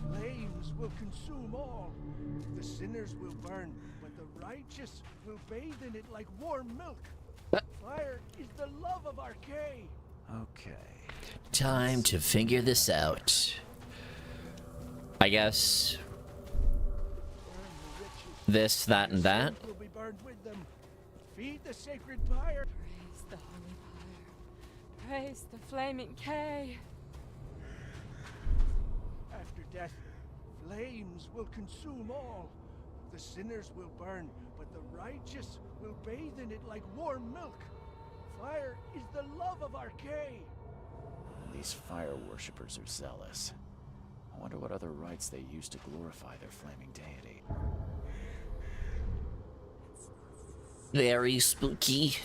flames will consume all. The sinners will burn, but the righteous will bathe in it like warm milk. Fire is the love of our K. Okay. Time to figure this out. I guess Burn the riches, this, that, and that. sins will be burned with them. Feed the sacred fire. Praise the holy pyre. Praise the flaming K. After death, flames will consume all. The sinners will burn, but the righteous will bathe in it like warm milk. Fire is the love of our K. These fire worshippers are zealous. I wonder what other rites they use to glorify their flaming deity. Very spooky.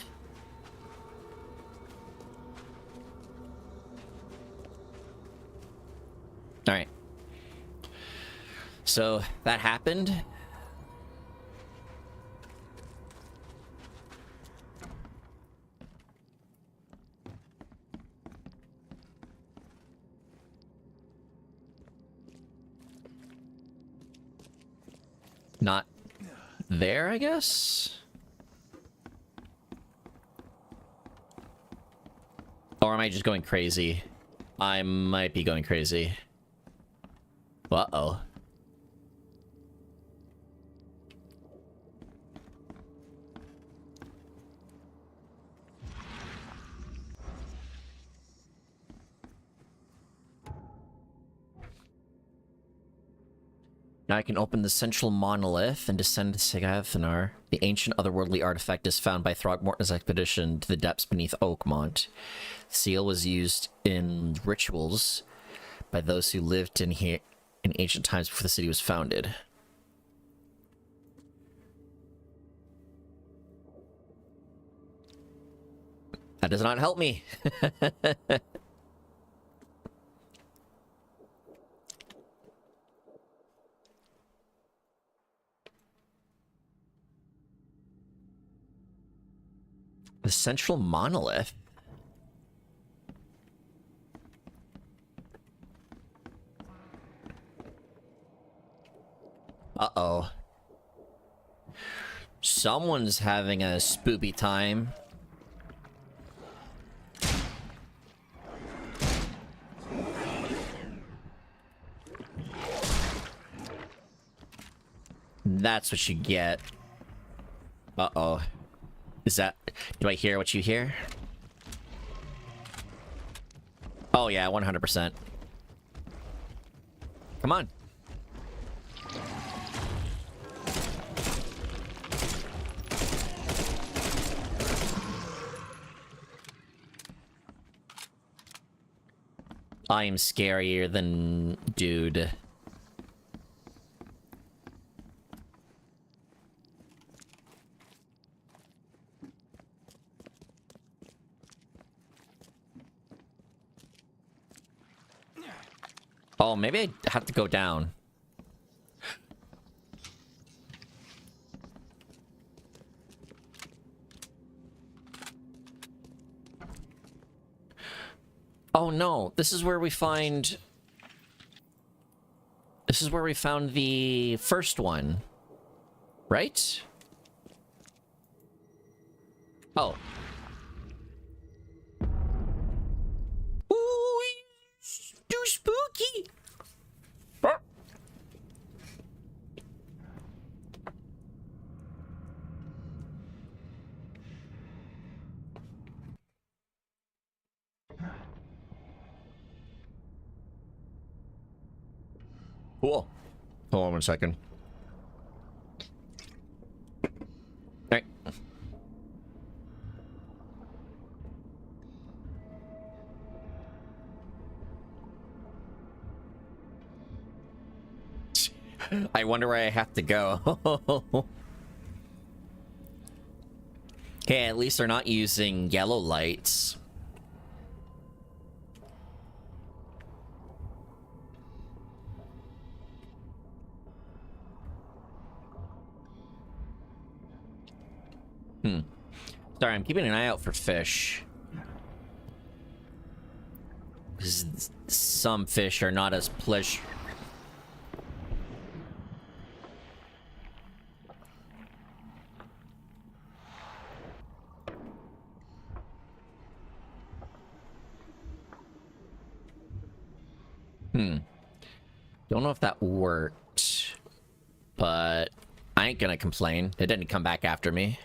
Alright. So, that happened. Not there, I guess? Or am I just going crazy? I might be going crazy. Uh-oh. Now I can open the central monolith and descend to Sagathnar. The ancient otherworldly artifact is found by Throgmorton's expedition to the depths beneath Oakmont. The seal was used in rituals by those who lived in here in ancient times before the city was founded. That does not help me. The central monolith? Uh-oh. Someone's having a spoopy time. That's what you get. Uh-oh. Is that... Do I hear what you hear? Oh yeah, 100%. Come on. I am scarier than dude. Oh, maybe I have to go down. Oh no, this is where we find... This is where we found the first one. Right? Oh. Ooh, too spooky! Cool. Hold on 1 second. Alright. I wonder where I have to go. Okay, at least they're not using yellow lights. Sorry, I'm keeping an eye out for fish. 'Cause some fish are not as pleasure. Don't know if that worked, but I ain't gonna complain. It didn't come back after me.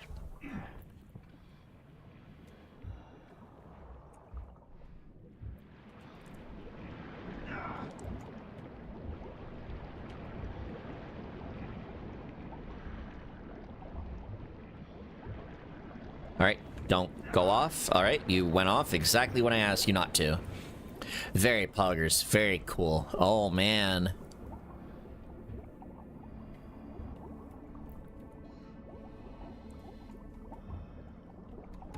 Alright, don't go off. Alright, you went off exactly when I asked you not to. Very poggers, very cool. Oh man.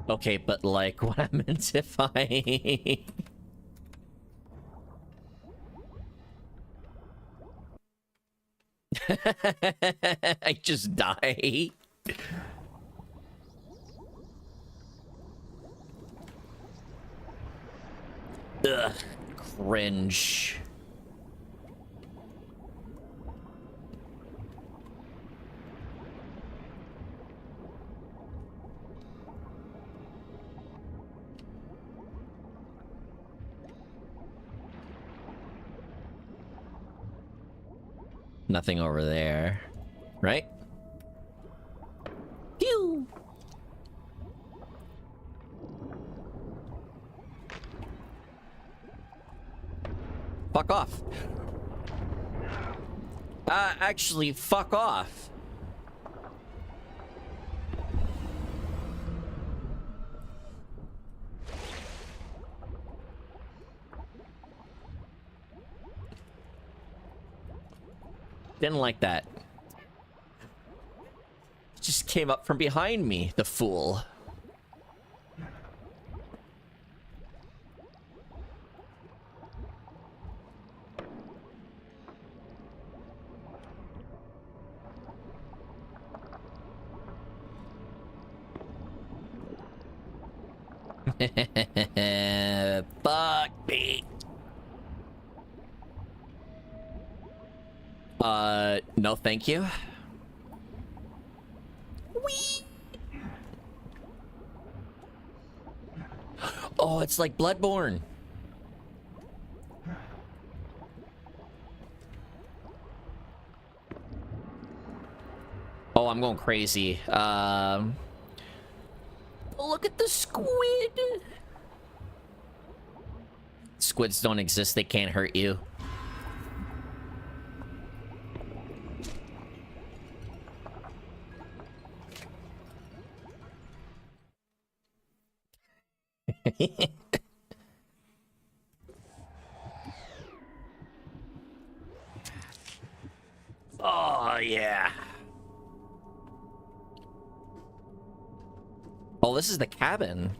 Okay, but like, what happens if I... I just die? Ugh, cringe. Nothing over there, right? Pew! Fuck off. Actually, fuck off. Didn't like that. Just came up from behind me, the fool. Fuck me. No thank you. Whee! Oh, it's like Bloodborne. Oh, I'm going crazy. Look at the squid. Squids don't exist, they can't hurt you. Oh, yeah. Oh, this is the cabin.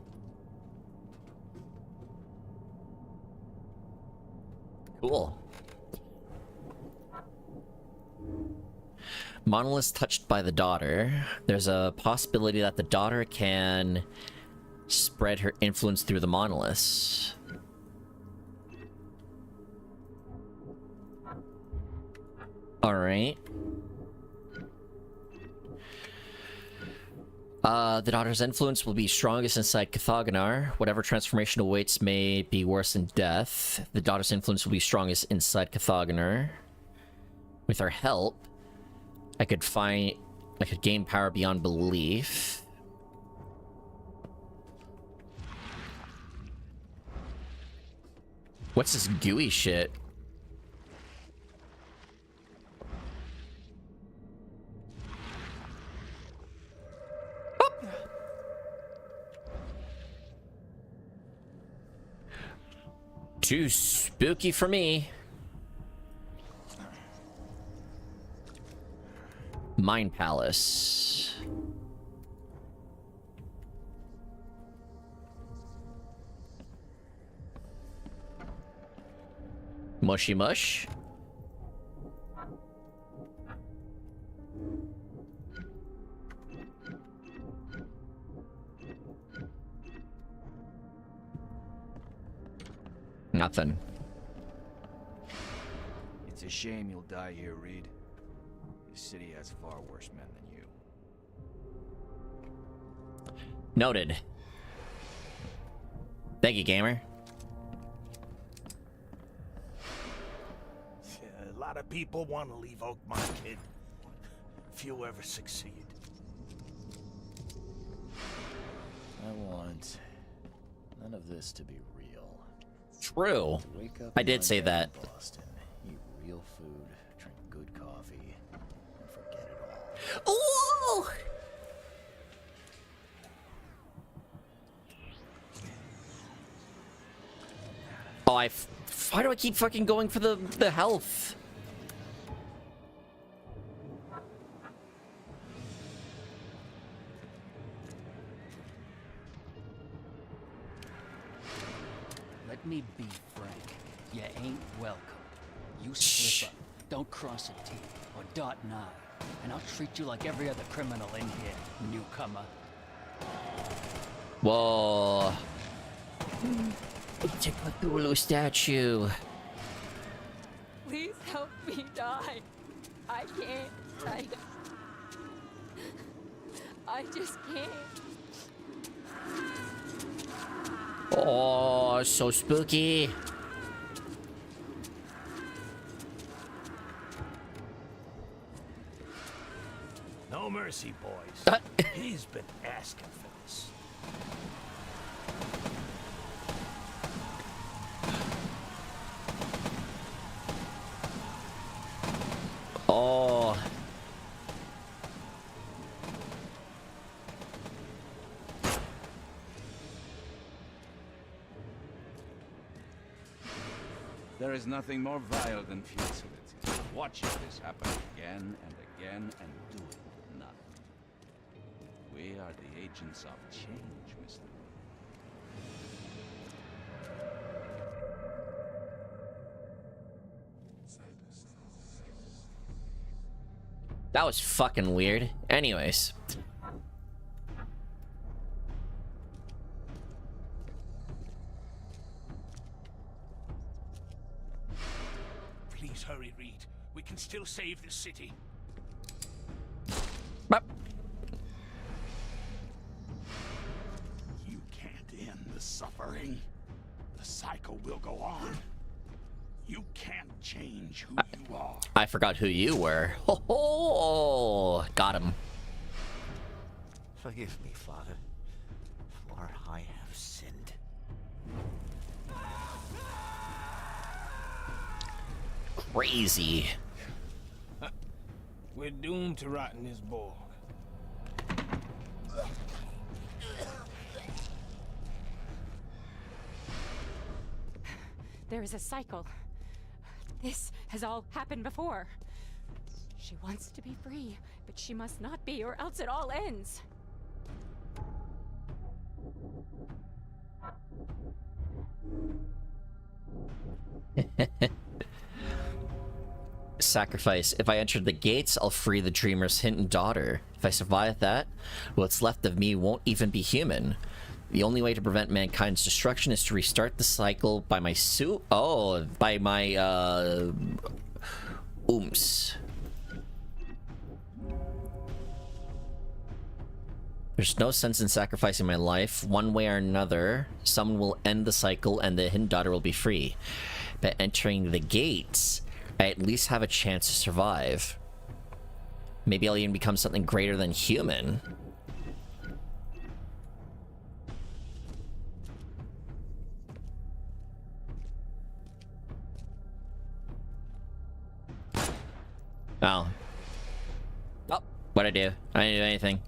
Cool. Monoliths touched by the daughter. There's a possibility that the daughter can spread her influence through the monoliths. Alright. The daughter's influence will be strongest inside Cathagonar. Whatever transformation awaits may be worse than death. The daughter's influence will be strongest inside Cathagonar. With our help, I could gain power beyond belief. What's this gooey shit? Too spooky for me. Mind Palace. Mushy mush. Nothing. It's a shame you'll die here, Reed. This city has far worse men than you. Noted. Thank you, gamer. A lot of people want to leave Oakmont, kid. Few ever succeed. I want none of this to be real. True. Wake up I did say Monday that. in Boston, eat real food, drink good coffee, and forget it all. Ooh! Oh, why do I keep fucking going for the health? Let me be frank. You ain't welcome. You slip up, don't cross a T or dot an I, and I'll treat you like every other criminal in here, newcomer. Whoa. It's a Cthulhu statue. Please help me die. I can't. I just can't. Oh, so spooky. No mercy, boys. He's been asking for this. Oh. There is nothing more vile than futility. Watching this happen again and again and doing nothing. We are the agents of change, Mr. That was fucking weird. Anyways. Please hurry, Reed. We can still save this city. You can't end the suffering. The cycle will go on. You can't change who you are. I forgot who you were. Oh, got him. Forgive me, Father, for I have sinned. Crazy. We're doomed to rot in this bog. There is a cycle. This has all happened before. She wants to be free, but she must not be, or else it all ends. Sacrifice. If I enter the gates, I'll free the dreamer's hidden daughter. If I survive that, what's left of me won't even be human. The only way to prevent mankind's destruction is to restart the cycle by my by my, ooms. There's no sense in sacrificing my life. One way or another, someone will end the cycle and the hidden daughter will be free. By entering the gates, I at least have a chance to survive. Maybe I'll even become something greater than human. Oh. Oh, what'd I do? I didn't do anything.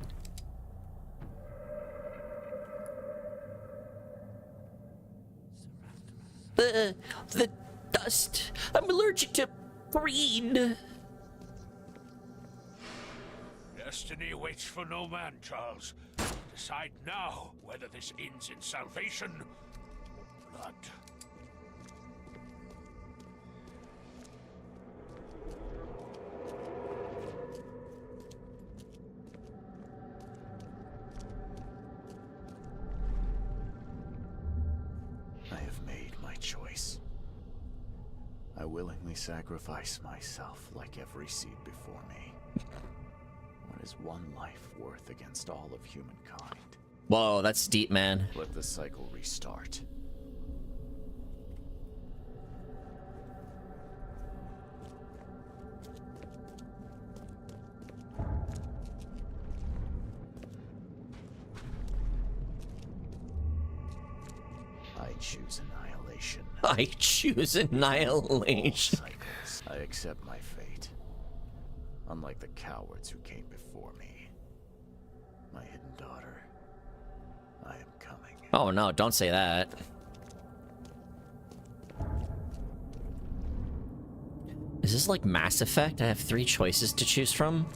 The dust. I'm allergic to green. Destiny waits for no man, Charles. Decide now whether this ends in salvation or blood. I have made my choice. I willingly sacrifice myself like every seed before me. What is one life worth against all of humankind? Whoa, that's deep, man. Let the cycle restart. I choose annihilation. I choose annihilation. I accept my fate. Unlike the cowards who came before me. My hidden daughter. I am coming. Oh no, don't say that. Is this like Mass Effect? I have 3 choices to choose from?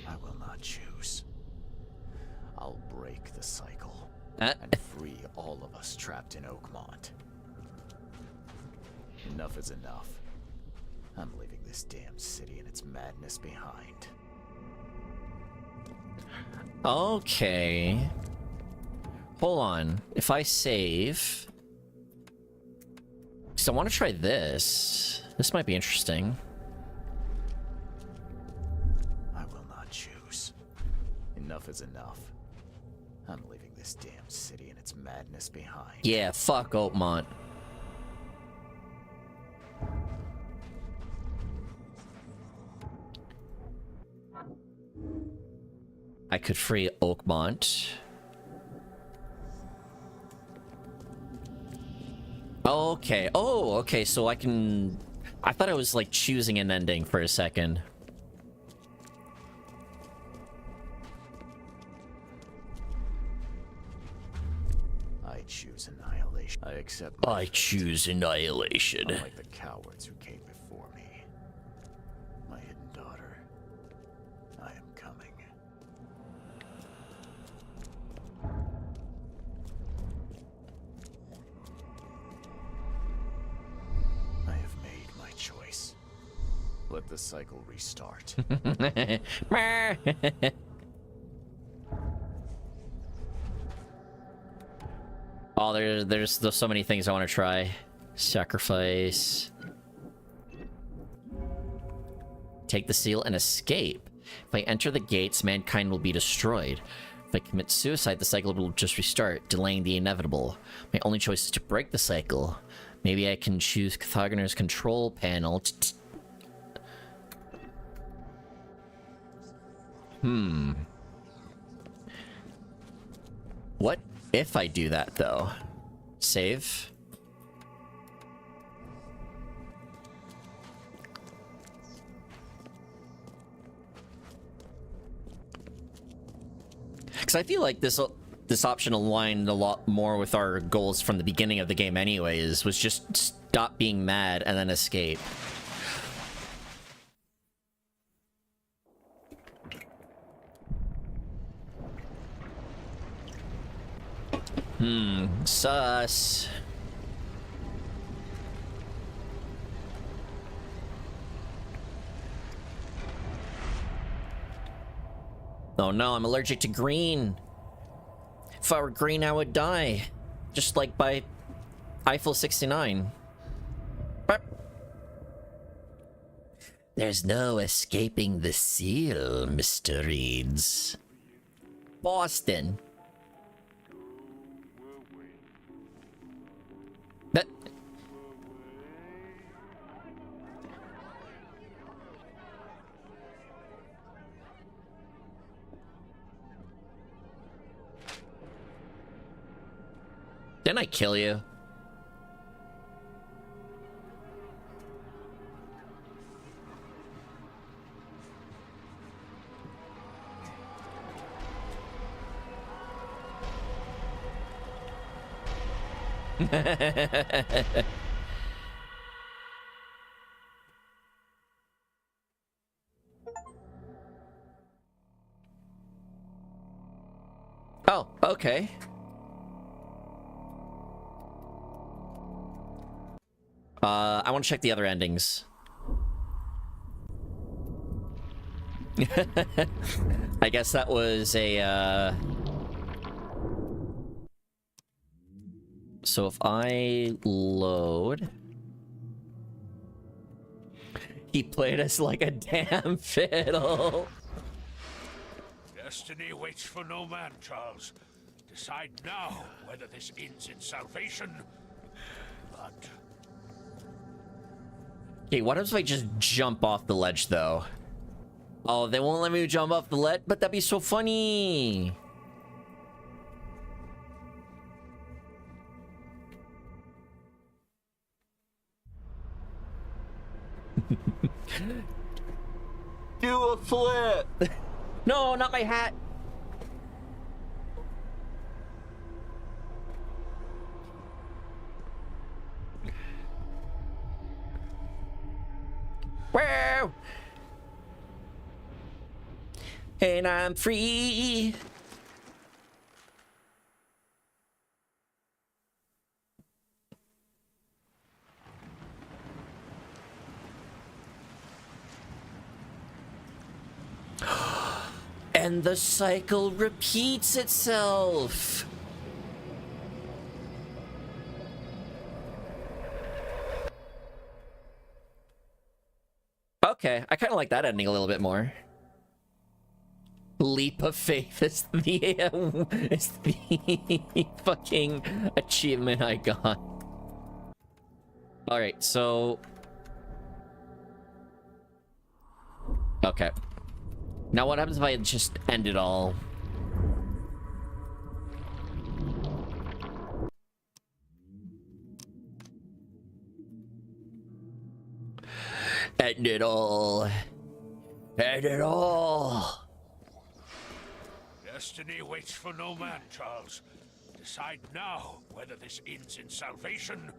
I will not choose. I'll break the cycle. And free all of us trapped in Oakmont. Enough is enough. I'm leaving this damn city and its madness behind. Okay. Hold on. If I save... So I want to try this. This might be interesting. I will not choose. Enough is enough. I'm leaving this damn city and its madness behind. Yeah, fuck Oakmont. I could free Oakmont. Okay. Oh, okay. So I can... I thought I was like choosing an ending for a second. I choose annihilation. I accept. I choose annihilation. Unlike the cowards who came before me. My hidden daughter. I am coming. I have made my choice. Let the cycle restart. Oh, there's so many things I want to try. Sacrifice. Take the seal and escape. If I enter the gates, mankind will be destroyed. If I commit suicide, the cycle will just restart, delaying the inevitable. My only choice is to break the cycle. Maybe I can choose Cathagoner's control panel. What if I do that, though? Save. Because I feel like this option aligned a lot more with our goals from the beginning of the game anyways, was just stop being mad and then escape. Sus. Oh no, I'm allergic to green. If I were green, I would die. Just like by Eiffel 69. Burp. There's no escaping the seal, Mr. Reeds. Boston. But didn't I kill you? Oh, okay. I want to check the other endings. I guess that was a, So if I load... He played us like a damn fiddle. Destiny waits for no man, Charles. Decide now whether this ends in salvation. But... Okay, what if I just jump off the ledge, though? Oh, they won't let me jump off the ledge? But that'd be so funny! Do a flip! No, not my hat! Wow! And I'm free! And the cycle repeats itself! Okay, I kind of like that ending a little bit more. Leap of faith is the fucking achievement I got. Alright, so... Okay. Now what happens if I just end it all? End it all. End it all. Destiny waits for no man, Charles. Decide now whether this ends in salvation.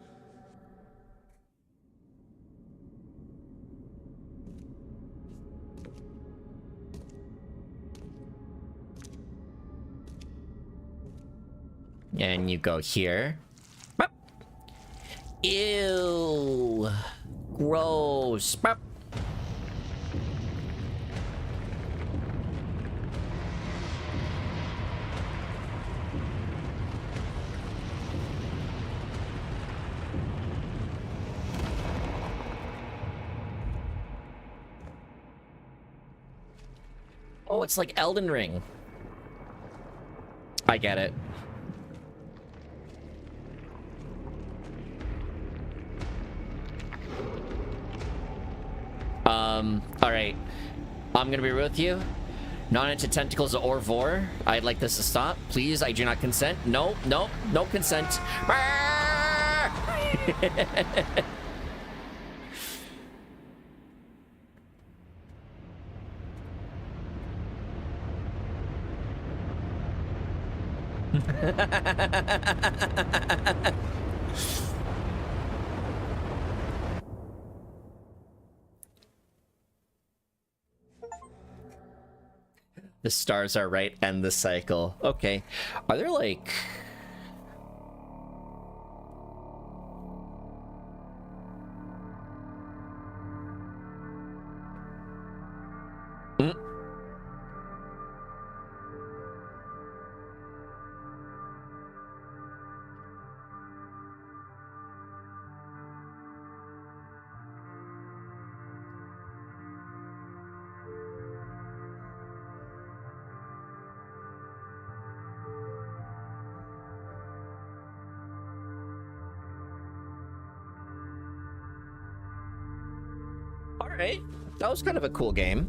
And you go here. Ew. Gross. Oh, it's like Elden Ring. I get it. Alright. I'm gonna be real with you. Not into tentacles or vor. I'd like this to stop. Please, I do not consent. No, no, no consent. The stars are right, end the cycle. Okay. Are there like... Alright. That was kind of a cool game.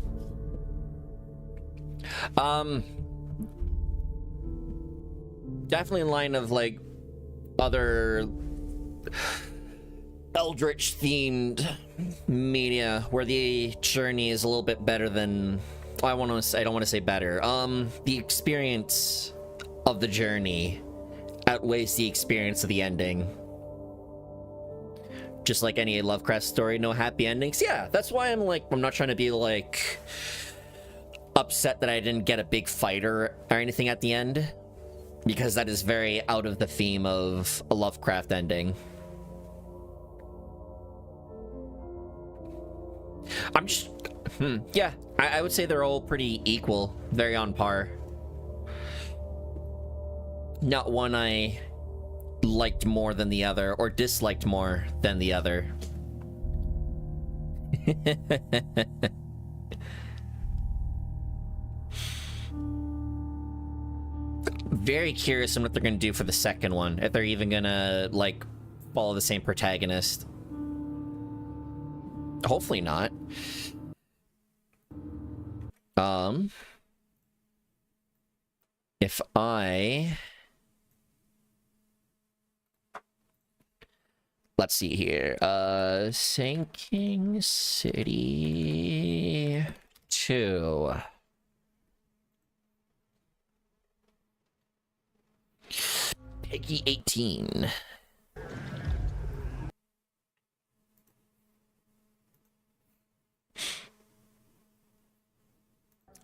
Definitely in line of, like, other Eldritch themed media where the journey is a little bit better than I don't want to say better. The experience of the journey outweighs the experience of the ending. Just like any Lovecraft story, no happy endings. Yeah, that's why I'm not trying to be like upset that I didn't get a big fight or anything at the end, because that is very out of the theme of a Lovecraft ending. I'm just... yeah, I would say they're all pretty equal. Very on par. Not one I liked more than the other, or disliked more than the other. Very curious on what they're gonna do for the second one. If they're even gonna, like, follow the same protagonist. Hopefully not. If I... Let's see here. Sinking City 2. Peggy 18.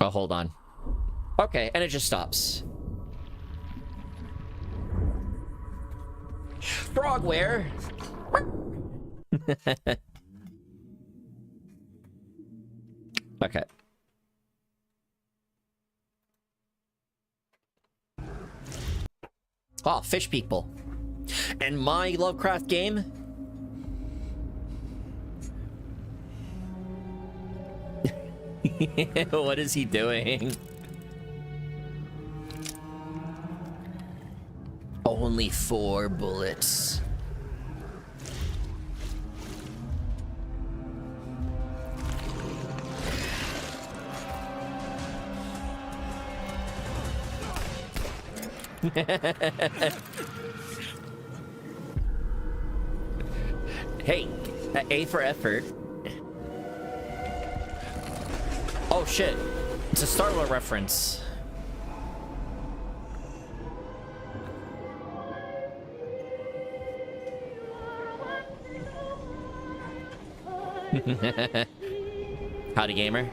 Oh, hold on. Okay, and it just stops. Frogware. Okay. Oh, fish people. And my Lovecraft game? What is he doing? Only 4 bullets. Hey, A for effort. Oh shit, it's a Starla reference. Howdy, gamer.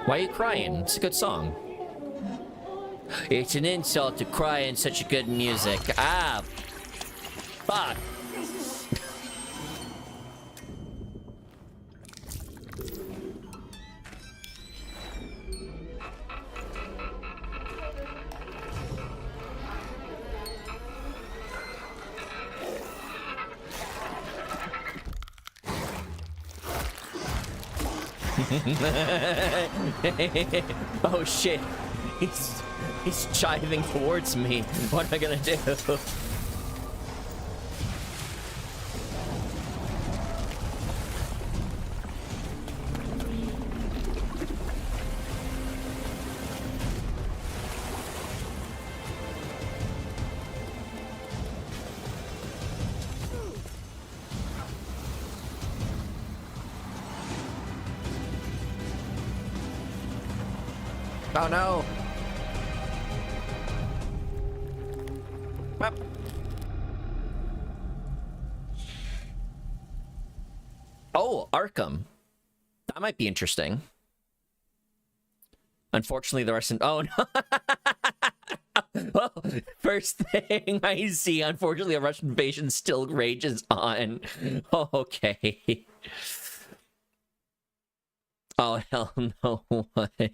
Why are you crying? It's a good song. It's an insult to cry in such good music. Ah, fuck. Oh shit. He's chiving towards me. What am I gonna do? Oh no! Up. Oh, Arkham. That might be interesting. Unfortunately, the rest of... Oh, no. Well, first thing I see, unfortunately, a Russian invasion still rages on. Oh, okay. Oh, hell no way.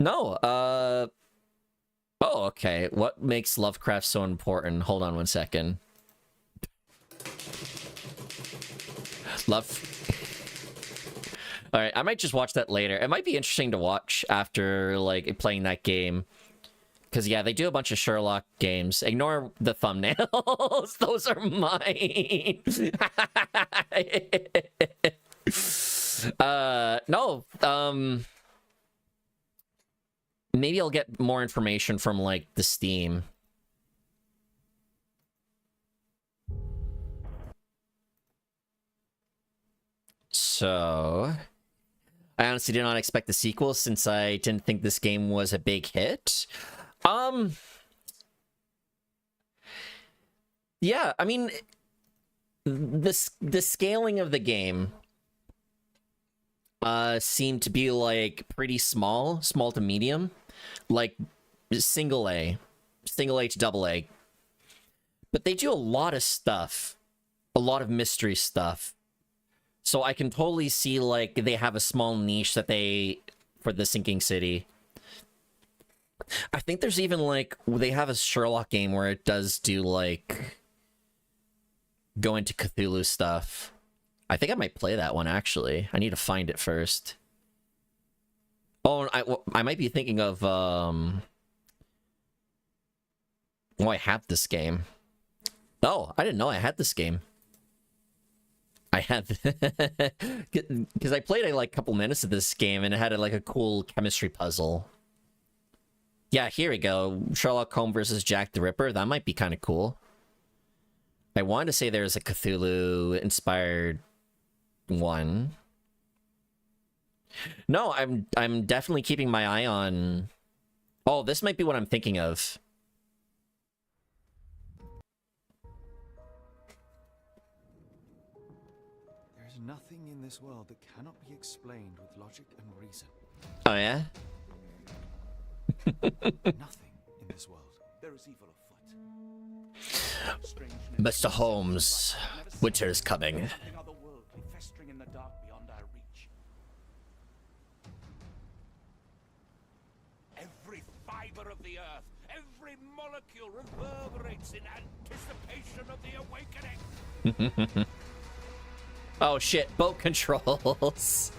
No, oh, okay. What makes Lovecraft so important? Hold on one second. Alright, I might just watch that later. It might be interesting to watch after, like, playing that game. Because, yeah, they do a bunch of Sherlock games. Ignore the thumbnails. Those are mine. No. Maybe I'll get more information from, like, the Steam. So... I honestly did not expect the sequel since I didn't think this game was a big hit. Yeah, I mean, the scaling of the game seemed to be like pretty small to medium, like single A to double A. But they do a lot of stuff, a lot of mystery stuff. So I can totally see, like, they have a small niche that for the Sinking City. I think there's even, like, they have a Sherlock game where it does do, like, go into Cthulhu stuff. I think I might play that one, actually. I need to find it first. Oh, I might be thinking of, oh, I have this game. Oh, I didn't know I had this game. I have, because I played like a couple minutes of this game and it had like a cool chemistry puzzle. Yeah, here we go. Sherlock Holmes versus Jack the Ripper. That might be kind of cool. I wanted to say there's a Cthulhu-inspired one. No, I'm definitely keeping my eye on... Oh, this might be what I'm thinking of. Nothing in this world that cannot be explained with logic and reason. Oh, yeah? Nothing in this world. There is evil afoot. Mr. Holmes, winter is coming. Festering in the dark beyond our reach. Every fiber of the earth, every molecule reverberates in anticipation of the awakening. Oh shit, boat controls.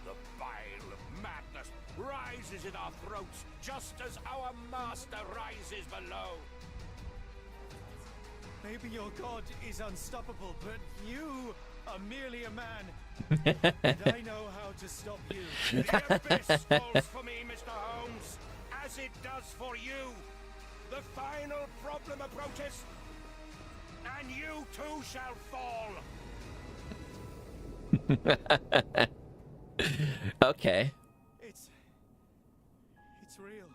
The bile of madness rises in our throats, just as our master rises below. Maybe your god is unstoppable, but you are merely a man. And I know how to stop you. The abyss calls for me, Mr. Holmes, as it does for you. The final problem approaches. And you too shall fall. Okay. It's real.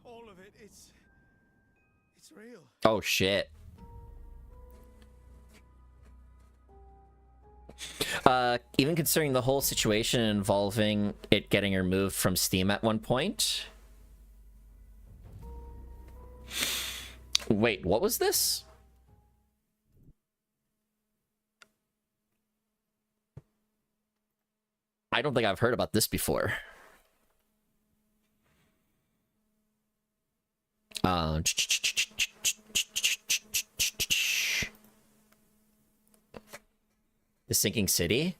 All of it. It's real. Oh shit. Even considering the whole situation involving it getting removed from Steam at one point. Wait, what was this? I don't think I've heard about this before. The Sinking City?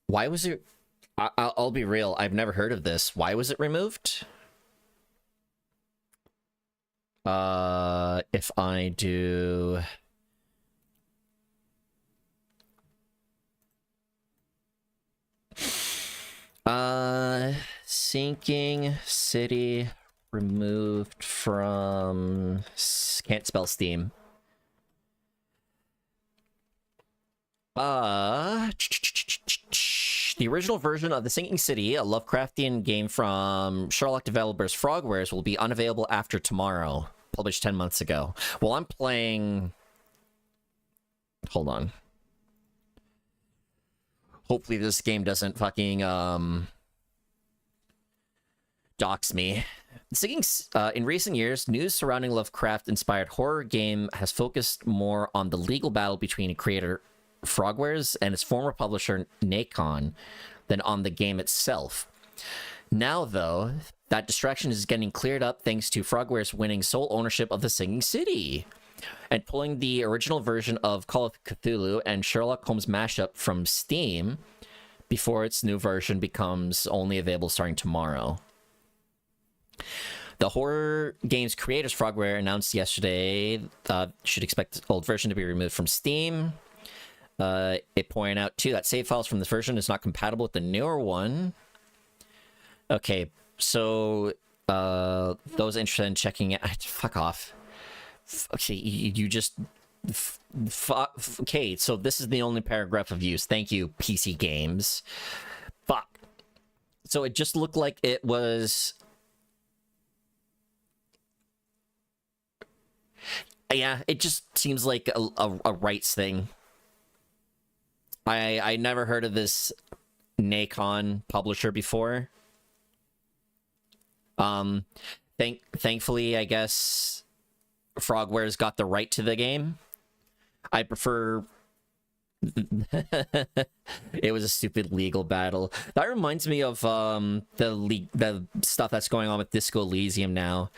Why was it... I'll be real, I've never heard of this. Why was it removed? If I do... Sinking City removed from... Can't spell Steam. The original version of The Sinking City, a Lovecraftian game from Sherlock developers Frogwares, will be unavailable after tomorrow. Published 10 months ago. Well, I'm playing... Hold on. Hopefully this game doesn't fucking, dox me. In recent years, news surrounding Lovecraft-inspired horror game has focused more on the legal battle between creator Frogwares and its former publisher Nacon than on the game itself. Now, though, that distraction is getting cleared up thanks to Frogwares winning sole ownership of the Sinking City and pulling the original version of Call of Cthulhu and Sherlock Holmes mashup from Steam. before its new version becomes only available starting tomorrow. The horror games creators Frogware announced yesterday should expect the old version to be removed from Steam. It pointed out too that save files from this version is not compatible with the newer one. Okay, so those interested in checking it, fuck off. Okay, you just okay, so this is the only paragraph of use. Thank you, PC Games. Fuck. So it just looked like it was. Yeah, it just seems like a rights thing. I never heard of this Nacon publisher before. Thankfully, I guess Frogware's got the right to the game. I prefer. It was a stupid legal battle. That reminds me of the stuff that's going on with Disco Elysium now.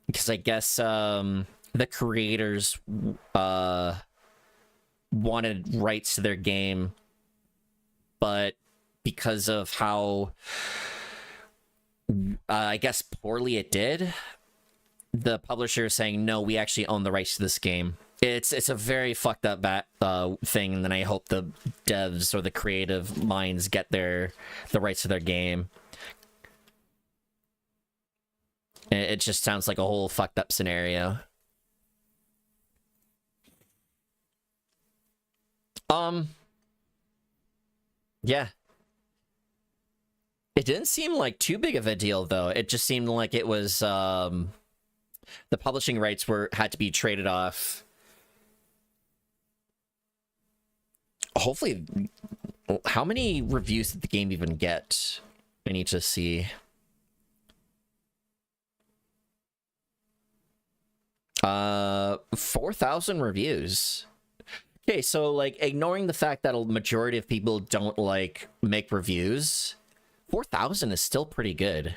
Because I guess the creators wanted rights to their game, but because of how I guess poorly it did, the publisher is saying no, we actually own the rights to this game. It's a very fucked up thing, and then I hope the devs or the creative minds get the rights to their game. It just sounds like a whole fucked up scenario. Yeah. It didn't seem like too big of a deal, though. It just seemed like it was, the publishing rights had to be traded off. Hopefully, how many reviews did the game even get? I need to see. 4,000 reviews. Okay, so like ignoring the fact that a majority of people don't like make reviews, 4,000 is still pretty good.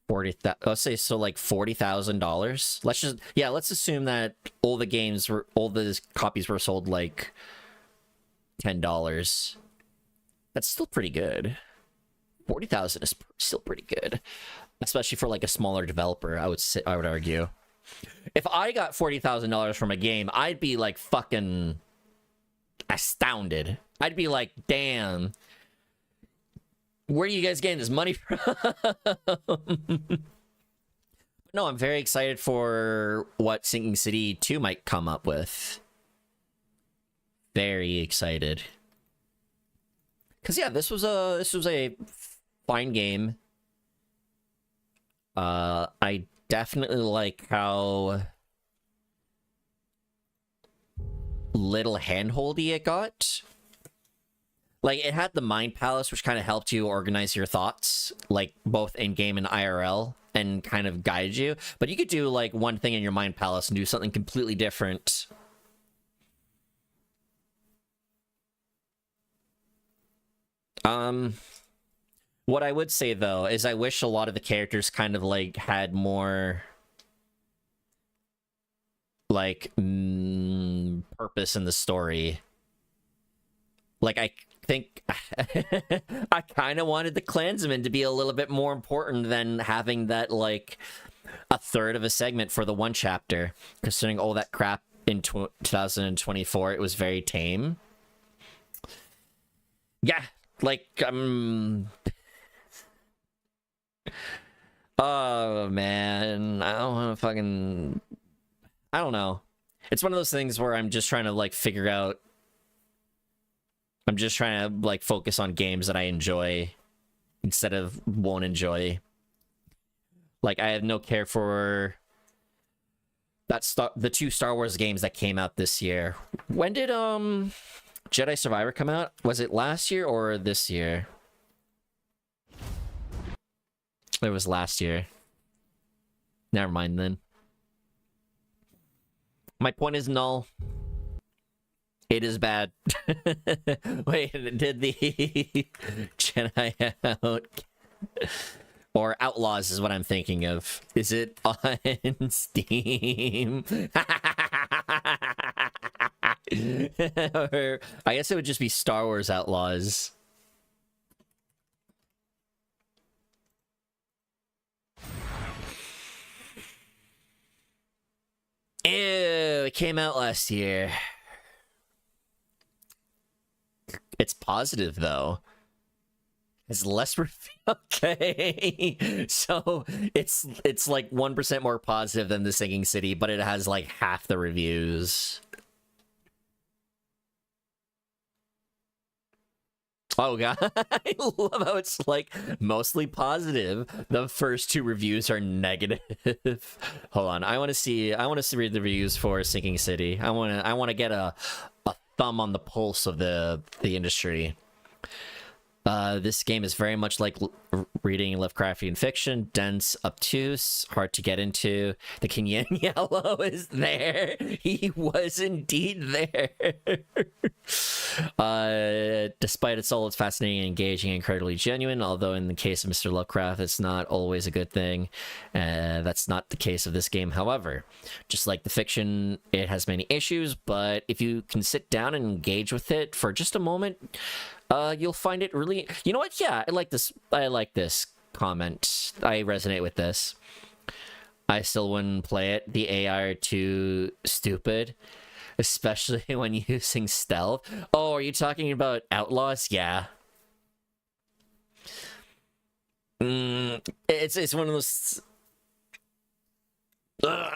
Let's say so like $40,000. Let's assume that all the copies were sold like $10. That's still pretty good. 40,000 is still pretty good, especially for like a smaller developer. I would argue. If I got $40,000 from a game, I'd be like fucking astounded. I'd be like, damn, where are you guys getting this money from? No, I'm very excited for what Sinking City 2 might come up with. Very excited. Cause yeah, this was a fine game. I definitely like how little handholdy it got. Like, it had the Mind Palace, which kind of helped you organize your thoughts, like both in game and IRL, and kind of guide you. But you could do like one thing in your Mind Palace and do something completely different. What I would say, though, is I wish a lot of the characters kind of, like, had more, like, purpose in the story. Like, I think I kind of wanted the Klansmen to be a little bit more important than having that, like, a third of a segment for the one chapter. Considering all that crap in 2024, it was very tame. Yeah, like, oh man, I don't want to fucking, I don't know. It's one of those things where I'm just trying to like figure out, I'm just trying to like focus on games that I enjoy instead of won't enjoy. Like, I have no care for the 2 Star Wars games that came out this year. When did Jedi Survivor come out? Was it last year or this year? It was last year. Never mind then. My point is null. It is bad. Wait, did the Jedi out? Or Outlaws is what I'm thinking of. Is it on Steam? Or I guess it would just be Star Wars Outlaws. Ew, it came out last year. It's positive though. It's less okay. So it's like 1% more positive than The Sinking City, but it has like half the reviews. Oh god, I love how it's like mostly positive. The first two reviews are negative. Hold on, I want to read the reviews for Sinking City. I want to get a thumb on the pulse of the industry. This game is very much like reading Lovecraftian fiction, dense, obtuse, hard to get into. The King Yin Yellow is there. He was indeed there. Despite its all, it's fascinating, engaging, incredibly genuine. Although in the case of Mr. Lovecraft, it's not always a good thing. That's not the case of this game, however. Just like the fiction, it has many issues, but if you can sit down and engage with it for just a moment, you'll find it really... You know what? Yeah, I like this comment. I resonate with this. I still wouldn't play it. The AI are too stupid, especially when using stealth. Oh, are you talking about Outlaws? Yeah. It's one of those... Ugh.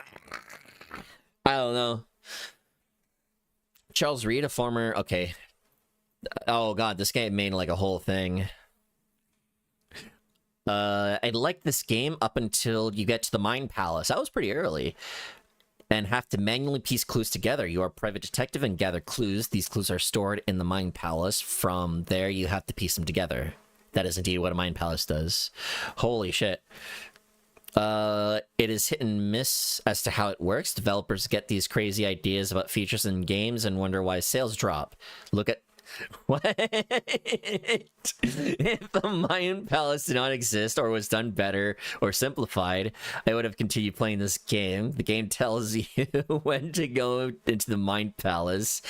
I don't know. Charles Reed, a former... Okay. Oh god, this game made like a whole thing. I liked this game up until you get to the Mind Palace. That was pretty early. And have to manually piece clues together. You are a private detective and gather clues. These clues are stored in the Mind Palace. From there, you have to piece them together. That is indeed what a Mind Palace does. Holy shit. It is hit and miss as to how it works. Developers get these crazy ideas about features in games and wonder why sales drop. Look at... What? If the Mind Palace did not exist or was done better or simplified, I would have continued playing this game. The game tells you when to go into the Mind Palace,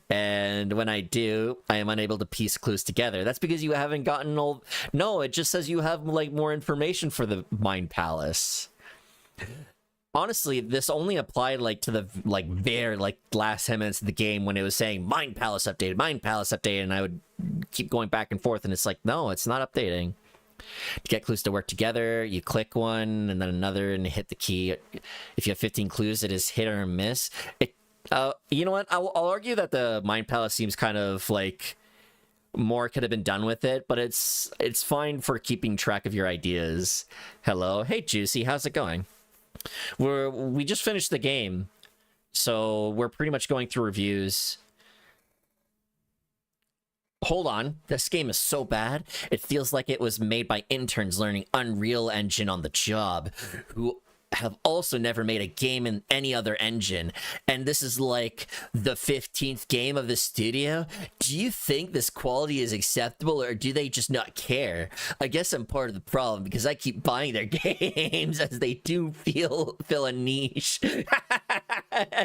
and when I do, I am unable to piece clues together. That's because you haven't gotten all... No, it just says you have like more information for the Mind Palace. Honestly, this only applied like to the very last 10 minutes of the game when it was saying Mind Palace updated, and I would keep going back and forth, and it's like, no, it's not updating. To get clues to work together, you click one and then another and hit the key. If you have 15 clues, it is hit or miss. You know what? I'll argue that the Mind Palace seems kind of like more could have been done with it, but it's fine for keeping track of your ideas. Hello, hey Juicy, how's it going? We just finished the game, so we're pretty much going through reviews. Hold on, this game is so bad, it feels like it was made by interns learning Unreal Engine on the job, who have also never made a game in any other engine, and this is like the 15th game of the studio. Do you think this quality is acceptable, or do they just not care? I guess I'm part of the problem because I keep buying their games as they do fill a niche.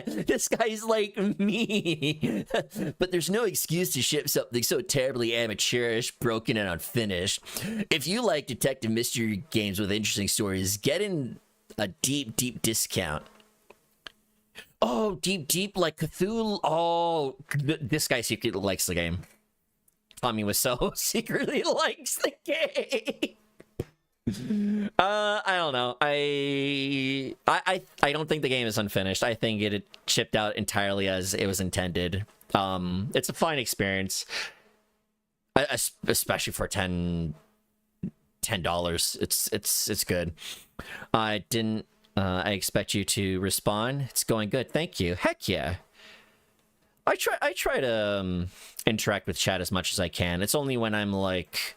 This guy's like me. But there's no excuse to ship something so terribly amateurish, broken, and unfinished. If you like detective mystery games with interesting stories, get in a deep discount. Oh, deep like Cthulhu. Oh, this guy secretly likes the game. Tommy Wiseau secretly likes the game. I don't know. I don't think the game is unfinished. I think it shipped out entirely as it was intended. It's a fine experience, especially for $10. It's good. I expect you to respond. It's going good, thank you. Heck yeah. I try to interact with chat as much as I can. It's only when I'm like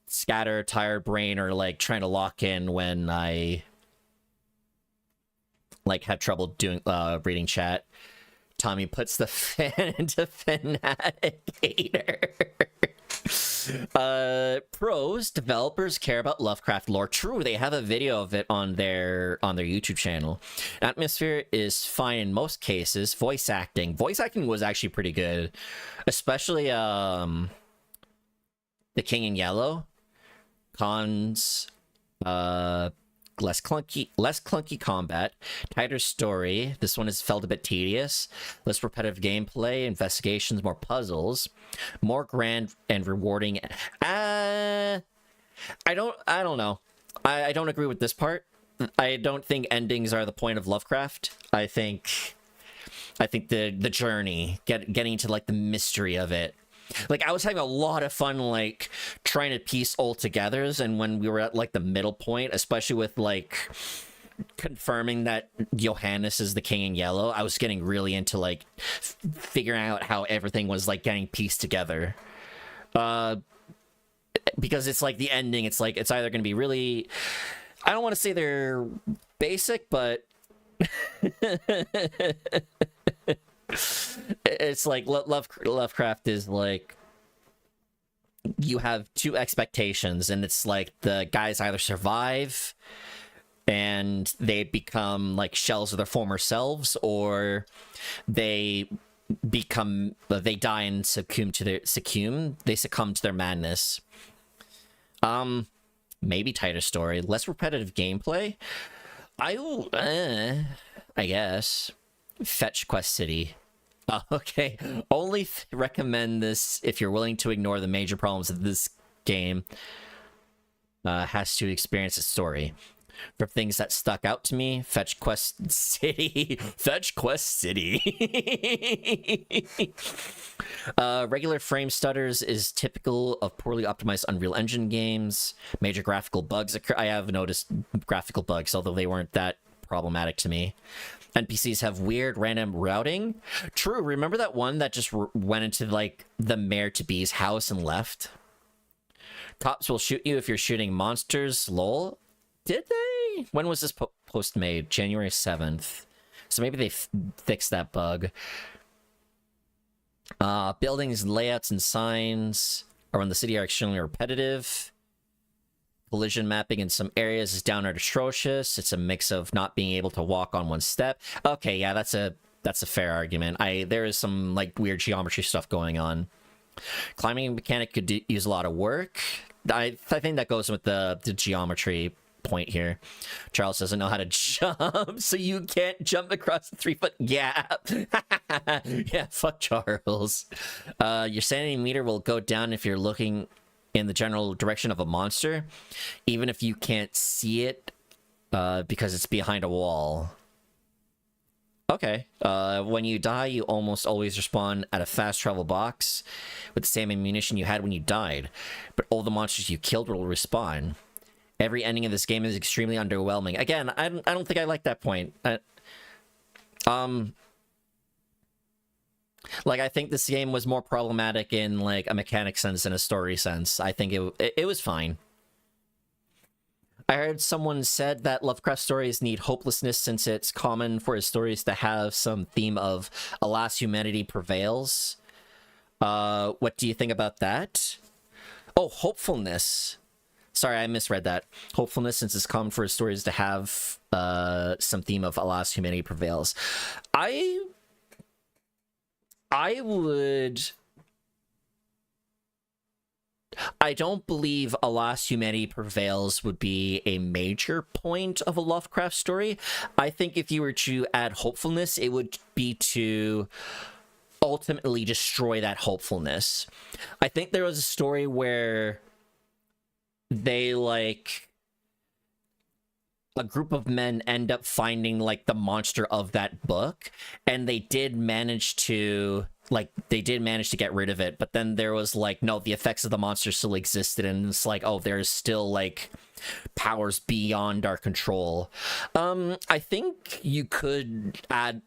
scattered, tired brain, or like trying to lock in when I like have trouble doing reading chat. Tommy puts the fan into Fanatic Hater. Pros, developers care about Lovecraft lore. True, they have a video of it on their YouTube channel. Atmosphere is fine in most cases. Voice acting was actually pretty good, especially The King in Yellow. Cons, less clunky combat, tighter story. This one has felt a bit tedious. Less repetitive gameplay, investigations, more puzzles, more grand and rewarding. I don't know. I don't agree with this part. I don't think endings are the point of Lovecraft. I think the journey, getting to like the mystery of it. Like, I was having a lot of fun, like, trying to piece all togethers, and when we were at, like, the middle point, especially with, like, confirming that Johannes is the King in Yellow, I was getting really into, like, figuring out how everything was, like, getting pieced together. Because it's, like, the ending, it's, like, it's either going to be really... I don't want to say they're basic, but... It's like Lovecraft is like, you have two expectations, and it's like the guys either survive and they become like shells of their former selves, or they die and succumb to their madness. Maybe tighter story, less repetitive gameplay. I guess. Fetch Quest City. Okay. Only recommend this if you're willing to ignore the major problems of this game. Has to experience a story. For things that stuck out to me, Fetch Quest City. Fetch Quest City. Regular frame stutters is typical of poorly optimized Unreal Engine games. Major graphical bugs occur. I have noticed graphical bugs, although they weren't that problematic to me. NPCs have weird random routing. True, remember that one that just went into like the mayor-to-be's house and left? Cops will shoot you if you're shooting monsters. Lol. Did they? When was this post made? January 7th. So maybe they fixed that bug. Buildings, layouts, and signs around the city are extremely repetitive. Collision mapping in some areas is downright atrocious. It's a mix of not being able to walk on one step. Okay, yeah, that's a fair argument. There is some like weird geometry stuff going on. Climbing mechanic could use a lot of work. I think that goes with the geometry point here. Charles doesn't know how to jump, so you can't jump across the 3-foot gap. Yeah, fuck Charles. Your sanity meter will go down if you're looking in the general direction of a monster, even if you can't see it, because it's behind a wall. Okay. When you die, you almost always respawn at a fast travel box with the same ammunition you had when you died, but all the monsters you killed will respawn. Every ending of this game is extremely underwhelming. Again, I don't think I like that point. Like, I think this game was more problematic in, like, a mechanic sense than a story sense. I think it was fine. I heard someone said that Lovecraft stories need hopelessness since it's common for his stories to have some theme of, alas, humanity prevails. What do you think about that? Oh, hopefulness. Sorry, I misread that. Hopefulness, since it's common for his stories to have some theme of, alas, humanity prevails. I don't believe alas, humanity prevails would be a major point of a Lovecraft story. I think if you were to add hopefulness, it would be to ultimately destroy that hopefulness. I think there was a story where they, like, a group of men end up finding, like, the monster of that book, and they did manage to get rid of it, but then there was, like, no, the effects of the monster still existed, and it's like, oh, there's still, like, powers beyond our control. I think you could add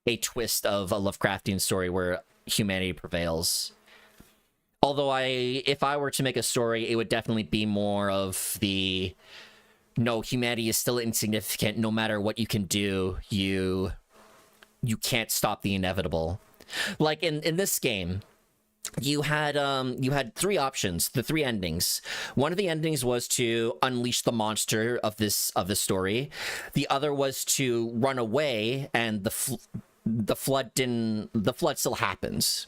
a twist of a Lovecraftian story where humanity prevails. Although if I were to make a story, it would definitely be more of the, no, humanity is still insignificant. No matter what you can do, you can't stop the inevitable. Like in this game, you had 3 options, the 3 endings. One of the endings was to unleash the monster of the story. The other was to run away, and the flood still happens.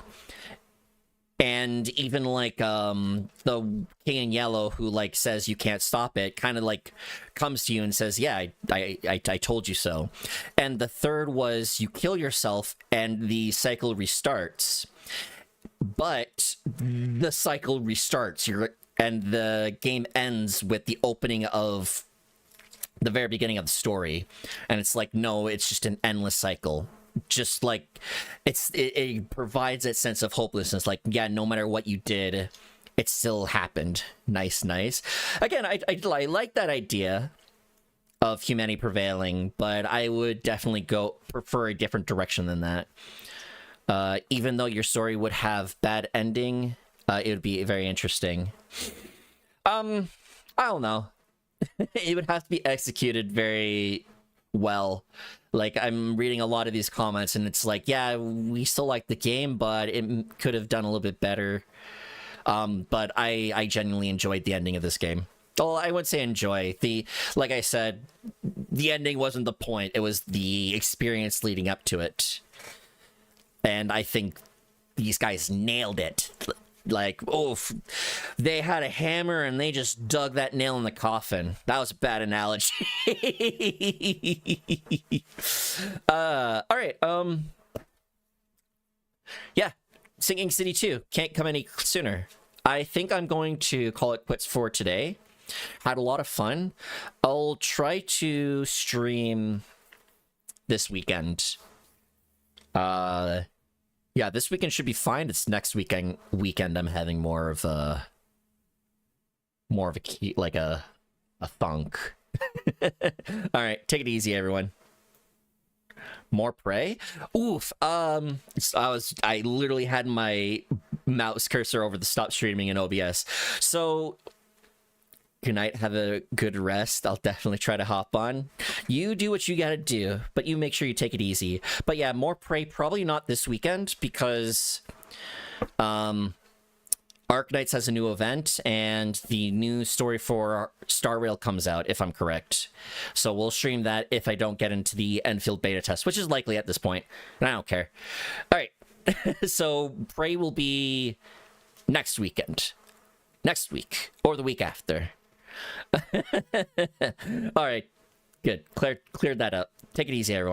And even like the King in Yellow, who like says you can't stop it, kind of like comes to you and says, yeah, I told you so. And the third was you kill yourself and the cycle restarts. But the cycle restarts, and the game ends with the opening of the very beginning of the story. And it's like, no, it's just an endless cycle. Just like it provides that sense of hopelessness. Like, yeah, no matter what you did, it still happened. Nice. Again, I like that idea of humanity prevailing, but I would definitely prefer a different direction than that. Even though your story would have bad ending, it would be very interesting. I don't know. It would have to be executed very well. Like, I'm reading a lot of these comments, and it's like, yeah, we still like the game, but it could have done a little bit better. But I genuinely enjoyed the ending of this game. Well, I would say enjoy. Like I said, the ending wasn't the point. It was the experience leading up to it. And I think these guys nailed it. Like, they had a hammer and they just dug that nail in the coffin. That was a bad analogy. All right. Yeah, Sinking City 2 can't come any sooner. I think I'm going to call it quits for today. Had a lot of fun. I'll try to stream this weekend. Yeah, this weekend should be fine. It's next weekend I'm having more of a key, like a thunk. All right, take it easy, everyone. More Prey? Oof. I literally had my mouse cursor over the stop streaming in OBS. So good night, have a good rest. I'll definitely try to hop on. You do what you gotta do, but you make sure you take it easy. But yeah, More Prey probably not this weekend, because Arknights has a new event, and the new story for Star Rail comes out, if I'm correct. So we'll stream that if I don't get into the Enfield beta test, which is likely at this point, and I don't care. All right, so Prey will be next weekend. Next week, or the week after. All right, good. Cleared that up. Take it easy, everyone.